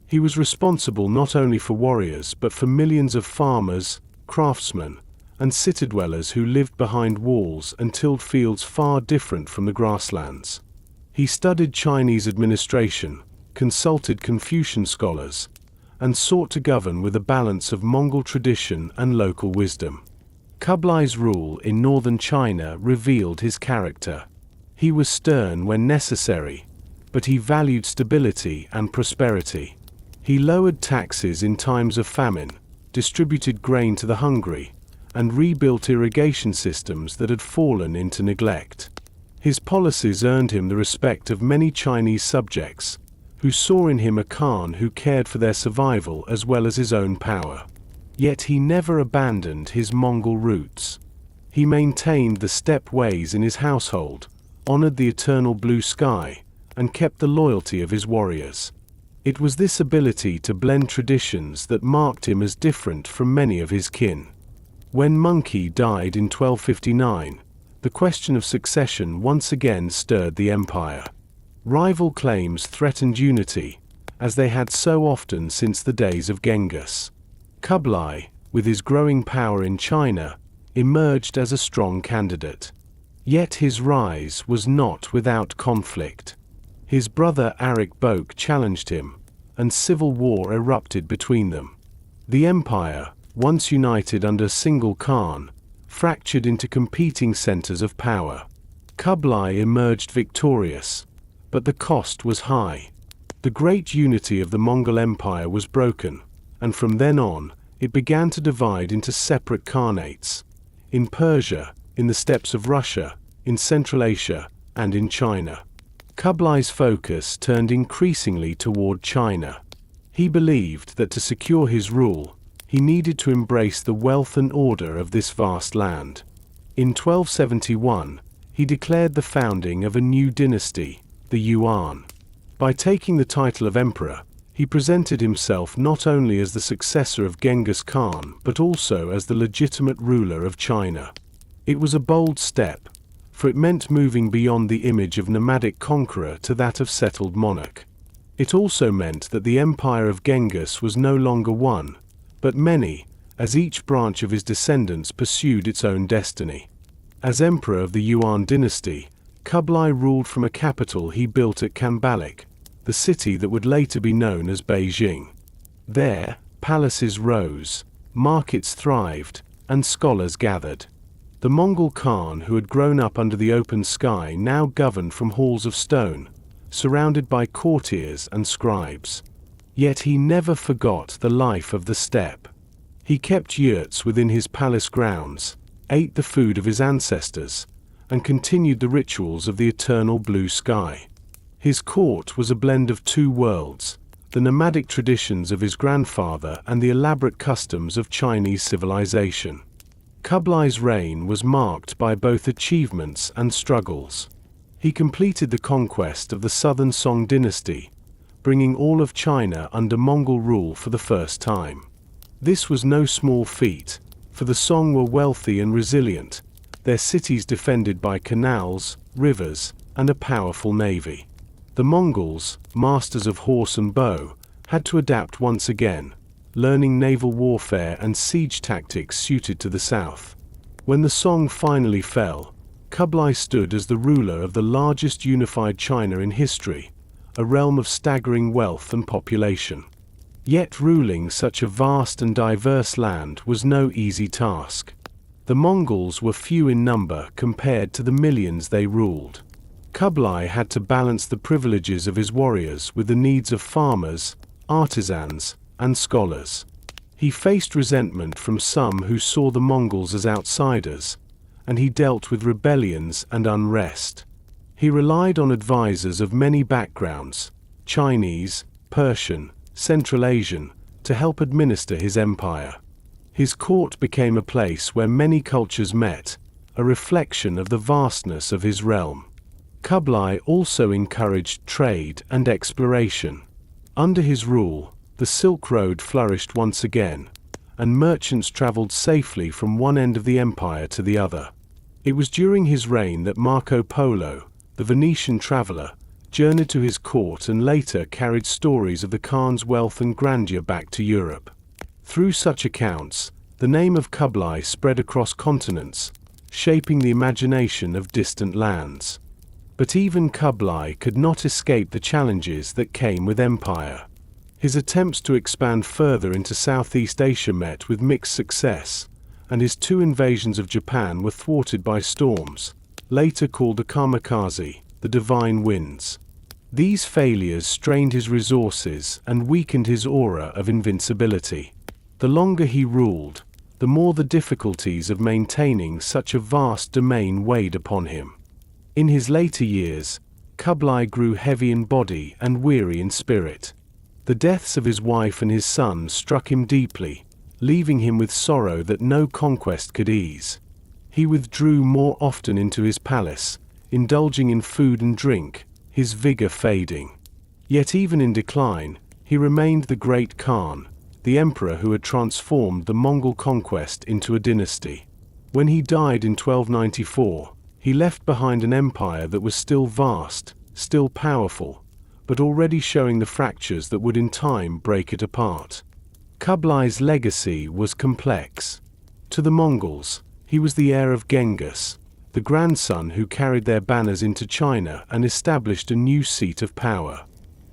He was responsible not only for warriors but for millions of farmers, craftsmen, and city-dwellers who lived behind walls and tilled fields far different from the grasslands. He studied Chinese administration, consulted Confucian scholars, and sought to govern with a balance of Mongol tradition and local wisdom. Kublai's rule in northern China revealed his character. He was stern when necessary, but he valued stability and prosperity. He lowered taxes in times of famine, distributed grain to the hungry, and rebuilt irrigation systems that had fallen into neglect. His policies earned him the respect of many Chinese subjects, who saw in him a Khan who cared for their survival as well as his own power. Yet he never abandoned his Mongol roots. He maintained the steppe ways in his household, honored the eternal blue sky, and kept the loyalty of his warriors. It was this ability to blend traditions that marked him as different from many of his kin. When Monkey died in 1259, the question of succession once again stirred the empire. Rival claims threatened unity, as they had so often since the days of Genghis. Kublai, with his growing power in China, emerged as a strong candidate. Yet his rise was not without conflict. His brother Arik Bok challenged him, and civil war erupted between them. The empire, once united under a single Khan, fractured into competing centers of power. Kublai emerged victorious, but the cost was high. The great unity of the Mongol Empire was broken, and from then on, it began to divide into separate khanates. In Persia, in the steppes of Russia, in Central Asia, and in China. Kublai's focus turned increasingly toward China. He believed that to secure his rule, he needed to embrace the wealth and order of this vast land. In 1271, he declared the founding of a new dynasty, the Yuan. By taking the title of emperor, he presented himself not only as the successor of Genghis Khan but also as the legitimate ruler of China. It was a bold step, for it meant moving beyond the image of nomadic conqueror to that of settled monarch. It also meant that the empire of Genghis was no longer one, but many, as each branch of his descendants pursued its own destiny. As emperor of the Yuan dynasty, Kublai ruled from a capital he built at Kambalik, the city that would later be known as Beijing. There, palaces rose, markets thrived, and scholars gathered. The Mongol Khan, who had grown up under the open sky, now governed from halls of stone, surrounded by courtiers and scribes. Yet he never forgot the life of the steppe. He kept yurts within his palace grounds, ate the food of his ancestors, and continued the rituals of the eternal blue sky. His court was a blend of two worlds, the nomadic traditions of his grandfather and the elaborate customs of Chinese civilization. Kublai's reign was marked by both achievements and struggles. He completed the conquest of the southern Song dynasty, bringing all of China under Mongol rule for the first time. This was no small feat, for the Song were wealthy and resilient, their cities defended by canals, rivers, and a powerful navy. The Mongols, masters of horse and bow, had to adapt once again, learning naval warfare and siege tactics suited to the south. When the Song finally fell, Kublai stood as the ruler of the largest unified China in history, a realm of staggering wealth and population. Yet ruling such a vast and diverse land was no easy task. The Mongols were few in number compared to the millions they ruled. Kublai had to balance the privileges of his warriors with the needs of farmers, artisans, and scholars. He faced resentment from some who saw the Mongols as outsiders, and he dealt with rebellions and unrest. He relied on advisors of many backgrounds, Chinese, Persian, Central Asian, to help administer his empire. His court became a place where many cultures met, a reflection of the vastness of his realm. Kublai also encouraged trade and exploration. Under his rule, the Silk Road flourished once again, and merchants traveled safely from one end of the empire to the other. It was during his reign that Marco Polo, the Venetian traveler, journeyed to his court and later carried stories of the Khan's wealth and grandeur back to Europe. Through such accounts, the name of Kublai spread across continents, shaping the imagination of distant lands. But even Kublai could not escape the challenges that came with empire. His attempts to expand further into Southeast Asia met with mixed success, and his two invasions of Japan were thwarted by storms, later called the kamikaze, the divine winds. These failures strained his resources and weakened his aura of invincibility. The longer he ruled, the more the difficulties of maintaining such a vast domain weighed upon him. In his later years, Kublai grew heavy in body and weary in spirit. The deaths of his wife and his son struck him deeply, leaving him with sorrow that no conquest could ease. He withdrew more often into his palace, indulging in food and drink, his vigor fading. Yet even in decline, he remained the Great Khan, the emperor who had transformed the Mongol conquest into a dynasty. When he died in 1294, he left behind an empire that was still vast, still powerful, but already showing the fractures that would in time break it apart. Kublai's legacy was complex. To the Mongols, he was the heir of Genghis, the grandson who carried their banners into China and established a new seat of power.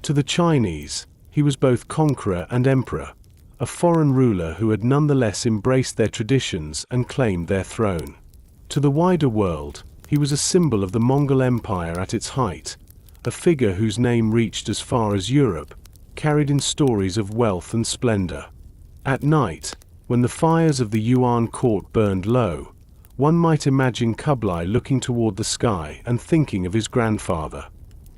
To the Chinese, he was both conqueror and emperor, a foreign ruler who had nonetheless embraced their traditions and claimed their throne. To the wider world, he was a symbol of the Mongol Empire at its height, a figure whose name reached as far as Europe, carried in stories of wealth and splendor. At night, When the fires of the Yuan court burned low, one might imagine Kublai looking toward the sky and thinking of his grandfather.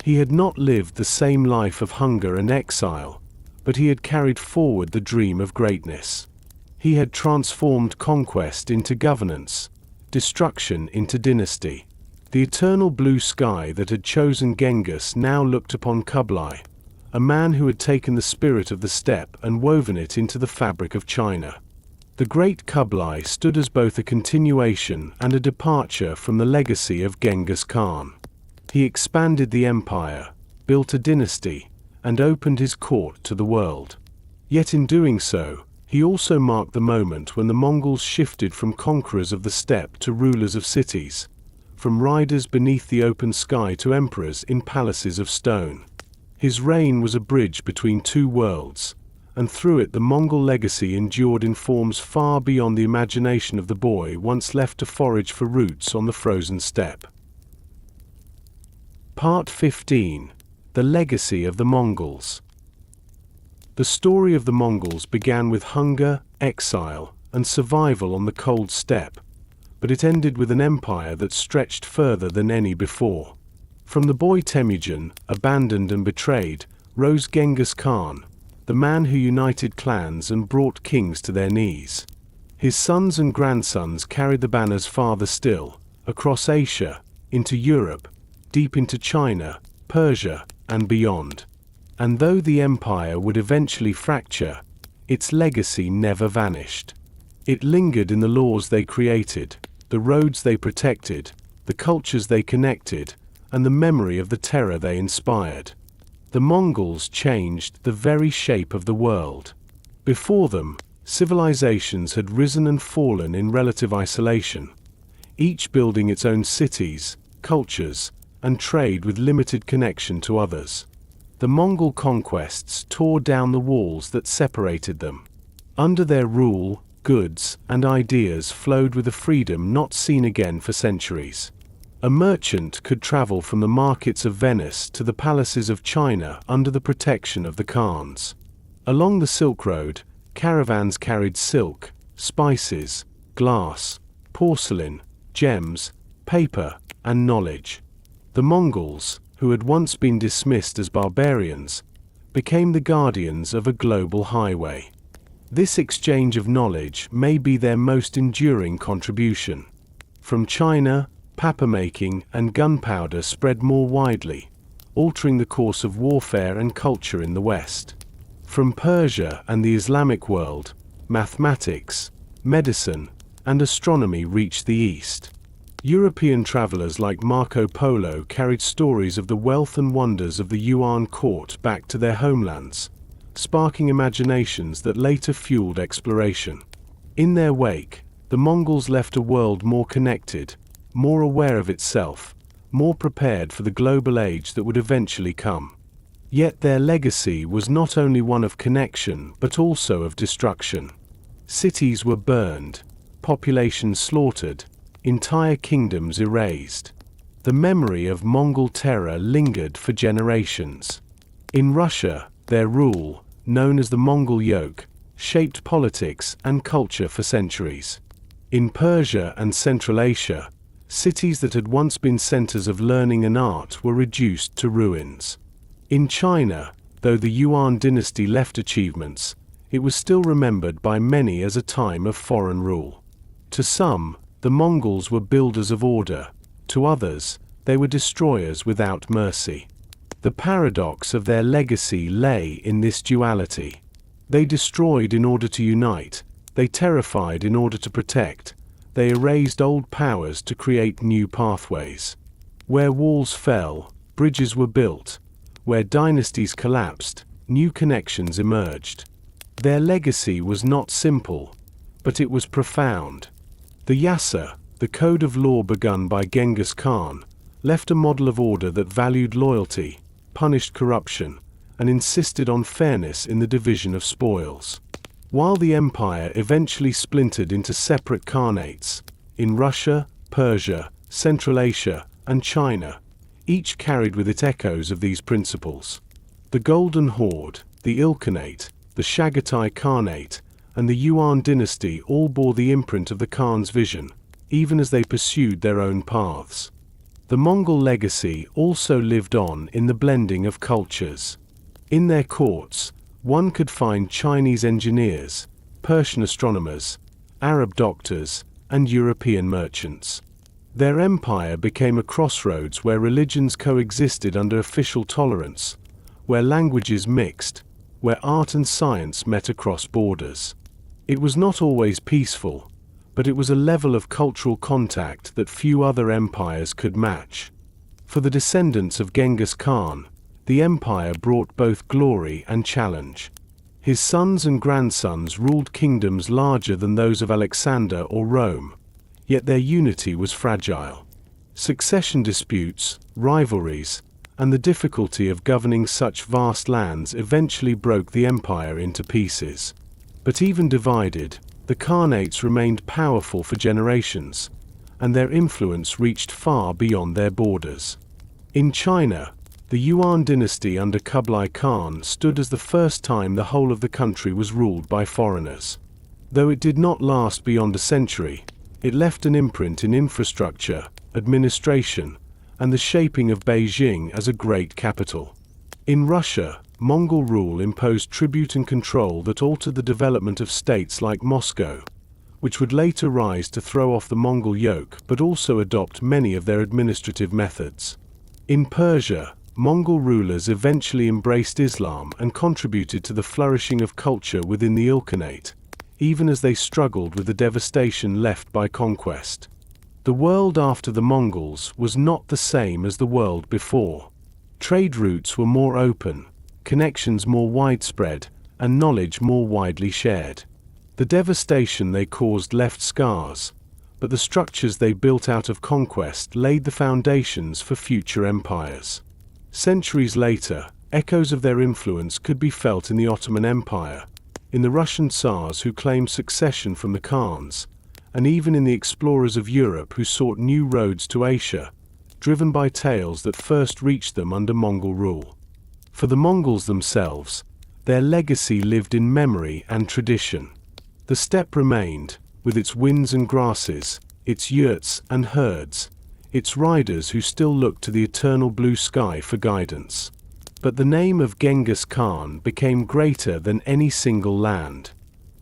He had not lived the same life of hunger and exile, but he had carried forward the dream of greatness. He had transformed conquest into governance, destruction into dynasty. The eternal blue sky that had chosen Genghis now looked upon Kublai, a man who had taken the spirit of the steppe and woven it into the fabric of China. The Great Kublai stood as both a continuation and a departure from the legacy of Genghis Khan. He expanded the empire, built a dynasty, and opened his court to the world. Yet in doing so, he also marked the moment when the Mongols shifted from conquerors of the steppe to rulers of cities, from riders beneath the open sky to emperors in palaces of stone. His reign was a bridge between two worlds, and through it the Mongol legacy endured in forms far beyond the imagination of the boy once left to forage for roots on the frozen steppe. Part 15. The Legacy of the Mongols. The story of the Mongols began with hunger, exile, and survival on the cold steppe, but it ended with an empire that stretched further than any before. From the boy Temujin, abandoned and betrayed, rose Genghis Khan, the man who united clans and brought kings to their knees. His sons and grandsons carried the banners farther still, across Asia, into Europe, deep into China, Persia, and beyond. And though the empire would eventually fracture, its legacy never vanished. It lingered in the laws they created, the roads they protected, the cultures they connected, and the memory of the terror they inspired. The Mongols changed the very shape of the world. Before them, civilizations had risen and fallen in relative isolation, each building its own cities, cultures, and trade with limited connection to others. The Mongol conquests tore down the walls that separated them. Under their rule, goods and ideas flowed with a freedom not seen again for centuries. A merchant could travel from the markets of Venice to the palaces of China under the protection of the Khans. Along the Silk Road, caravans carried silk, spices, glass, porcelain, gems, paper, and knowledge. The Mongols, who had once been dismissed as barbarians, became the guardians of a global highway. This exchange of knowledge may be their most enduring contribution. From China, paper-making and gunpowder spread more widely, altering the course of warfare and culture in the West. From Persia and the Islamic world, mathematics, medicine, and astronomy reached the East. European travelers like Marco Polo carried stories of the wealth and wonders of the Yuan court back to their homelands, sparking imaginations that later fueled exploration. In their wake, the Mongols left a world more connected, more aware of itself, more prepared for the global age that would eventually come. Yet their legacy was not only one of connection but also of destruction. Cities were burned, populations slaughtered, entire kingdoms erased. The memory of Mongol terror lingered for generations. In Russia, their rule, known as the Mongol yoke, shaped politics and culture for centuries. In Persia and Central Asia, cities that had once been centers of learning and art were reduced to ruins. In China, though the Yuan dynasty left achievements, it was still remembered by many as a time of foreign rule. To some, the Mongols were builders of order; to others, they were destroyers without mercy. The paradox of their legacy lay in this duality. They destroyed in order to unite, they terrified in order to protect, they erased old powers to create new pathways. Where walls fell, bridges were built; where dynasties collapsed, new connections emerged. Their legacy was not simple, but it was profound. The Yasa, the code of law begun by Genghis Khan, left a model of order that valued loyalty, punished corruption, and insisted on fairness in the division of spoils. While the empire eventually splintered into separate khanates, in Russia, Persia, Central Asia, and China, each carried with it echoes of these principles. The Golden Horde, the Ilkhanate, the Chagatai Khanate, and the Yuan dynasty all bore the imprint of the Khan's vision, even as they pursued their own paths. The Mongol legacy also lived on in the blending of cultures. In their courts, one could find Chinese engineers, Persian astronomers, Arab doctors, and European merchants. Their empire became a crossroads where religions coexisted under official tolerance, where languages mixed, where art and science met across borders. It was not always peaceful, but it was a level of cultural contact that few other empires could match. For the descendants of Genghis Khan, the empire brought both glory and challenge. His sons and grandsons ruled kingdoms larger than those of Alexander or Rome, yet their unity was fragile. Succession disputes, rivalries, and the difficulty of governing such vast lands eventually broke the empire into pieces. But even divided, the Khanates remained powerful for generations, and their influence reached far beyond their borders. In China, the Yuan dynasty under Kublai Khan stood as the first time the whole of the country was ruled by foreigners. Though it did not last beyond a century, it left an imprint in infrastructure, administration, and the shaping of Beijing as a great capital. In Russia, Mongol rule imposed tribute and control that altered the development of states like Moscow, which would later rise to throw off the Mongol yoke but also adopt many of their administrative methods. In Persia, Mongol rulers eventually embraced Islam and contributed to the flourishing of culture within the Ilkhanate, even as they struggled with the devastation left by conquest. The world after the Mongols was not the same as the world before. Trade routes were more open, connections more widespread, and knowledge more widely shared. The devastation they caused left scars, but the structures they built out of conquest laid the foundations for future empires. Centuries later, echoes of their influence could be felt in the Ottoman Empire, in the Russian Tsars who claimed succession from the Khans, and even in the explorers of Europe who sought new roads to Asia, driven by tales that first reached them under Mongol rule. For the Mongols themselves, their legacy lived in memory and tradition. The steppe remained, with its winds and grasses, its yurts and herds, its riders who still looked to the eternal blue sky for guidance. But the name of Genghis Khan became greater than any single land.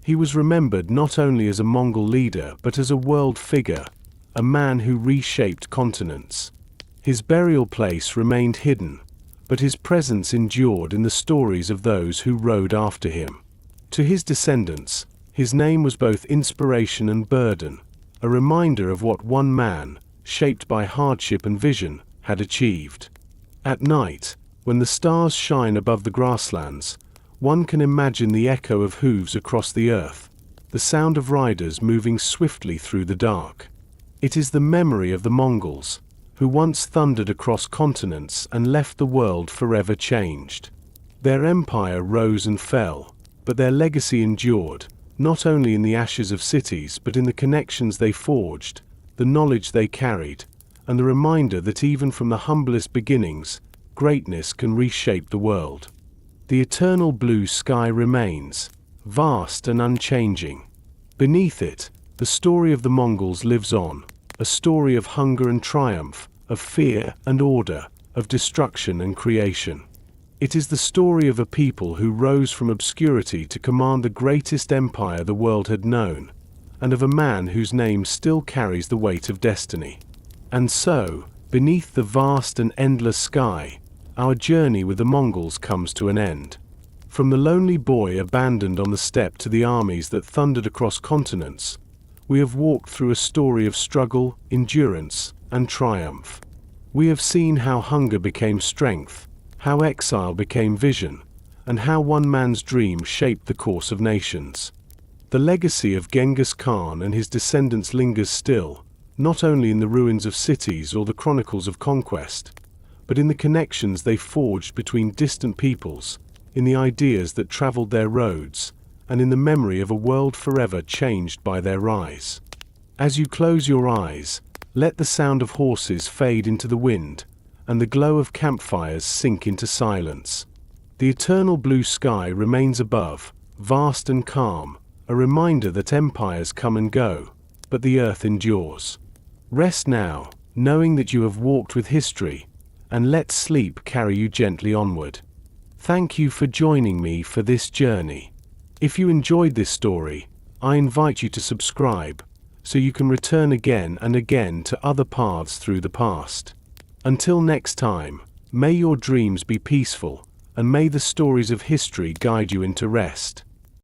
He was remembered not only as a Mongol leader but as a world figure, a man who reshaped continents. His burial place remained hidden, but his presence endured in the stories of those who rode after him. To his descendants, his name was both inspiration and burden, a reminder of what one man, shaped by hardship and vision, had achieved. At night, when the stars shine above the grasslands, one can imagine the echo of hooves across the earth, the sound of riders moving swiftly through the dark. It is the memory of the Mongols, who once thundered across continents and left the world forever changed. Their empire rose and fell, but their legacy endured, not only in the ashes of cities but in the connections they forged, the knowledge they carried, and the reminder that even from the humblest beginnings, greatness can reshape the world. The eternal blue sky remains, vast and unchanging. Beneath it, the story of the Mongols lives on, a story of hunger and triumph, of fear and order, of destruction and creation. It is the story of a people who rose from obscurity to command the greatest empire the world had known, and of a man whose name still carries the weight of destiny. And so, beneath the vast and endless sky, our journey with the Mongols comes to an end. From the lonely boy abandoned on the steppe to the armies that thundered across continents, we have walked through a story of struggle, endurance, and triumph. We have seen how hunger became strength, how exile became vision, and how one man's dream shaped the course of nations. The legacy of Genghis Khan and his descendants lingers still, not only in the ruins of cities or the chronicles of conquest, but in the connections they forged between distant peoples, in the ideas that traveled their roads, and in the memory of a world forever changed by their rise. As you close your eyes, let the sound of horses fade into the wind, and the glow of campfires sink into silence. The eternal blue sky remains above, vast and calm, a reminder that empires come and go, but the earth endures. Rest now, knowing that you have walked with history, and let sleep carry you gently onward. Thank you for joining me for this journey. If you enjoyed this story, I invite you to subscribe, so you can return again and again to other paths through the past. Until next time, may your dreams be peaceful, and may the stories of history guide you into rest.